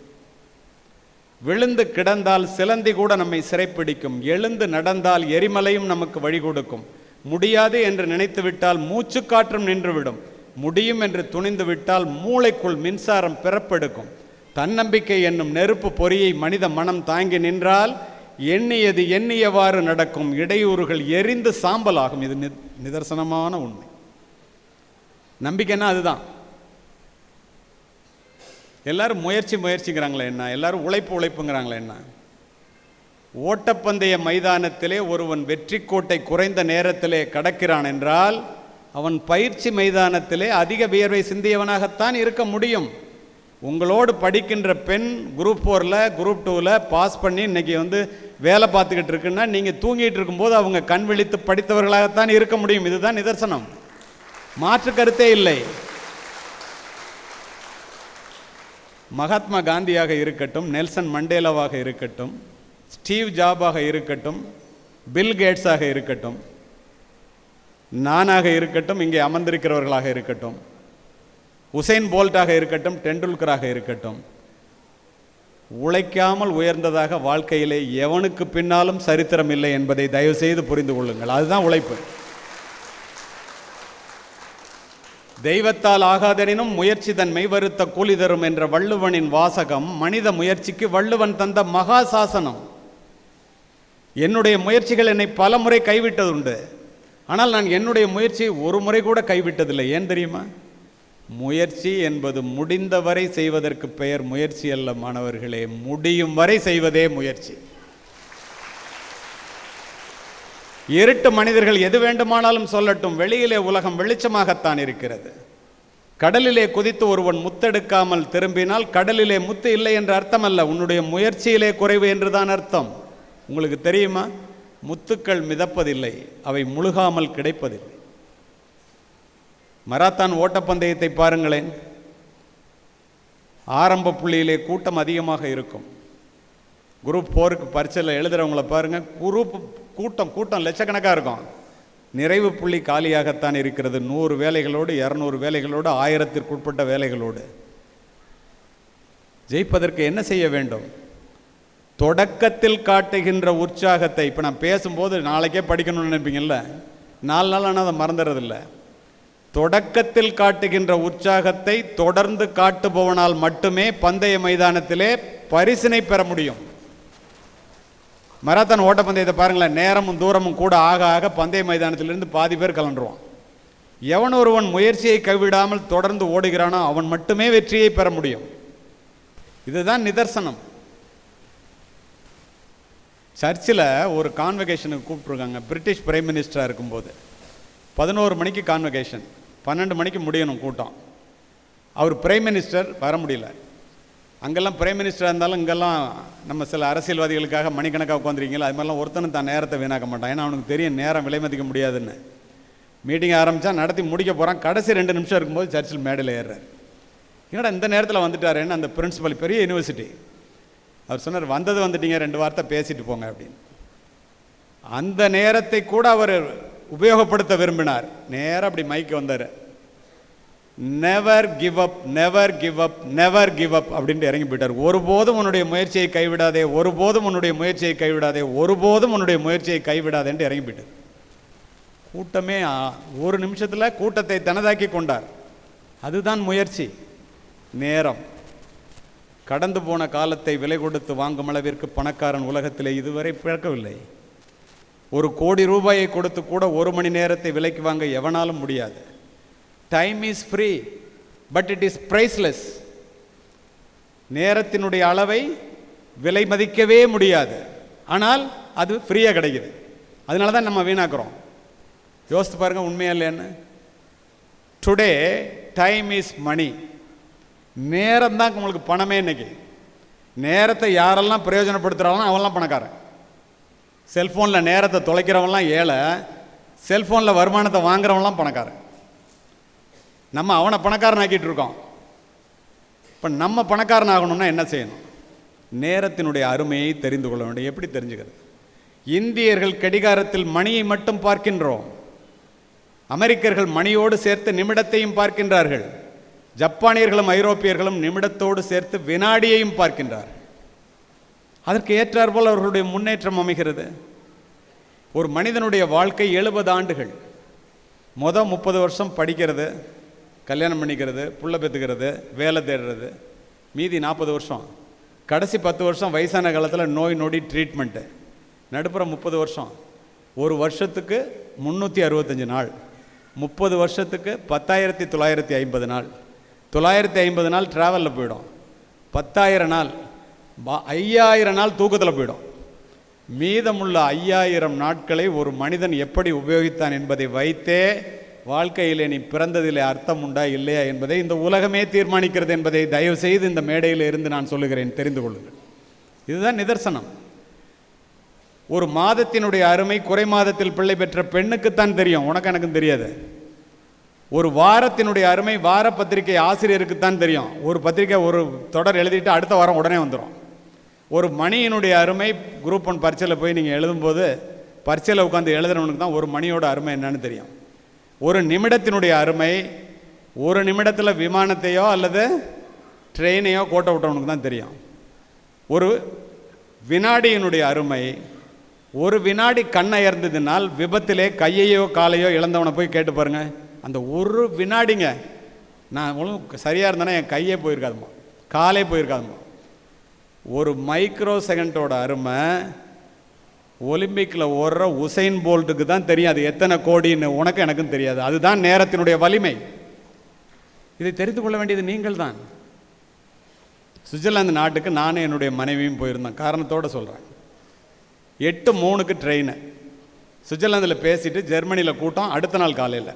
விழுந்து கிடந்தால் சிலந்தி கூட நம்மை சிறைப்பிடிக்கும், எழுந்து நடந்தால் எரிமலையும் நமக்கு வழி கொடுக்கும். முடியாது என்று நினைத்து விட்டால் மூச்சுக்காற்றும் நின்றுவிடும். முடியும் என்று துணிந்து விட்டால் மூளைக்குள் மின்சாரம் பிறப்பெடுக்கும். தன்னம்பிக்கை என்னும் நெருப்பு பொறியை மனித மனம் தாங்கி நின்றால் எண்ணியது எண்ணியவாறு நடக்கும். இடையூறுகள் எரிந்து சாம்பலாகும். இது நிதர்சனமான உண்மை. நம்பிக்கைன்னா அதுதான். எல்லாரும் முயற்சிங்கிறாங்களே என்ன, எல்லாரும் உழைப்புங்கிறாங்களே என்ன. ஓட்டப்பந்தய மைதானத்திலே ஒருவன் வெற்றி கோட்டை குறைந்த நேரத்திலே கடக்கிறான் என்றால் அவன் பயிற்சி மைதானத்திலே அதிக வியர்வை சிந்தியவனாகத்தான் இருக்க முடியும். உங்களோடு படிக்கின்ற பெண் குரூப் 4ல் குரூப் 2ல் பாஸ் பண்ணி இன்றைக்கி வேலை பார்த்துக்கிட்டு இருக்குன்னா, நீங்கள் தூங்கிட்டு இருக்கும்போது அவங்க கண் விழித்து படித்தவர்களாகத்தான் இருக்க முடியும். இதுதான் நிதர்சனம், மாற்று கருத்தே இல்லை. மகாத்மா காந்தியாக இருக்கட்டும், நெல்சன் மண்டேலாவாக இருக்கட்டும், ஸ்டீவ் ஜாபாக இருக்கட்டும், பில் கேட்ஸாக இருக்கட்டும், நானாக இருக்கட்டும், இங்கே அமர்ந்திருக்கிறவர்களாக இருக்கட்டும், உசைன் போல்ட்டாக இருக்கட்டும், டெண்டுல்கராக இருக்கட்டும், உழைக்காமல் உயர்ந்ததாக வாழ்க்கையிலே எவனுக்கு பின்னாலும் சரித்திரம் இல்லை என்பதை தயவு செய்து புரிந்து கொள்ளுங்கள். அதுதான் உழைப்பு. தெய்வத்தால் ஆகாதெனினும் முயற்சி தன்மை வருத்த கூலி தரும் என்ற வள்ளுவனின் வாசகம் மனித முயற்சிக்கு வள்ளுவன் தந்த மகா சாசனம். என்னுடைய முயற்சிகள் என்னை பல முறை கைவிட்டதுண்டு. ஆனால் நான் என்னுடைய முயற்சியை ஒரு முறை கூட கைவிட்டதில்லை. ஏன் தெரியுமா? முயற்சி என்பது முடிந்தவரை செய்வதற்கு பெயர் முயற்சி அல்ல மாணவர்களே, முடியும் வரை செய்வதே முயற்சி. இருட்டு மனிதர்கள் எது வேண்டுமானாலும் சொல்லட்டும், வெளியிலே உலகம் வெளிச்சமாகத்தான் இருக்கிறது. கடலிலே குதித்து ஒருவன் முத்தெடுக்காமல் திரும்பினால் கடலிலே முத்து இல்லை என்ற அர்த்தம் அல்ல, உன்னுடைய முயற்சியிலே குறைவு என்றுதான் அர்த்தம். உங்களுக்கு தெரியுமா, முத்துக்கள் மிதப்பதில்லை, அவை முழுகாமல் கிடைப்பதில்லை. மராத்தான் ஓட்டப்பந்தயத்தை பாருங்களேன். ஆரம்ப புள்ளியிலே கூட்டம் அதிகமாக இருக்கும். குரூப் 4க்கு பரீட்சையில் எழுதுகிறவங்கள பாருங்கள், கூட்டம் லட்சக்கணக்காக இருக்கும். நிறைவு புள்ளி காலியாகத்தான் இருக்கிறது. 100 வேலைகளோடு, 200 வேலைகளோடு, 1000த்திற்கு உட்பட்ட வேலைகளோடு. ஜெயிப்பதற்கு என்ன செய்ய வேண்டும்? தொடக்கத்தில் காட்டுகின்ற உற்சாகத்தை, இப்போ நான் பேசும்போது நாளைக்கே படிக்கணும்னு நினைப்பீங்கல்ல, 4 நாள் ஆனால் அதை மறந்துடுறதில்ல. தொடக்கத்தில் காட்டுகின்ற உற்சாகத்தை தொடர்ந்து காட்டுபவனால் மட்டுமே பந்தய மைதானத்திலே பரிசினை பெற முடியும். மராத்தான் ஓட்டப்பந்தயத்தை பாருங்களேன், நேரமும் தூரமும் கூட ஆக ஆக பந்தய மைதானத்திலிருந்து பாதி பேர் கலண்டுருவான். எவன் ஒருவன் முயற்சியை கைவிடாமல் தொடர்ந்து ஓடுகிறானோ அவன் மட்டுமே வெற்றியை பெற முடியும். இதுதான் நிதர்சனம். சர்ச்சில் ஒரு கான்வகேஷனுக்கு கூப்பிட்ருக்காங்க. பிரிட்டிஷ் பிரைம் மினிஸ்டராக இருக்கும்போது 11 மணிக்கு கான்வகேஷன், 12 மணிக்கு முடியணும் கூட்டம். அவர் பிரைம் மினிஸ்டர் வர முடியல. அங்கெல்லாம் பிரைம் மினிஸ்டராக இருந்தாலும் இங்கெல்லாம் நம்ம சில அரசியல்வாதிகளுக்காக மணிக்கணக்காக உட்காந்துருக்கீங்களா, அது மாதிரிலாம் ஒருத்தனும் தான் நேரத்தை வீணாக்க மாட்டான். ஏன்னா அவனுக்கு தெரியும் நேரம் விலை மதிக்க முடியாதுன்னு. மீட்டிங் ஆரம்பித்தா நடத்தி முடிக்க போகிறான், கடைசி 2 நிமிஷம் இருக்கும்போது சர்ச்சில் மேடையில் ஏறுறாரு. என்னடா இந்த நேரத்தில் வந்துட்டாருன்னு அந்த பிரின்சிபல், பெரிய யூனிவர்சிட்டி, அவர் சொன்னார், வந்துட்டீங்க, 2 வார்த்தை பேசிட்டு போங்க அப்படின்னு. அந்த நேரத்தை கூட அவர் உபயோகப்படுத்த விரும்பினார். நேராக அப்படி மைக்கு வந்தார். Never give up, never give up, never give up அப்படின்ட்டு இறங்கி போயிட்டார். ஒருபோதும் உன்னுடைய முயற்சியை கைவிடாதே, ஒருபோதும் உன்னுடைய முயற்சியை கைவிடாதே, ஒருபோதும் உன்னுடைய முயற்சியை கைவிடாதேன்ட்டு இறங்கி போயிட்டார். கூட்டமே 1 நிமிஷத்தில் கூட்டத்தை தனதாக்கி கொண்டார். அதுதான் முயற்சி. நேரம். கடந்து போன காலத்தை விலை கொடுத்து வாங்கும் அளவிற்கு பணக்காரன் உலகத்திலே இதுவரை பிறக்கவில்லை. 1 கோடி ரூபாயை கொடுத்து கூட 1 மணி நேரத்தை விலைக்கு வாங்க எவனாலும் முடியாது. Time is free but it is priceless. நேரத்தினுடைய அளவை விலை மதிக்கவே முடியாது, ஆனால் அது ஃப்ரீயாக கிடைக்குது. அதனால தான் நம்ம வீணாக்குறோம். யோசித்து பாருங்கள், உண்மையா இல்லைன்னு. டுடே டைம் இஸ் மணி. நேரம் தான் உங்களுக்கு பணமே. இன்னைக்கு நேரத்தை யாரெல்லாம் பிரயோஜனப்படுத்துகிறாலும் அவன்லாம் பணக்காரன். செல்ஃபோனில் நேரத்தை தொலைக்கிறவன்லாம் ஏழை, செல்ஃபோனில் வருமானத்தை வாங்குறவன்லாம் பணக்காரன். நம்ம அவனை பணக்காரன் ஆக்கிட்டு இருக்கோம். இப்போ நம்ம பணக்காரன் ஆகணும்னா என்ன செய்யணும்? நேரத்தினுடைய அருமையை தெரிந்து கொள்ள வேண்டும். எப்படி தெரிஞ்சுக்கிறது? இந்தியர்கள் கடிகாரத்தில் மணியை மட்டும் பார்க்கின்றோம். அமெரிக்கர்கள் மணியோடு சேர்த்து நிமிடத்தையும் பார்க்கின்றார்கள். ஜப்பானியர்களும் ஐரோப்பியர்களும் நிமிடத்தோடு சேர்த்து வினாடியையும் பார்க்கின்றார்கள். அதற்கு ஏற்றாற்போல் அவர்களுடைய முன்னேற்றம் அமைகிறது. ஒரு மனிதனுடைய வாழ்க்கை 70 ஆண்டுகள். 30 வருஷம் படிக்கிறது, கல்யாணம் பண்ணிக்கிறது, புள்ள பெற்றுக்கிறது, வேலை தேடுறது. மீதி 40 வருஷம். கடைசி 10 வருஷம் வயசான காலத்தில் நோய் நொடி ட்ரீட்மெண்ட்டு. நடுப்புற 30 வருஷம். ஒரு வருஷத்துக்கு 365 நாள். 30 வருஷத்துக்கு 10,950 நாள். 950 நாள் ட்ராவலில் போயிடும். 10,000 நாள், 5,000 நாள் தூக்கத்தில் போயிடும். மீதமுள்ள 5,000 நாட்களை ஒரு மனிதன் எப்படி உபயோகித்தான் என்பதை வைத்தே வாழ்க்கையிலே நீ பிறந்ததிலே அர்த்தம் உண்டா இல்லையா என்பதை இந்த உலகமே தீர்மானிக்கிறது என்பதை தயவு செய்து இந்த மேடையில் இருந்து நான் சொல்லுகிறேன், தெரிந்து கொள்ளுங்கள். இதுதான் நிதர்சனம். ஒரு மாதத்தினுடைய அருமை குறை மாதத்தில் பிள்ளை பெற்ற பெண்ணுக்குத்தான் தெரியும், உனக்கு எனக்கும் தெரியாது. ஒரு வாரத்தினுடைய அருமை வார பத்திரிகை ஆசிரியருக்குத்தான் தெரியும். ஒரு பத்திரிகை ஒரு தொடர் எழுதிட்டு அடுத்த வாரம் உடனே வந்துடும். ஒரு மணியினுடைய அருமை குரூப் 1 பரீட்சையில் போய் நீங்கள் எழுதும்போது பரீட்சையில் உட்காந்து எழுதுறவனுக்கு தான் ஒரு மணியோட அருமை என்னன்னு தெரியும். ஒரு நிமிடத்தினுடைய அருமை 1 நிமிடத்தில் விமானத்தையோ அல்லது ட்ரெயினையோ கோட்டை விட்டவனுக்கு தான் தெரியும். ஒரு வினாடியினுடைய அருமை, ஒரு வினாடி கண்ணயர்ந்ததினால் விபத்திலே கையையோ காலையோ இழந்தவனை போய் கேட்டு பாருங்க. அந்த ஒரு வினாடிங்க, நான் ஒன்றும் சரியாக இருந்தேன்னா என் கையே போயிருக்காதுமா, காலே போயிருக்காதுமா. ஒரு மைக்ரோ செகண்டோட அருமை ஒலிம்பிக்கில் ஓடுற உசைன் போல்ட்டுக்கு தான் தெரியும். அது எத்தனை கோடின்னு உனக்கு எனக்கும் தெரியாது. அதுதான் நேரத்தினுடைய வலிமை. இதை தெரிந்து கொள்ள வேண்டியது நீங்கள் தான். சுவிட்சர்லாந்து நாட்டுக்கு நானும் என்னுடைய மனைவியும் போயிருந்தேன். காரணத்தோடு சொல்கிறேன். 8:03 ட்ரெயின். சுவிட்சர்லாந்தில் பேசிட்டு ஜெர்மனியில் கூட்டம். அடுத்த நாள் காலையில்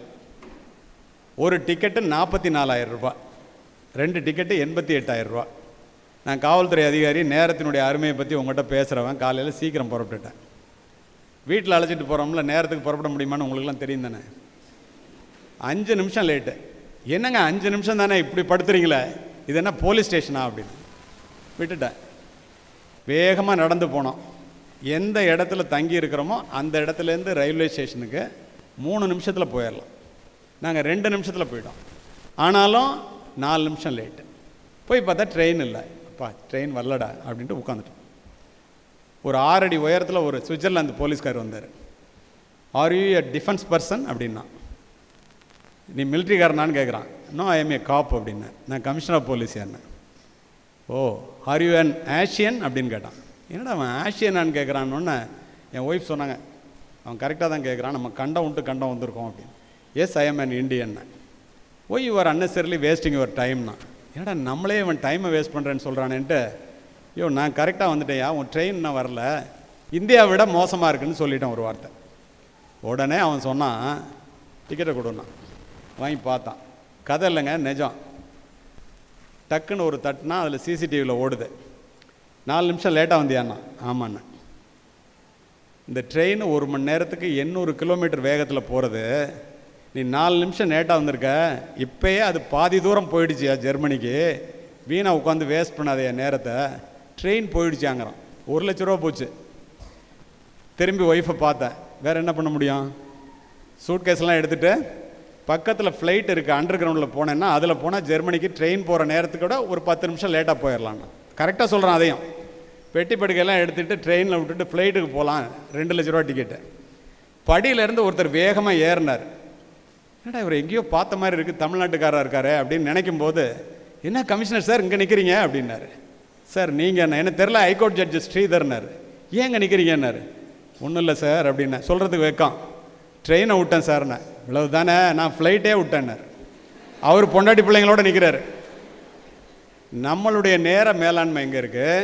ஒரு டிக்கெட்டு 44,000 ரூபா, 2 டிக்கெட்டு 88,000 ரூபா. நான் காவல்துறை அதிகாரி, நேரத்தினுடைய அருமையை பற்றி உங்கள்கிட்ட பேசுகிறவன். காலையில் சீக்கிரம் புறப்பட்டுட்டேன். வீட்டில் அழைச்சிட்டு போகிறோம்ல, நேரத்துக்கு புறப்பட முடியுமான்னு உங்களுக்குலாம் தெரியும் தானே. 5 நிமிஷம் லேட்டு. என்னங்க 5 நிமிஷம் தானே இப்படி படுத்துறீங்களே, இது என்ன போலீஸ் ஸ்டேஷனா அப்படின்னு விட்டுட்டேன். வேகமாக நடந்து போனோம். எந்த இடத்துல தங்கி இருக்கிறோமோ அந்த இடத்துலேருந்து ரயில்வே ஸ்டேஷனுக்கு 3 நிமிஷத்தில் போயிடலாம். நாங்கள் 2 நிமிஷத்தில் போயிட்டோம். ஆனாலும் 4 நிமிஷம் லேட்டு. போய் பார்த்தா ட்ரெயின் இல்லை. அப்பா ட்ரெயின் வரலடா அப்படின்ட்டு உட்காந்துட்டோம். ஒரு 6 அடி உயரத்தில் ஒரு சுவிட்சர்லாந்து போலீஸ்கார் வந்தார். Are you a defence person அப்படின்னா. நீ மிலிட்ரிக்காரனான்னு கேட்குறான். நோ ஐ எம் ஏ காப் அப்படின்னு. நான் கமிஷனர் ஆஃப் போலீஸ் என்ன. ஓ ஆர் யூ அன் ஆஷியன் அப்படின்னு கேட்டான். என்னடா அவன் ஆஷியனான்னு கேட்குறான்னு என் ஒய்ஃப் சொன்னாங்க, அவன் கரெக்டாக தான் கேட்குறான், நம்ம கண்டம் விட்டு கண்டம் வந்திருக்கோம் அப்படின்னு. Yes I am an Indian. Why you are unnecessarily wasting your டைம்னா. ஏடா நம்மளே இவன் டைமை வேஸ்ட் பண்ணுறேன்னு சொல்கிறானேன்ட்டு, ஐயோ நான் கரெக்டாக வந்துட்டேயா, உன் ட்ரெயின் நான் வரல, இந்தியாவை விட மோசமாக இருக்குன்னு சொல்லிட்டேன் ஒரு வார்த்தை. உடனே அவன் சொன்னான், டிக்கெட்டை கொடுன்னான். வாங்கி பார்த்தான். கதை இல்லைங்க, நிஜம். டக்குன்னு ஒரு தட்டுனா அதில் சிசிடிவியில் ஓடுது. 4 நிமிஷம் லேட்டாக வந்தியாண்ணா. ஆமாண்ணா. இந்த ட்ரெயின் 1 மணி நேரத்துக்கு 800 கிலோமீட்டர் வேகத்தில் போகிறது. நீ 4 நிமிஷம் லேட்டாக வந்திருக்க. இப்போயே அது பாதி தூரம் போயிடுச்சியா ஜெர்மனிக்கு. வீணாக உட்காந்து வேஸ்ட் பண்ணாதைய நேரத்தை. ட்ரெயின் போயிடுச்சாங்கிறான். 1 லட்ச ரூபா போச்சு. திரும்பி ஒய்ஃபை பார்த்தேன். வேறு என்ன பண்ண முடியும்? சூட்கேஸ்லாம் எடுத்துகிட்டு பக்கத்தில் ஃப்ளைட் இருக்குது, அண்டர் கிரவுண்டில் போனேன்னா அதில் போனால் ஜெர்மனிக்கு ட்ரெயின் போகிற நேரத்துக்கு கூட ஒரு 10 நிமிஷம் லேட்டாக போயிடலான்னு கரெக்டாக சொல்கிறான். அதையும் பெட்டி படுக்கையெல்லாம் எடுத்துகிட்டு ட்ரெயினில் விட்டுட்டு ஃப்ளைட்டுக்கு போகலாம். 2 லட்ச ரூபா டிக்கெட்டு. படியிலேருந்து ஒருத்தர் வேகமாக ஏறினார். என்னடா இவர் எங்கேயோ பார்த்த மாதிரி இருக்குது, தமிழ்நாட்டுக்காரராக இருக்காரு அப்படின்னு நினைக்கும் போது, என்ன கமிஷனர் சார் இங்கே நிற்கிறீங்க அப்படின்னாரு. சார் நீங்கள் என்ன தெரில, ஹைகோர்ட் ஜட்ஜு ஸ்ரீதர்னார். ஏன் இங்கே நிற்கிறீங்கன்னாரு. ஒன்றும் இல்லை சார் அப்படின்னு சொல்கிறதுக்கு வைக்கான். ட்ரெயினை விட்டேன் சார்ண்ணே. இவ்வளவு தானே, நான் ஃப்ளைட்டே விட்டேன்னார். அவர் பொண்டாட்டி பிள்ளைங்களோட நிற்கிறாரு. நம்மளுடைய நேர மேலாண்மை எங்கே இருக்குது?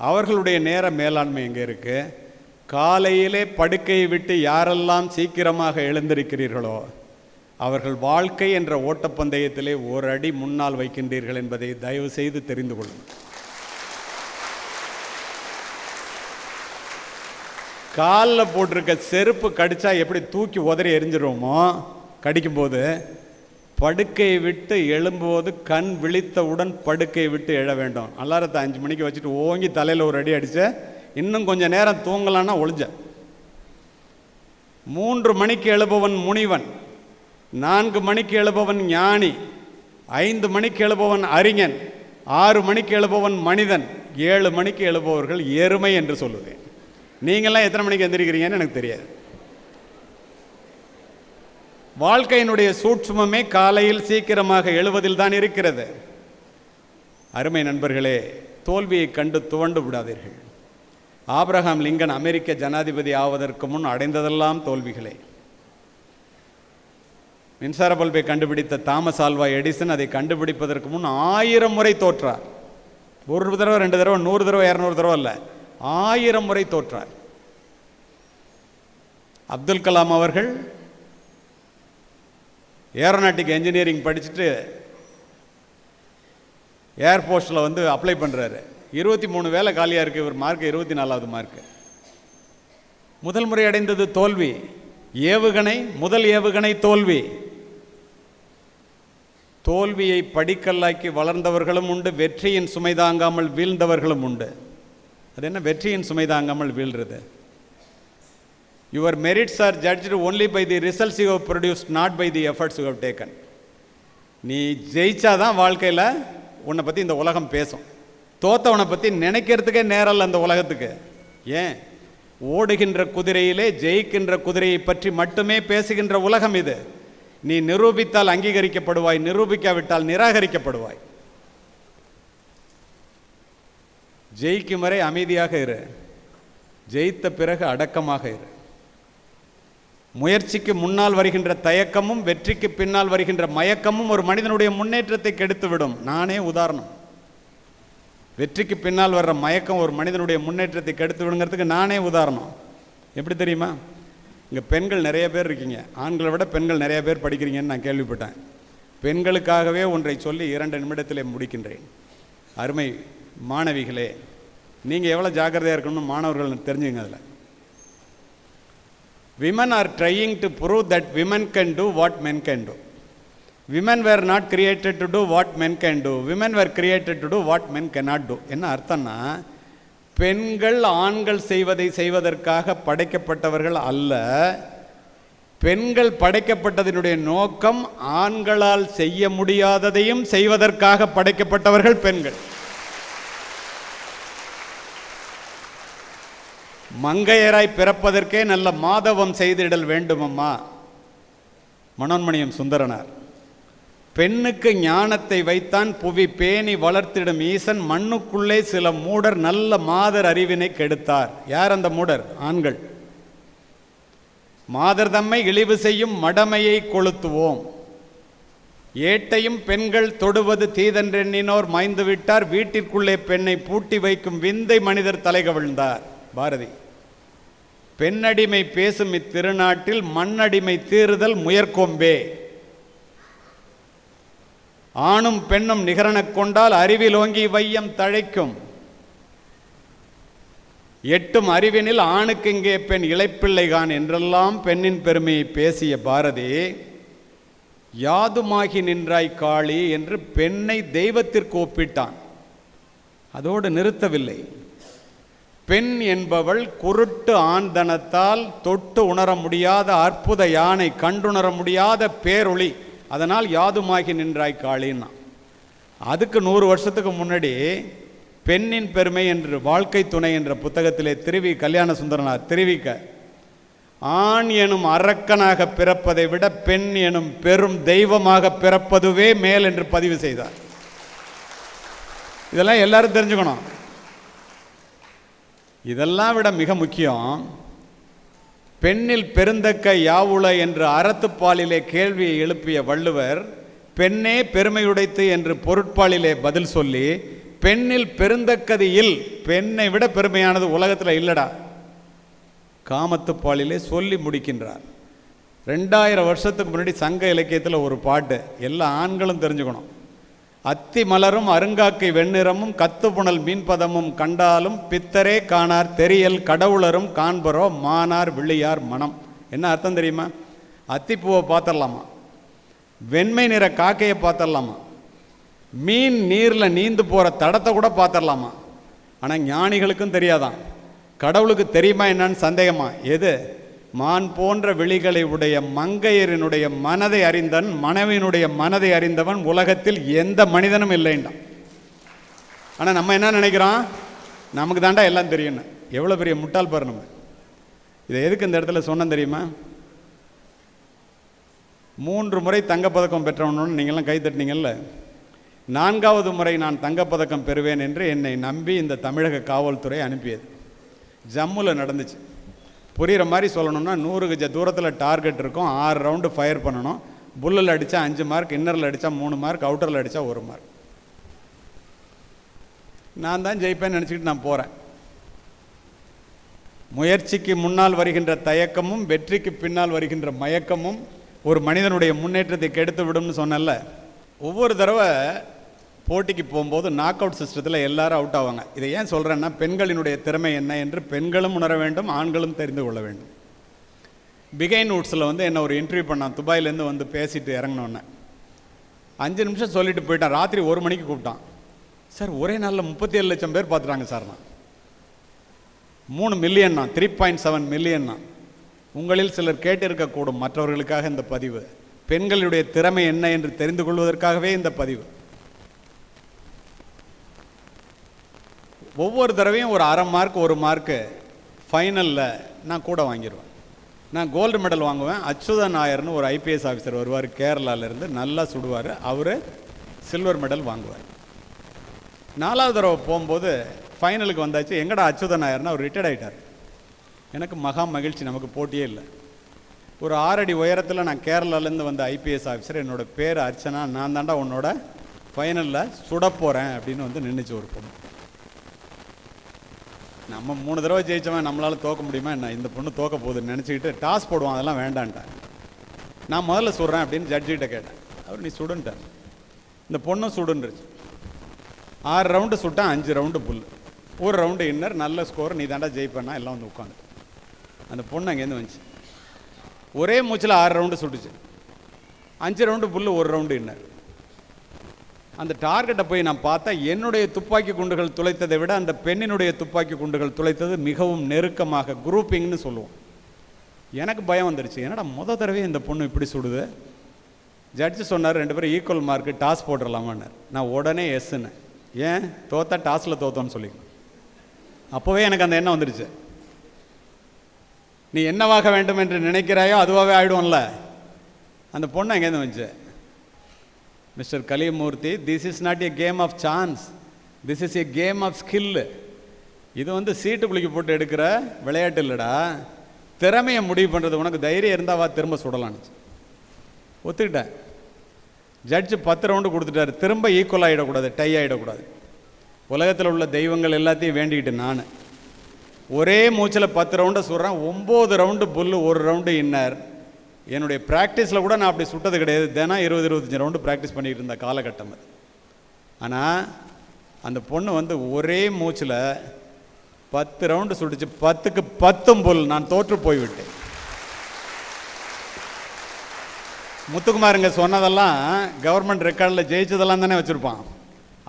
அவர்களுடைய நேர மேலாண்மை எங்கே இருக்குது? காலையிலே படுக்கையை விட்டு யாரெல்லாம் சீக்கிரமாக எழுந்திருக்கிறீர்களோ அவர்கள் வாழ்க்கை என்ற ஓட்டப்பந்தயத்திலே ஒரு அடி முன்னால் வைக்கின்றீர்கள் என்பதை தயவு செய்து தெரிந்து கொள்ளுங்கள். காலில் போட்டிருக்க செருப்பு கடிச்சா எப்படி தூக்கி உதறி எரிஞ்சிருவோமோ, கடிக்கும்போது படுக்கையை விட்டு எழும்போது கண் விழித்தவுடன் படுக்கையை விட்டு எழ வேண்டும். அலாரத்தை 5 மணிக்கு வச்சுட்டு ஓங்கி தலையில் ஒரு அடி அடிச்ச, இன்னும் கொஞ்சம் நேரம் தூங்கலான்னா ஒளிஞ்ச. 3 மணிக்கு எழுபவன் முனிவன், 4 மணிக்கு எழுபவன் ஞானி, 5 மணிக்கு எழுபவன் அறிஞன், 6 மணிக்கு எழுபவன் மனிதன், 7 மணிக்கு எழுபவர்கள் எருமை என்று சொல்லுவேன். நீங்கள்லாம் எத்தனை மணிக்கு எந்திரிக்கிறீங்கன்னு எனக்கு தெரியாது. வாழ்க்கையினுடைய சூட்சுமமே காலையில் சீக்கிரமாக எழுவதில் தான் இருக்கிறது. அருமை நண்பர்களே, தோல்வியை கண்டு துவண்டு விடாதீர்கள். ஆபிரகாம் லிங்கன் அமெரிக்க ஜனாதிபதி ஆவதற்கு முன் அடைந்ததெல்லாம் தோல்விகளே. மின்சார பல்பை கண்டுபிடித்த தாமஸ் ஆல்வா எடிசன் அதை கண்டுபிடிப்பதற்கு முன் 1000 முறை தோற்றார். 1 தடவை 2 தடவை 100 தடவை 200 தடவை அல்ல, 1000 முறை தோற்றார். அப்துல் கலாம் அவர்கள் ஏரோநாட்டிக் என்ஜினியரிங் படிச்சுட்டு ஏர்போர்ட்ஸில் வந்து அப்ளை பண்ணுறாரு. 23 வேலை காலியாக இருக்குது. இவர் மார்க்கு 24வது மார்க்கு. முதல் முறை அடைந்தது தோல்வி. ஏவுகணை, முதல் ஏவுகணை தோல்வி. தோல்வியை படிக்கல்லாக்கி வளர்ந்தவர்களும் உண்டு, வெற்றியின் சுமை தாங்காமல் வீழ்ந்தவர்களும் உண்டு. அது என்ன வெற்றியின் சுமை தாங்காமல் வீழ்றது? Your merits are judged only by the results you have produced, not by the efforts you have taken. நீ ஜெயிச்சாதான் வாழ்க்கையில் உன்னை பற்றி இந்த உலகம் பேசும். தோத்தவனை பற்றி நினைக்கிறதுக்கே நேரம் அந்த உலகத்துக்கு. ஏன்? ஓடுகின்ற குதிரையிலே ஜெயிக்கின்ற குதிரையை பற்றி மட்டுமே பேசுகின்ற உலகம் இது. நீ நிரூபித்தால் அங்கீகரிக்கப்படுவாய், நிரூபிக்காவிட்டால் நிராகரிக்கப்படுவாய். ஜெயிக்கும் வரை அமைதியாக இரு, ஜெயித்த பிறகு அடக்கமாக இரு. முயற்சிக்கு முன்னால் வருகின்ற தயக்கமும் வெற்றிக்கு பின்னால் வருகின்ற மயக்கமும் ஒரு மனிதனுடைய முன்னேற்றத்தை கெடுத்துவிடும். நானே உதாரணம். வெற்றிக்கு பின்னால் வர்ற மயக்கம் ஒரு மனிதனுடைய முன்னேற்றத்தை கெடுத்து விடுங்கிறதுக்கு நானே உதாரணம். எப்படி தெரியுமா? இங்கே பெண்கள் நிறைய பேர் இருக்கீங்க, ஆண்களை விட பெண்கள் நிறைய பேர் படிக்கிறீங்கன்னு நான் கேள்விப்பட்டேன். பெண்களுக்காகவே ஒன்றை சொல்லி 2 நிமிடத்திலே முடிக்கின்றேன். அருமை மாணவிகளே, நீங்கள் எவ்வளோ ஜாக்கிரதையாக இருக்கணும்னு மாணவர்கள் தெரிஞ்சுங்க. அதில் women are trying to prove that women can do what men can do. Women were not created to do what men can do. Women were created to do what men cannot do. என்ன அர்த்தம்னா, பெண்கள் ஆண்கள் செய்வதை செய்வதற்காக படைக்கப்பட்டவர்கள் அல்ல. பெண்கள் படைக்கப்பட்டதனுடைய நோக்கம் ஆண்களால் செய்ய முடியாததையும் செய்வதற்காக படைக்கப்பட்டவர்கள் பெண்கள். மங்கையராய் பிறப்பதற்கே நல்ல மாதவம் செய்திடல் வேண்டுமம்மா. மனோன்மணியம் சுந்தரனார். பெண்ணுக்கு ஞானத்தை வைத்தான் புவி பேணி வளர்த்திடும் ஈசன், மண்ணுக்குள்ளே சில மூடர் நல்ல மாதர் அறிவினை கெடுத்தார். யார் அந்த மூடர்? ஆண்கள். மாதர் தம்மை இழிவு செய்யும் மடமையை கொளுத்துவோம். ஏட்டையும் பெண்கள் தொடுவது தீதென்றெண்ணினோர் மாய்ந்து விட்டார், வீட்டிற்குள்ளே பெண்ணை பூட்டி வைக்கும் விந்தை மனிதர் தலைகவிழ்ந்தார். பாரதி. பெண்ணடிமை பேசும் இத்திருநாட்டில் மண்ணடிமை தீறுதல் முயற்கொம்பே. ஆணும் பெண்ணும் நிகரனக் கொண்டால் அறிவில் ஓங்கி வையம் தழைக்கும். எட்டும் அறிவினில் ஆணுக்கு இங்கே பெண் இளைப்பிள்ளைகான் என்றெல்லாம் பெண்ணின் பெருமையை பேசிய பாரதி, யாதுமாகி நின்றாய் காளி என்று பெண்ணை தெய்வத்திற்கு ஒப்பிட்டான். அதோடு நிறுத்தவில்லை. பெண் என்பவள் குருட்டு ஆண்தனத்தால் தொட்டு உணர முடியாத அற்புத யானை, கண்டுணர முடியாத பேரொளி. அதனால் யாதுமாகி நின்றாய் காளின்னா. அதுக்கு 100 வருஷத்துக்கு முன்னாடி பெண்ணின் பெருமை என்று வாழ்க்கை துணை என்ற புத்தகத்திலே திருவி கல்யாண சுந்தரனார் தெரிவிக்க, ஆண் எனும் அரக்கனாக பிறப்பதை விட பெண் எனும் பெரும் தெய்வமாக பிறப்பதுவே மேல் என்று பதிவு செய்தார். இதெல்லாம் எல்லாரும் தெரிஞ்சுக்கணும். இதெல்லாம் விட மிக முக்கியம், பெண்ணில் பெருந்தக்க யாவுள என்று அறத்துப்பாலிலே கேள்வியை எழுப்பிய வள்ளுவர், பெண்ணே பெருமையுடைத்து என்று பொருட்பாலிலே பதில் சொல்லி, பெண்ணில் பெருந்தக்கது இல், பெண்ணை விட பெருமையானது உலகத்தில் இல்லடா, காமத்துப்பாலிலே சொல்லி முடிக்கின்றார். 2000 வருஷத்துக்கு முன்னாடி சங்க இலக்கியத்தில் ஒரு பாட்டு, எல்லா ஆண்களும் தெரிஞ்சுக்கணும். அத்தி மலரும் அருங்காக்கை வெண்ணிறமும் கத்துப்புணல் மீன்பதமும் கண்டாலும் பித்தரே காணார் தெரியல் கடவுளரும் காண்பரோ மானார் விழியார் மனம். என்ன அர்த்தம் தெரியுமா? அத்திப்பூவை பார்த்துடலாமா, வெண்மை நிற காக்கையை பார்த்துடலாமா, மீன் நீரில் நீந்து போகிற தடத்தை கூட பார்த்துடலாமா. ஆனால் ஞானிகளுக்கும் தெரியாதான். கடவுளுக்கு தெரியுமா என்னன்னு சந்தேகமா? எது? மான் போன்ற விழிகளை உடைய மங்கையரினுடைய மனதை அறிந்தன், மனைவியினுடைய மனதை அறிந்தவன் உலகத்தில் எந்த மனிதனும் இல்லைண்டான். ஆனால் நம்ம என்ன நினைக்கிறோம்? நமக்கு தாண்டா எல்லாம் தெரியும்னு. எவ்வளோ பெரிய முட்டாள் பாரு நம்ம. இதை எதுக்கு இந்த இடத்துல சொன்னேன் தெரியுமா? 3 முறை தங்கப்பதக்கம் பெற்றவனு நீங்கள்லாம் கை தட்டினீங்கல்ல, 4வது முறை நான் தங்கப்பதக்கம் பெறுவேன் என்று என்னை நம்பி இந்த தமிழக காவல்துறை அனுப்பியது. ஜம்முவில் நடந்துச்சு. புரிகிற மாதிரி சொல்லணும்னா 100 கஜ தூரத்தில் டார்கெட் இருக்கும், 6 ரவுண்டு ஃபயர் பண்ணணும். புல்லில் அடித்தா 5 மார்க், இன்னரில் அடித்தா 3 மார்க், அவுட்டரில் அடித்தா 1 மார்க். நான் தான் ஜெயிப்பேன்னு நினச்சிக்கிட்டு நான் போகிறேன். முயற்சிக்கு முன்னால் வருகின்ற தயக்கமும் வெற்றிக்கு பின்னால் வருகின்ற மயக்கமும் ஒரு மனிதனுடைய முன்னேற்றத்தை கெடுத்து விடும்னு சொன்னல. ஒவ்வொரு தடவை போட்டிக்கு போகும்போது நாக் அவுட் சிஸ்டத்தில் எல்லாரும் அவுட் ஆவாங்க. இதை ஏன் சொல்கிறேன்னா, பெண்களினுடைய திறமை என்ன என்று பெண்களும் உணர வேண்டும், ஆண்களும் தெரிந்து கொள்ள வேண்டும். பிகைன் வுட்ஸில் என்னை ஒரு இன்டர்வியூ பண்ணான். துபாயிலேருந்து வந்து பேசிட்டு இறங்கினோன்னே 5 நிமிஷம் சொல்லிட்டு போயிட்டான். ராத்திரி 1 மணிக்கு கூப்பிட்டான். சார், ஒரே நாளில் 37 லட்சம் பேர் பார்த்துட்டாங்க சார். நான் 3 மில்லியன், 3.7 மில்லியன். உங்களில் சிலர் கேட்டிருக்கக்கூடும். மற்றவர்களுக்காக இந்த பதிவு. பெண்களுடைய திறமை என்ன என்று தெரிந்து கொள்வதற்காகவே இந்த பதிவு. ஒவ்வொரு தடவையும் ஒரு அரை மார்க் 1 மார்க்கு ஃபைனலில் நான் கூட வாங்கிடுவேன். நான் கோல்டு மெடல் வாங்குவேன். அச்சுதன் நாயர்னு ஒரு ஐபிஎஸ் ஆஃபீஸர் வருவார், கேரளாவிலேருந்து, நல்லா சுடுவார். அவர் சில்வர் மெடல் வாங்குவார். 4வது தடவை போகும்போது ஃபைனலுக்கு வந்தாச்சு. எங்கடா அச்சுதன் நாயர்னா அவர் ரிட்டையர்ட் ஆகிட்டார். எனக்கு மகா மகிழ்ச்சி, நமக்கு போட்டியே இல்லை. ஒரு 6 அடி உயரத்தில் நான் கேரளாலேருந்து வந்த ஐபிஎஸ் ஆஃபீஸர், என்னோடய பேர் அர்ச்சனா, நான் தாண்டா உன்னோட ஃபைனலில் சுட போகிறேன் அப்படின்னு வந்து நின்றுச்சு ஒரு பொண்ணு. நம்ம 3 தடவை ஜெயிச்சவன் நம்மளால் தோக்க முடியுமா என்ன? இந்த பொண்ணு தோக்க போகுதுன்னு நினச்சிக்கிட்டு டாஸ் போடுவான், அதெல்லாம் வேண்டான்ட்டான். நான் முதல்ல சுடுறேன் அப்படின்னு ஜட்ஜிகிட்ட கேட்டேன். அவர் நீ சுடுன்ட்டார். இந்த பொண்ணும் சுடுன்றுச்சு. 6 ரவுண்டு சுட்டான், 5 ரவுண்டு புல், 1 ரவுண்டு இன்னர். நல்ல ஸ்கோர், நீ தாண்டா ஜெயிப்பேன்னா எல்லாம் வந்து உட்காந்து. அந்த பொண்ணு அங்கேருந்து வந்துச்சு. ஒரே மூச்சில் 6 ரவுண்டு சுட்டுச்சு. 5 ரவுண்டு புல், 1 ரவுண்டு இன்னர். அந்த டார்கெட்டை போய் நான் பார்த்தா என்னுடைய துப்பாக்கி குண்டுகள் துளைத்ததை விட அந்த பெண்ணினுடைய துப்பாக்கி குண்டுகள் துளைத்தது மிகவும் நெருக்கமாக, குரூப்பிங்னு சொல்லுவோம். எனக்கு பயம் வந்துடுச்சு. என்னடா தடவை இந்த பொண்ணு இப்படி சுடுது. ஜட்ஜு சொன்னார் 2 பேரும் ஈக்குவல் மார்க்கு, டாஸ் போட்டுடலாமான்னார். நான் உடனே எஸ்ன்னு. ஏன் தோத்தா டாஸில் தோத்தோன்னு சொல்லிக்கணும். அப்போவே எனக்கு அந்த எண்ணம் வந்துடுச்சு. நீ என்னவாக வேண்டும் என்று நினைக்கிறாயோ அதுவாகவே ஆகிடுவோம்ல. அந்த பொண்ணு அங்கேருந்து வந்துச்சு. Mister Kaliyamoorthy, this is not a game of chance, this is a game of skill. இது வந்து சீட்டு குளிக்க போட்டு எடுக்கிற விளையாட்டு இல்லைடா, திறமையை முடிவு பண்ணுறது. உனக்கு தைரியம் இருந்தாவா திரும்ப சுடலான்னு ஒத்துக்கிட்டேன். ஜட்ஜு 10 ரவுண்டு கொடுத்துட்டாரு. திரும்ப ஈக்குவல் ஆகிடக்கூடாது, டை ஆகிடக்கூடாது. உலகத்தில் உள்ள தெய்வங்கள் எல்லாத்தையும் வேண்டிக்கிட்டு நான் ஒரே மூச்சில் 10 ரவுண்டை சுடுறேன். 9 ரவுண்டு புல்லு, 1 ரவுண்டு இன்னர். என்னுடைய ப்ராக்டிஸில் கூட நான் அப்படி சுட்டது கிடையாது. தினம் 20-25 ரவுண்டு ப்ராக்டிஸ் பண்ணிகிட்டு இருந்த காலகட்டம் அது. ஆனால் அந்த பொண்ணு வந்து ஒரே மூச்சில் 10 ரவுண்டு சுட்டுச்சு. 10க்கு 10 புல். நான் தோற்று போய்விட்டேன். முத்துக்குமாருங்க சொன்னதெல்லாம் கவர்மெண்ட் ரெக்கார்டில் ஜெயிச்சதெல்லாம் தானே வச்சுருப்பான்.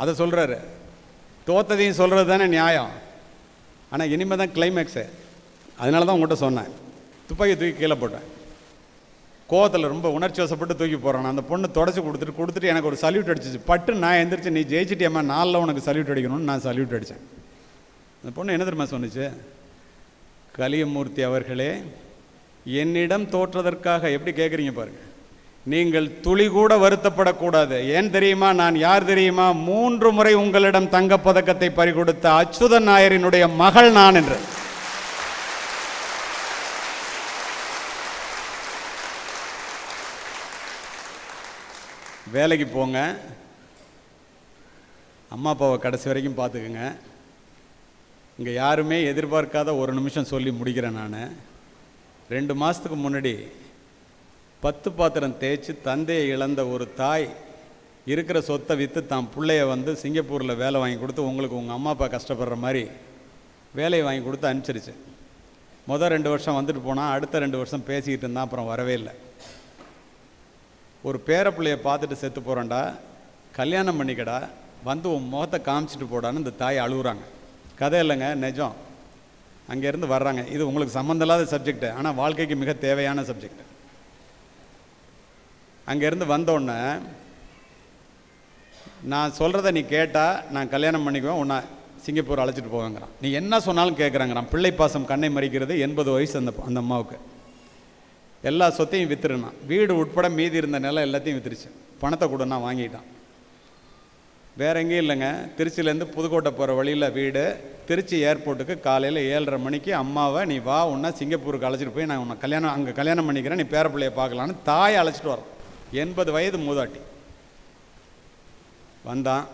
அதை சொல்கிறாரு. தோத்ததையும் சொல்கிறது தானே நியாயம். ஆனால் இனிமேல் தான் கிளைமேக்ஸு. அதனால தான் உங்கள்கிட்ட சொன்னேன். துப்பாக்கி தூக்கி கீழே போட்டேன். கோவத்தில் ரொம்ப உணர்ச்சி வசப்பட்டு தூக்கி போகிறேன். அந்த பொண்ணு தொடச்சி கொடுத்துட்டு எனக்கு ஒரு சல்யூட் அடிச்சிச்சு. பட்டு நான் எந்திரிச்சு, நீ ஜெயிச்சிட்டியம்மா, 4ல் உனக்கு சல்யூட் அடிக்கணும்னு நான் சல்யூட் அடித்தேன். அந்த பொண்ணு என்ன தெரியுமா சொன்னிச்சு? கலியமூர்த்தி அவர்களே, என்னிடம் தோற்றதற்காக எப்படி கேட்குறீங்க பாருங்க. நீங்கள் துளி கூட வருத்தப்படக்கூடாது. ஏன் தெரியுமா? நான் யார் தெரியுமா? 3 முறை உங்களிடம் தங்கப்பதக்கத்தை பறிகொடுத்த அச்சுதன் நாயரினுடைய மகள் நான் என்று. வேலைக்கு போங்க, அம்மா அப்பாவை கடைசி வரைக்கும் பார்த்துக்குங்க. இங்கே யாருமே எதிர்பார்க்காத ஒரு நிமிஷம் சொல்லி முடிக்கிறேன் நான். 2 மாதத்துக்கு முன்னாடி 10 பாத்திரம் தேய்ச்சி தந்தையை இழந்த ஒரு தாய் இருக்கிற சொத்தை விற்று தான் பிள்ளைய வந்து சிங்கப்பூரில் வேலை வாங்கி கொடுத்து, உங்களுக்கு உங்கள் அம்மா அப்பா கஷ்டப்படுற மாதிரி வேலையை வாங்கி கொடுத்து அனுப்பிச்சிருச்சு. மொதல் 2 வருஷம் வந்துட்டு போனால், அடுத்த 2 வருஷம் பேசிக்கிட்டு இருந்தால், அப்புறம் வரவே இல்லை. ஒரு பேர பிள்ளையை பார்த்துட்டு செத்து போகிறேன்டா, கல்யாணம் பண்ணிக்கடா, வந்து உன் முகத்தை காமிச்சிட்டு போடான்னு இந்த தாய் அழுகுறாங்க. கதை இல்லைங்க, நிஜம். அங்கேருந்து வர்றாங்க. இது உங்களுக்கு சம்மந்தம் இல்லாத சப்ஜெக்டு, ஆனால் வாழ்க்கைக்கு மிக தேவையான சப்ஜெக்ட். அங்கேருந்து வந்தோடனே நான் சொல்கிறத நீ கேட்டால் நான் கல்யாணம் பண்ணிக்குவேன், உன்னை சிங்கப்பூர் அழைச்சிட்டு போவேங்கிறான். நீ என்ன சொன்னாலும் கேட்குறாங்கிறான். பிள்ளை பாசம் கண்ணை மறிக்கிறது. 80 வயசு அந்த அம்மாவுக்கு. எல்லா சொத்தையும் விற்றுருனான். வீடு உட்பட மீதி இருந்த நிலம் எல்லாத்தையும் விற்றுருச்சு. பணத்தை கூட நான் வாங்கிட்டான். வேறு எங்கேயும் இல்லைங்க, திருச்சியிலேருந்து புதுக்கோட்டை போகிற வழியில் வீடு. திருச்சி ஏர்போர்ட்டுக்கு காலையில் 7:30 மணிக்கு அம்மாவை, நீ வா, உன்னை சிங்கப்பூருக்கு அழைச்சிட்டு போய் நான் உன்னை அங்கே கல்யாணம் பண்ணிக்கிறேன், நீ பேர பிள்ளையை பார்க்கலான்னு தாயை அழைச்சிட்டு வரோம். 80 வயது மூதாட்டி. வந்தான்.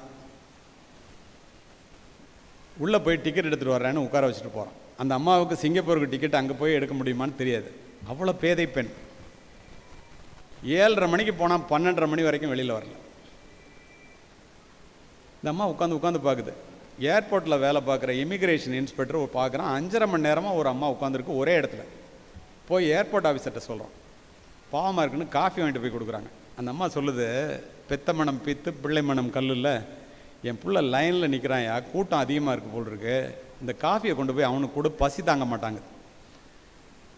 உள்ளே போய் டிக்கெட் எடுத்துகிட்டு வர்றேன்னு உட்கார வச்சுட்டு போகிறான். அந்த அம்மாவுக்கு சிங்கப்பூருக்கு டிக்கெட் அங்கே போய் எடுக்க முடியுமான்னு தெரியாது. அவ்வளோ பேதை பெண். 7:30 மணிக்கு போனால் 12:30 மணி வரைக்கும் வெளியில் வரல. இந்த அம்மா உட்காந்து பார்க்குது. ஏர்போர்ட்டில் வேலை பார்க்குற இமிக்ரேஷன் இன்ஸ்பெக்டர் பார்க்குறான். 5:30 மணி நேரமாக ஒரு அம்மா உட்காந்துருக்கு ஒரே இடத்துல. போய் ஏர்போர்ட் ஆஃபீஸர்கிட்ட சொல்கிறோம், பாவமாக இருக்குன்னு காஃபி வாங்கிட்டு போய் கொடுக்குறாங்க. அந்த அம்மா சொல்லுது, பெத்த மனம் பித்து பிள்ளை மனம் கல்லில், என் பிள்ளை லைனில் நிற்கிறான், கூட்டம் அதிகமாக இருக்குது போல் இருக்கு, இந்த காஃபியை கொண்டு போய் அவனுக்கு கூட பசி தாங்க மாட்டாங்க.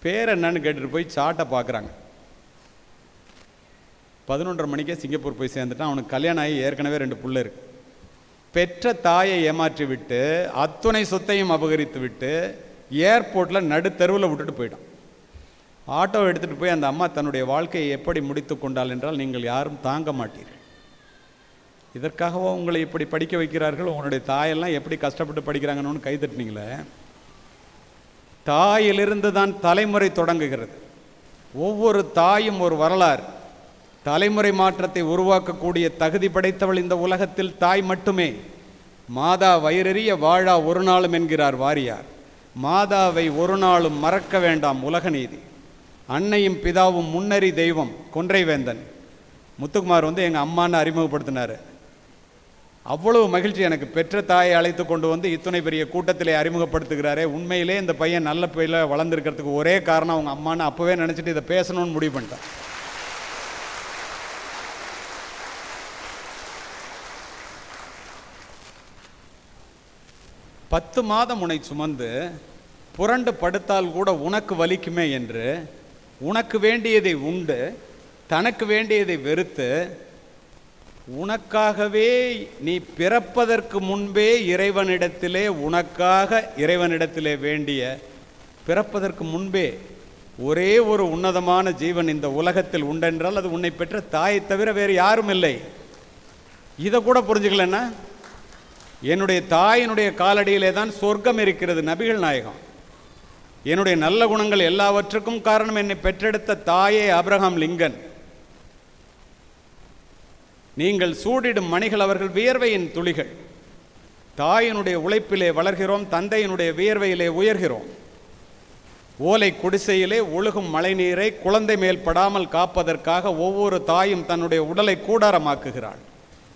பேர் என்னன்னு கேட்டுட்டு போய் சாட்டை பார்க்குறாங்க. 11:30 மணிக்கே சிங்கப்பூர் போய் சேர்ந்துட்டான். அவனுக்கு கல்யாணம் ஆகி ஏற்கனவே 2 பிள்ளை இருக்குது. பெற்ற தாயை ஏமாற்றி விட்டு அத்துணை சொத்தையும் அபகரித்து விட்டு ஏர்போர்ட்டில் நடுத்தருவில் விட்டுட்டு போயிட்டான். ஆட்டோ எடுத்துகிட்டு போய் அந்த அம்மா தன்னுடைய வாழ்க்கையை எப்படி முடித்து கொண்டாள் என்றால் நீங்கள் யாரும் தாங்க மாட்டீர்கள். இதற்காகவோ உங்களை இப்படி படிக்க வைக்கிறார்கள், உங்களுடைய தாயெல்லாம் எப்படி கஷ்டப்பட்டு படிக்கிறாங்கன்னு கைதட்டினீங்களே. தாயிலிருந்து தான் தலைமுறை தொடங்குகிறது. ஒவ்வொரு தாயும் ஒரு வரலாறு. தலைமுறை மாற்றத்தை உருவாக்கக்கூடிய தகுதி படைத்தவள் இந்த உலகத்தில் தாய் மட்டுமே. மாதா வயிறெறிய வாழா ஒரு நாளும் என்கிறார் வாரியார். மாதாவை ஒரு நாளும் மறக்க வேண்டாம், உலக நீதி. அன்னையும் பிதாவும் முன்னறி தெய்வம், கொன்றைவேந்தன். முத்துக்குமார் எங்கள் அம்மான்னு அறிமுகப்படுத்தினார். அவ்வளவு மகிழ்ச்சி எனக்கு. பெற்ற தாயை அழைத்து கொண்டு வந்து இத்தனை பெரிய கூட்டத்திலே அறிமுகப்படுத்துகிறாரே. உண்மையிலே இந்த பையன் நல்ல பையில வளர்ந்துருக்கிறதுக்கு ஒரே காரணம் அவங்க அம்மான்னு அப்போவே நினச்சிட்டு இதை பேசணும்னு முடிவு பண்ணிட்டேன். பத்து மாதம் உன்னை சுமந்து புரண்டு படுத்தால் கூட உனக்கு வலிக்குமே என்று உனக்கு வேண்டியதை உண்டு, தனக்கு வேண்டியதை வெறுத்து, உனக்காகவே நீ பிறப்பதற்கு முன்பே இறைவனிடத்திலே உனக்காக இறைவனிடத்திலே வேண்டிய, பிறப்பதற்கு முன்பே ஒரே ஒரு உன்னதமான ஜீவன் இந்த உலகத்தில் உண்டென்றால் அது உன்னை பெற்ற தாயை தவிர வேறு யாரும் இல்லை. இதை கூட புரிஞ்சுக்கலன்னா, என்னுடைய தாயினுடைய காலடியிலே தான் சொர்க்கம் இருக்கிறது. நபிகள் நாயகம், என்னுடைய நல்ல குணங்கள் எல்லாவற்றுக்கும் காரணம் என்னை பெற்றெடுத்த தாயே ஆபிரகாம் லிங்கன். நீங்கள் சூடிடும் மணிகள் அவர்கள் வியர்வையின் துளிகள். தாயினுடைய உழைப்பிலே வளர்கிறோம், தந்தையினுடைய வியர்வையிலே உயர்கிறோம். ஓலை குடிசையிலே ஒழுகும் மழை நீரை குழந்தை மேல் படாமல் காப்பதற்காக ஒவ்வொரு தாயும் தன்னுடைய உடலை கூடாரமாக்குகிறாள்.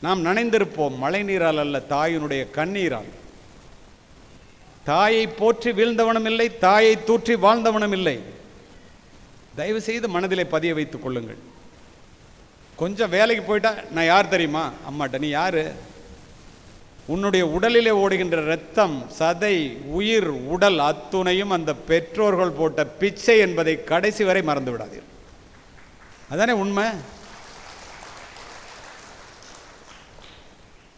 நாம் நனைந்திருப்போம் மழை நீரால் அல்ல, தாயினுடைய கண்ணீரால். தாயை போற்றி வீழ்ந்தவனும் இல்லை, தாயை தூற்றி வாழ்ந்தவனும் இல்லை. தயவு செய்து மனதிலே பதிய வைத்துக் கொள்ளுங்கள். கொஞ்சம் வேலைக்கு போயிட்டா நான் யார் தெரியுமா? அம்மாட்ட. நீ யாரு? உன்னுடைய உடலிலே ஓடுகின்ற இரத்தம், சதை, உயிர், உடல் அத்துணையும் அந்த பெற்றோர்கள் போட்ட பிச்சை என்பதை கடைசி வரை மறந்து விடாதீர்கள். அதானே உண்மை.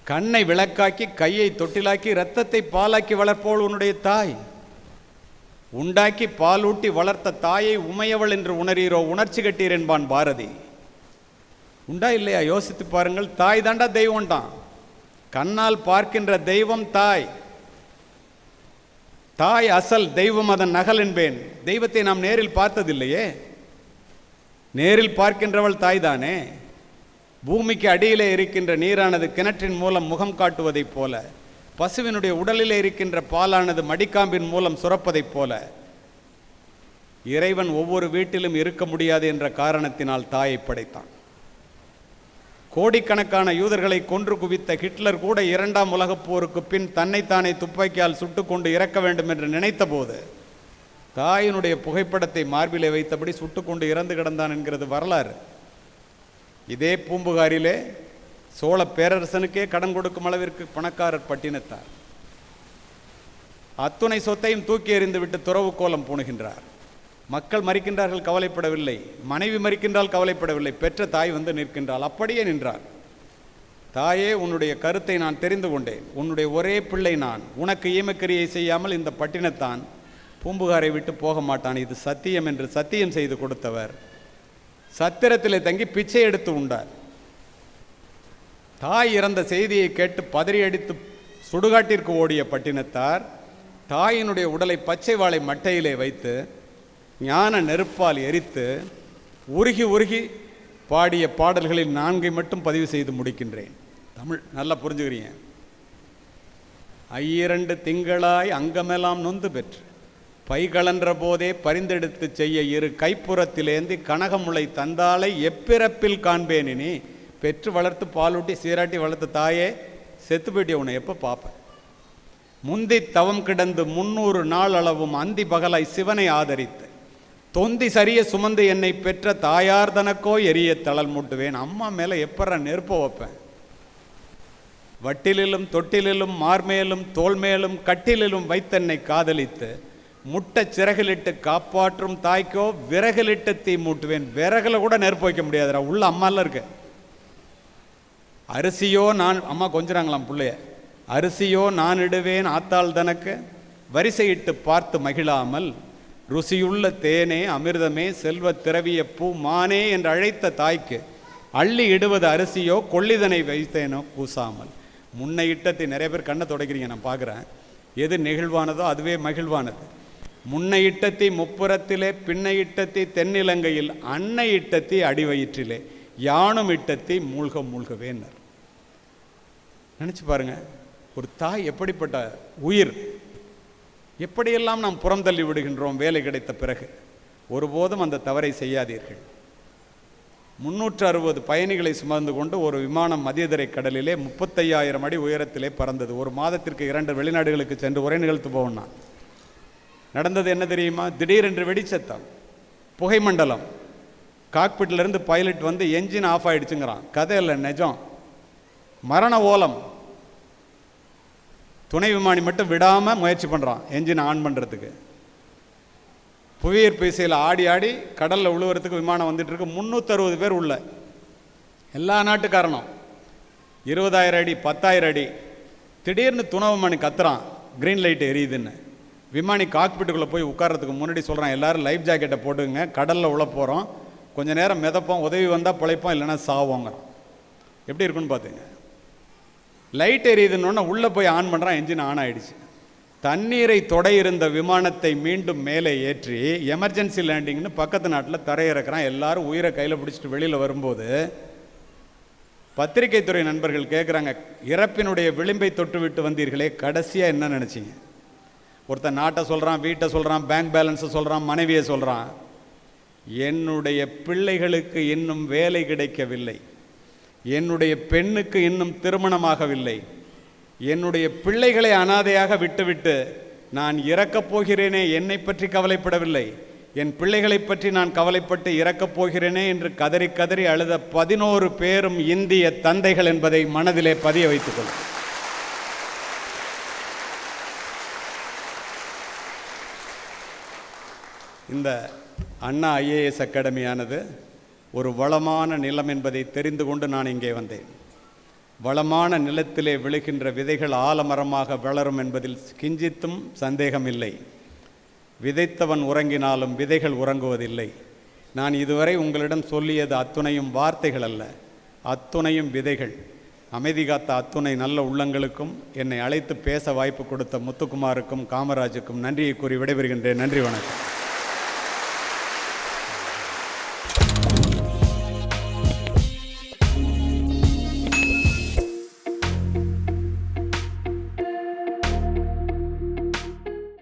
கண்ணை விளக்காக்கி கையை தொட்டிலாக்கி இரத்தத்தை பாலாக்கி வளர்ப்போள் உன்னுடைய தாய். உண்டாக்கி பாலூட்டி வளர்த்த தாயை உமையவள் என்று உணரீரோ, உணர்ச்சி கட்டீர் என்பான் பாரதி. உண்டா இல்லையா? யோசித்து பாருங்கள். தாய் தாண்டா தெய்வம்டான். கண்ணால் பார்க்கின்ற தெய்வம் தாய். தாய் அசல், தெய்வம் அதன் நகல் என்பேன். தெய்வத்தை நாம் நேரில் பார்த்ததில்லையே. நேரில் பார்க்கின்றவள் தாய் தானே. பூமிக்கு அடியிலே இருக்கின்ற நீரானது கிணற்றின் மூலம் முகம் காட்டுவதைப் போல, பசுவினுடைய உடலிலே இருக்கின்ற பாலானது மடிக்காம்பின் மூலம் சுரப்பதைப் போல, இறைவன் ஒவ்வொரு வீட்டிலும் இருக்க முடியாது என்ற காரணத்தினால் தாயை படைத்தான். கோடிக்கணக்கான யூதர்களை கொன்று குவித்த ஹிட்லர் கூட இரண்டாம் உலகப் போருக்கு பின் தன்னைத்தானே துப்பாக்கியால் சுட்டுக்கொண்டு இறக்க வேண்டும் என்று நினைத்த போது தாயினுடைய புகைப்படத்தை மார்பிலே வைத்தபடி சுட்டுக்கொண்டு இறந்து கிடந்தான் என்கிறது வரலாறு. இதே பூம்புகாரிலே சோழ பேரரசனுக்கே கடன் கொடுக்கும் அளவிற்கு பணக்காரர் பட்டினத்தார். அத்துணை சொத்தையும் தூக்கி எறிந்துவிட்டு துறவு கோலம் பூணுகின்றார். மக்கள் மறிக்கின்றார்கள், கவலைப்படவில்லை. மனைவி மறிக்கின்றால் கவலைப்படவில்லை. பெற்ற தாய் வந்து நிற்கின்றாள், அப்படியே நின்றார். தாயே, உன்னுடைய கருத்தை நான் தெரிந்து கொண்டேன். உன்னுடைய ஒரே பிள்ளை நான். உனக்கு ஈமக்கிரியை செய்யாமல் இந்த பட்டினத்தான் பூம்புகாரை விட்டு போக மாட்டான். இது சத்தியம் என்று சத்தியம் செய்து கொடுத்தவர் சத்திரத்திலே தங்கி பிச்சை எடுத்து உண்டார். தாய் இறந்த செய்தியை கேட்டு பதறியடித்து சுடுகாட்டிற்கு ஓடிய பட்டினத்தார் தாயினுடைய உடலை பச்சை வாழை மட்டையிலே வைத்து ஞான நெருப்பால் எரித்து உருகி உருகி பாடிய பாடல்களில் 4 மட்டும் பதிவு செய்து முடிக்கின்றேன். தமிழ் நல்லா புரிஞ்சுக்கிறீங்க. 2 திங்களாய் அங்கமெல்லாம் நொந்து பெற்று பைகளன்ற போதே பரிந்தெடுத்து செய்ய 2 கைப்புறத்திலேந்தி கனகமுளை தந்தாளை எப்பிறப்பில் காண்பேனினி. பெற்று வளர்த்து பாலூட்டி சீராட்டி வளர்த்த தாயே, செத்து போயிட்டிய உன்னை எப்போ பார்ப்பேன். முந்தி தவம் கிடந்து 300 நாள் அளவும் அந்தி பகலாய் சிவனை ஆதரித்து தொந்தி சரிய சுமந்து என்னை பெற்ற தாயார் தனக்கோ எரிய தளல் மூட்டுவேன். அம்மா மேலே எப்பற நெருப்ப வைப்பேன். வட்டிலிலும் தொட்டிலிலும் மார்மேலும் தோல்மேலும் கட்டிலிலும் வைத்தென்னை காதலித்து முட்டை சிறகிலிட்டு காப்பாற்றும் தாய்க்கோ விறகிலிட்டு தீ மூட்டுவேன். விறகுல கூட நெருப்பு வைக்க முடியாதுடா, உள்ள அம்மாலாம் இருக்கு. அரிசியோ நான் அம்மா கொஞ்சிறாங்களாம் பிள்ளைய. அரிசியோ நான் இடுவேன் ஆத்தாள் தனக்கு, வரிசையிட்டு பார்த்து மகிழாமல் ருசியுள்ள தேனே அமிர்தமே செல்வத் திரவிய பூ மானே என்று அழைத்த தாய்க்கு அள்ளி இடுவது அரிசியோ கொள்ளிதனை வைத்தேனோ கூசாமல். முன்னை இட்டத்தை நிறைய பேர் கண்ணை துடைக்கிறீங்க, நான் பார்க்குறேன். எது நெகிழ்வானதோ அதுவே மகிழ்வானது. முன்னை இட்டத்தை முப்புறத்திலே, பின்னை இட்டத்தை தென்னிலங்கையில், அன்னை இட்டத்தை அடிவயிற்றிலே, யானும் இட்டத்தை மூழ்க மூழ்கவேன்னர். நினச்சி பாருங்க, ஒரு தாய் எப்படிப்பட்ட உயிர். எப்படியெல்லாம் நாம் புறம் தள்ளி விடுகின்றோம் வேலை கிடைத்த பிறகு. ஒருபோதும் அந்த தவறை செய்யாதீர்கள். 360 பயணிகளை சுமந்து கொண்டு ஒரு விமானம் மத்தியதரை கடலிலே 35,000 அடி உயரத்திலே பறந்தது. ஒரு மாதத்திற்கு 2 வெளிநாடுகளுக்கு சென்று உரை நிகழ்த்து போவோம்னா நடந்தது என்ன தெரியுமா? திடீரென்று வெடிச்சத்தம், புகை மண்டலம். காக்பிட்டிலிருந்து பைலட் வந்து என்ஜின் ஆஃப் ஆயிடுச்சுங்கிறான். கதை இல்லை, நிஜம். மரண ஓலம். துணை விமானி மட்டும் விடாமல் முயற்சி பண்ணுறான் என்ஜின் ஆன் பண்ணுறதுக்கு. புவியீர்ப்பு விசையில் ஆடி ஆடி கடலில் உழுவுறதுக்கு விமானம் வந்துட்டு இருக்கு. 360 பேர் உள்ள, எல்லா நாட்டுக்காரனும். 20,000 அடி 10,000 அடி. திடீர்னு துணை விமானி கத்துறான், க்ரீன் லைட் எரியுதுன்னு. விமானி காக்பிட்டுக்குள்ளே போய் உட்கார்றதுக்கு முன்னாடி சொல்கிறான், எல்லோரும் லைஃப் ஜாக்கெட்டை போட்டுங்க, கடலில் உள்ள போகிறோம், கொஞ்சம் நேரம் மிதப்போம், உதவி வந்தால் பிழைப்போம், இல்லைன்னா சாவோங்கிறான். எப்படி இருக்குன்னு பார்த்துங்க. லைட் எரியுதுன்னு உள்ளே போய் ஆன் பண்ணுறான், என்ஜின் ஆன் ஆகிடுச்சு. தண்ணீரை தொட இருந்த விமானத்தை மீண்டும் மேலே ஏற்றி எமர்ஜென்சி லேண்டிங்னு பக்கத்து நாட்டில் தரையிறக்கிறான். எல்லாரும் உயிரை கையில் பிடிச்சிட்டு வெளியில் வரும்போது பத்திரிகை துறை நண்பர்கள் கேட்குறாங்க, இறப்பினுடைய விளிம்பை தொட்டு விட்டு வந்தீர்களே, கடைசியாக என்ன நினச்சிங்க? ஒருத்தன் நாட்டை சொல்கிறான், வீட்டை சொல்கிறான், பேங்க் பேலன்ஸை சொல்கிறான், மனைவியை சொல்கிறான். என்னுடைய பிள்ளைகளுக்கு இன்னும் வேலை கிடைக்கவில்லை, என்னுடைய பெண்ணுக்கு இன்னும் திருமணமாகவில்லை, என்னுடைய பிள்ளைகளை அனாதையாக விட்டுவிட்டு நான் இறக்கப் போகிறேனே, என்னை பற்றி கவலைப்படவில்லை, என் பிள்ளைகளை பற்றி நான் கவலைப்பட்டு இறக்கப் போகிறேனே என்று கதறி கதறி அழுத 11 பேரும் இந்திய தந்தைகள் என்பதை மனதிலே பதிய வைத்துக் கொள்ளும். இந்த அண்ணா ஐஏஎஸ் அகாடமியானது ஒரு வளமான நிலம் என்பதை தெரிந்து கொண்டு நான் இங்கே வந்தேன். வளமான நிலத்திலே விழுகின்ற விதைகள் ஆலமரமாக வளரும் என்பதில் கிஞ்சித்தும் சந்தேகமில்லை. விதைத்தவன் உறங்கினாலும் விதைகள் உறங்குவதில்லை. நான் இதுவரை உங்களிடம் சொல்லியது அத்துணையும் வார்த்தைகள் அல்ல, அத்துணையும் விதைகள். அமைதி காத்த அத்துணை நல்ல உள்ளங்களுக்கும் என்னை அழைத்து பேச வாய்ப்பு கொடுத்த முத்துக்குமாருக்கும் காமராஜுக்கும் நன்றியை கூறி விடைபெறுகின்றேன். நன்றி, வணக்கம்.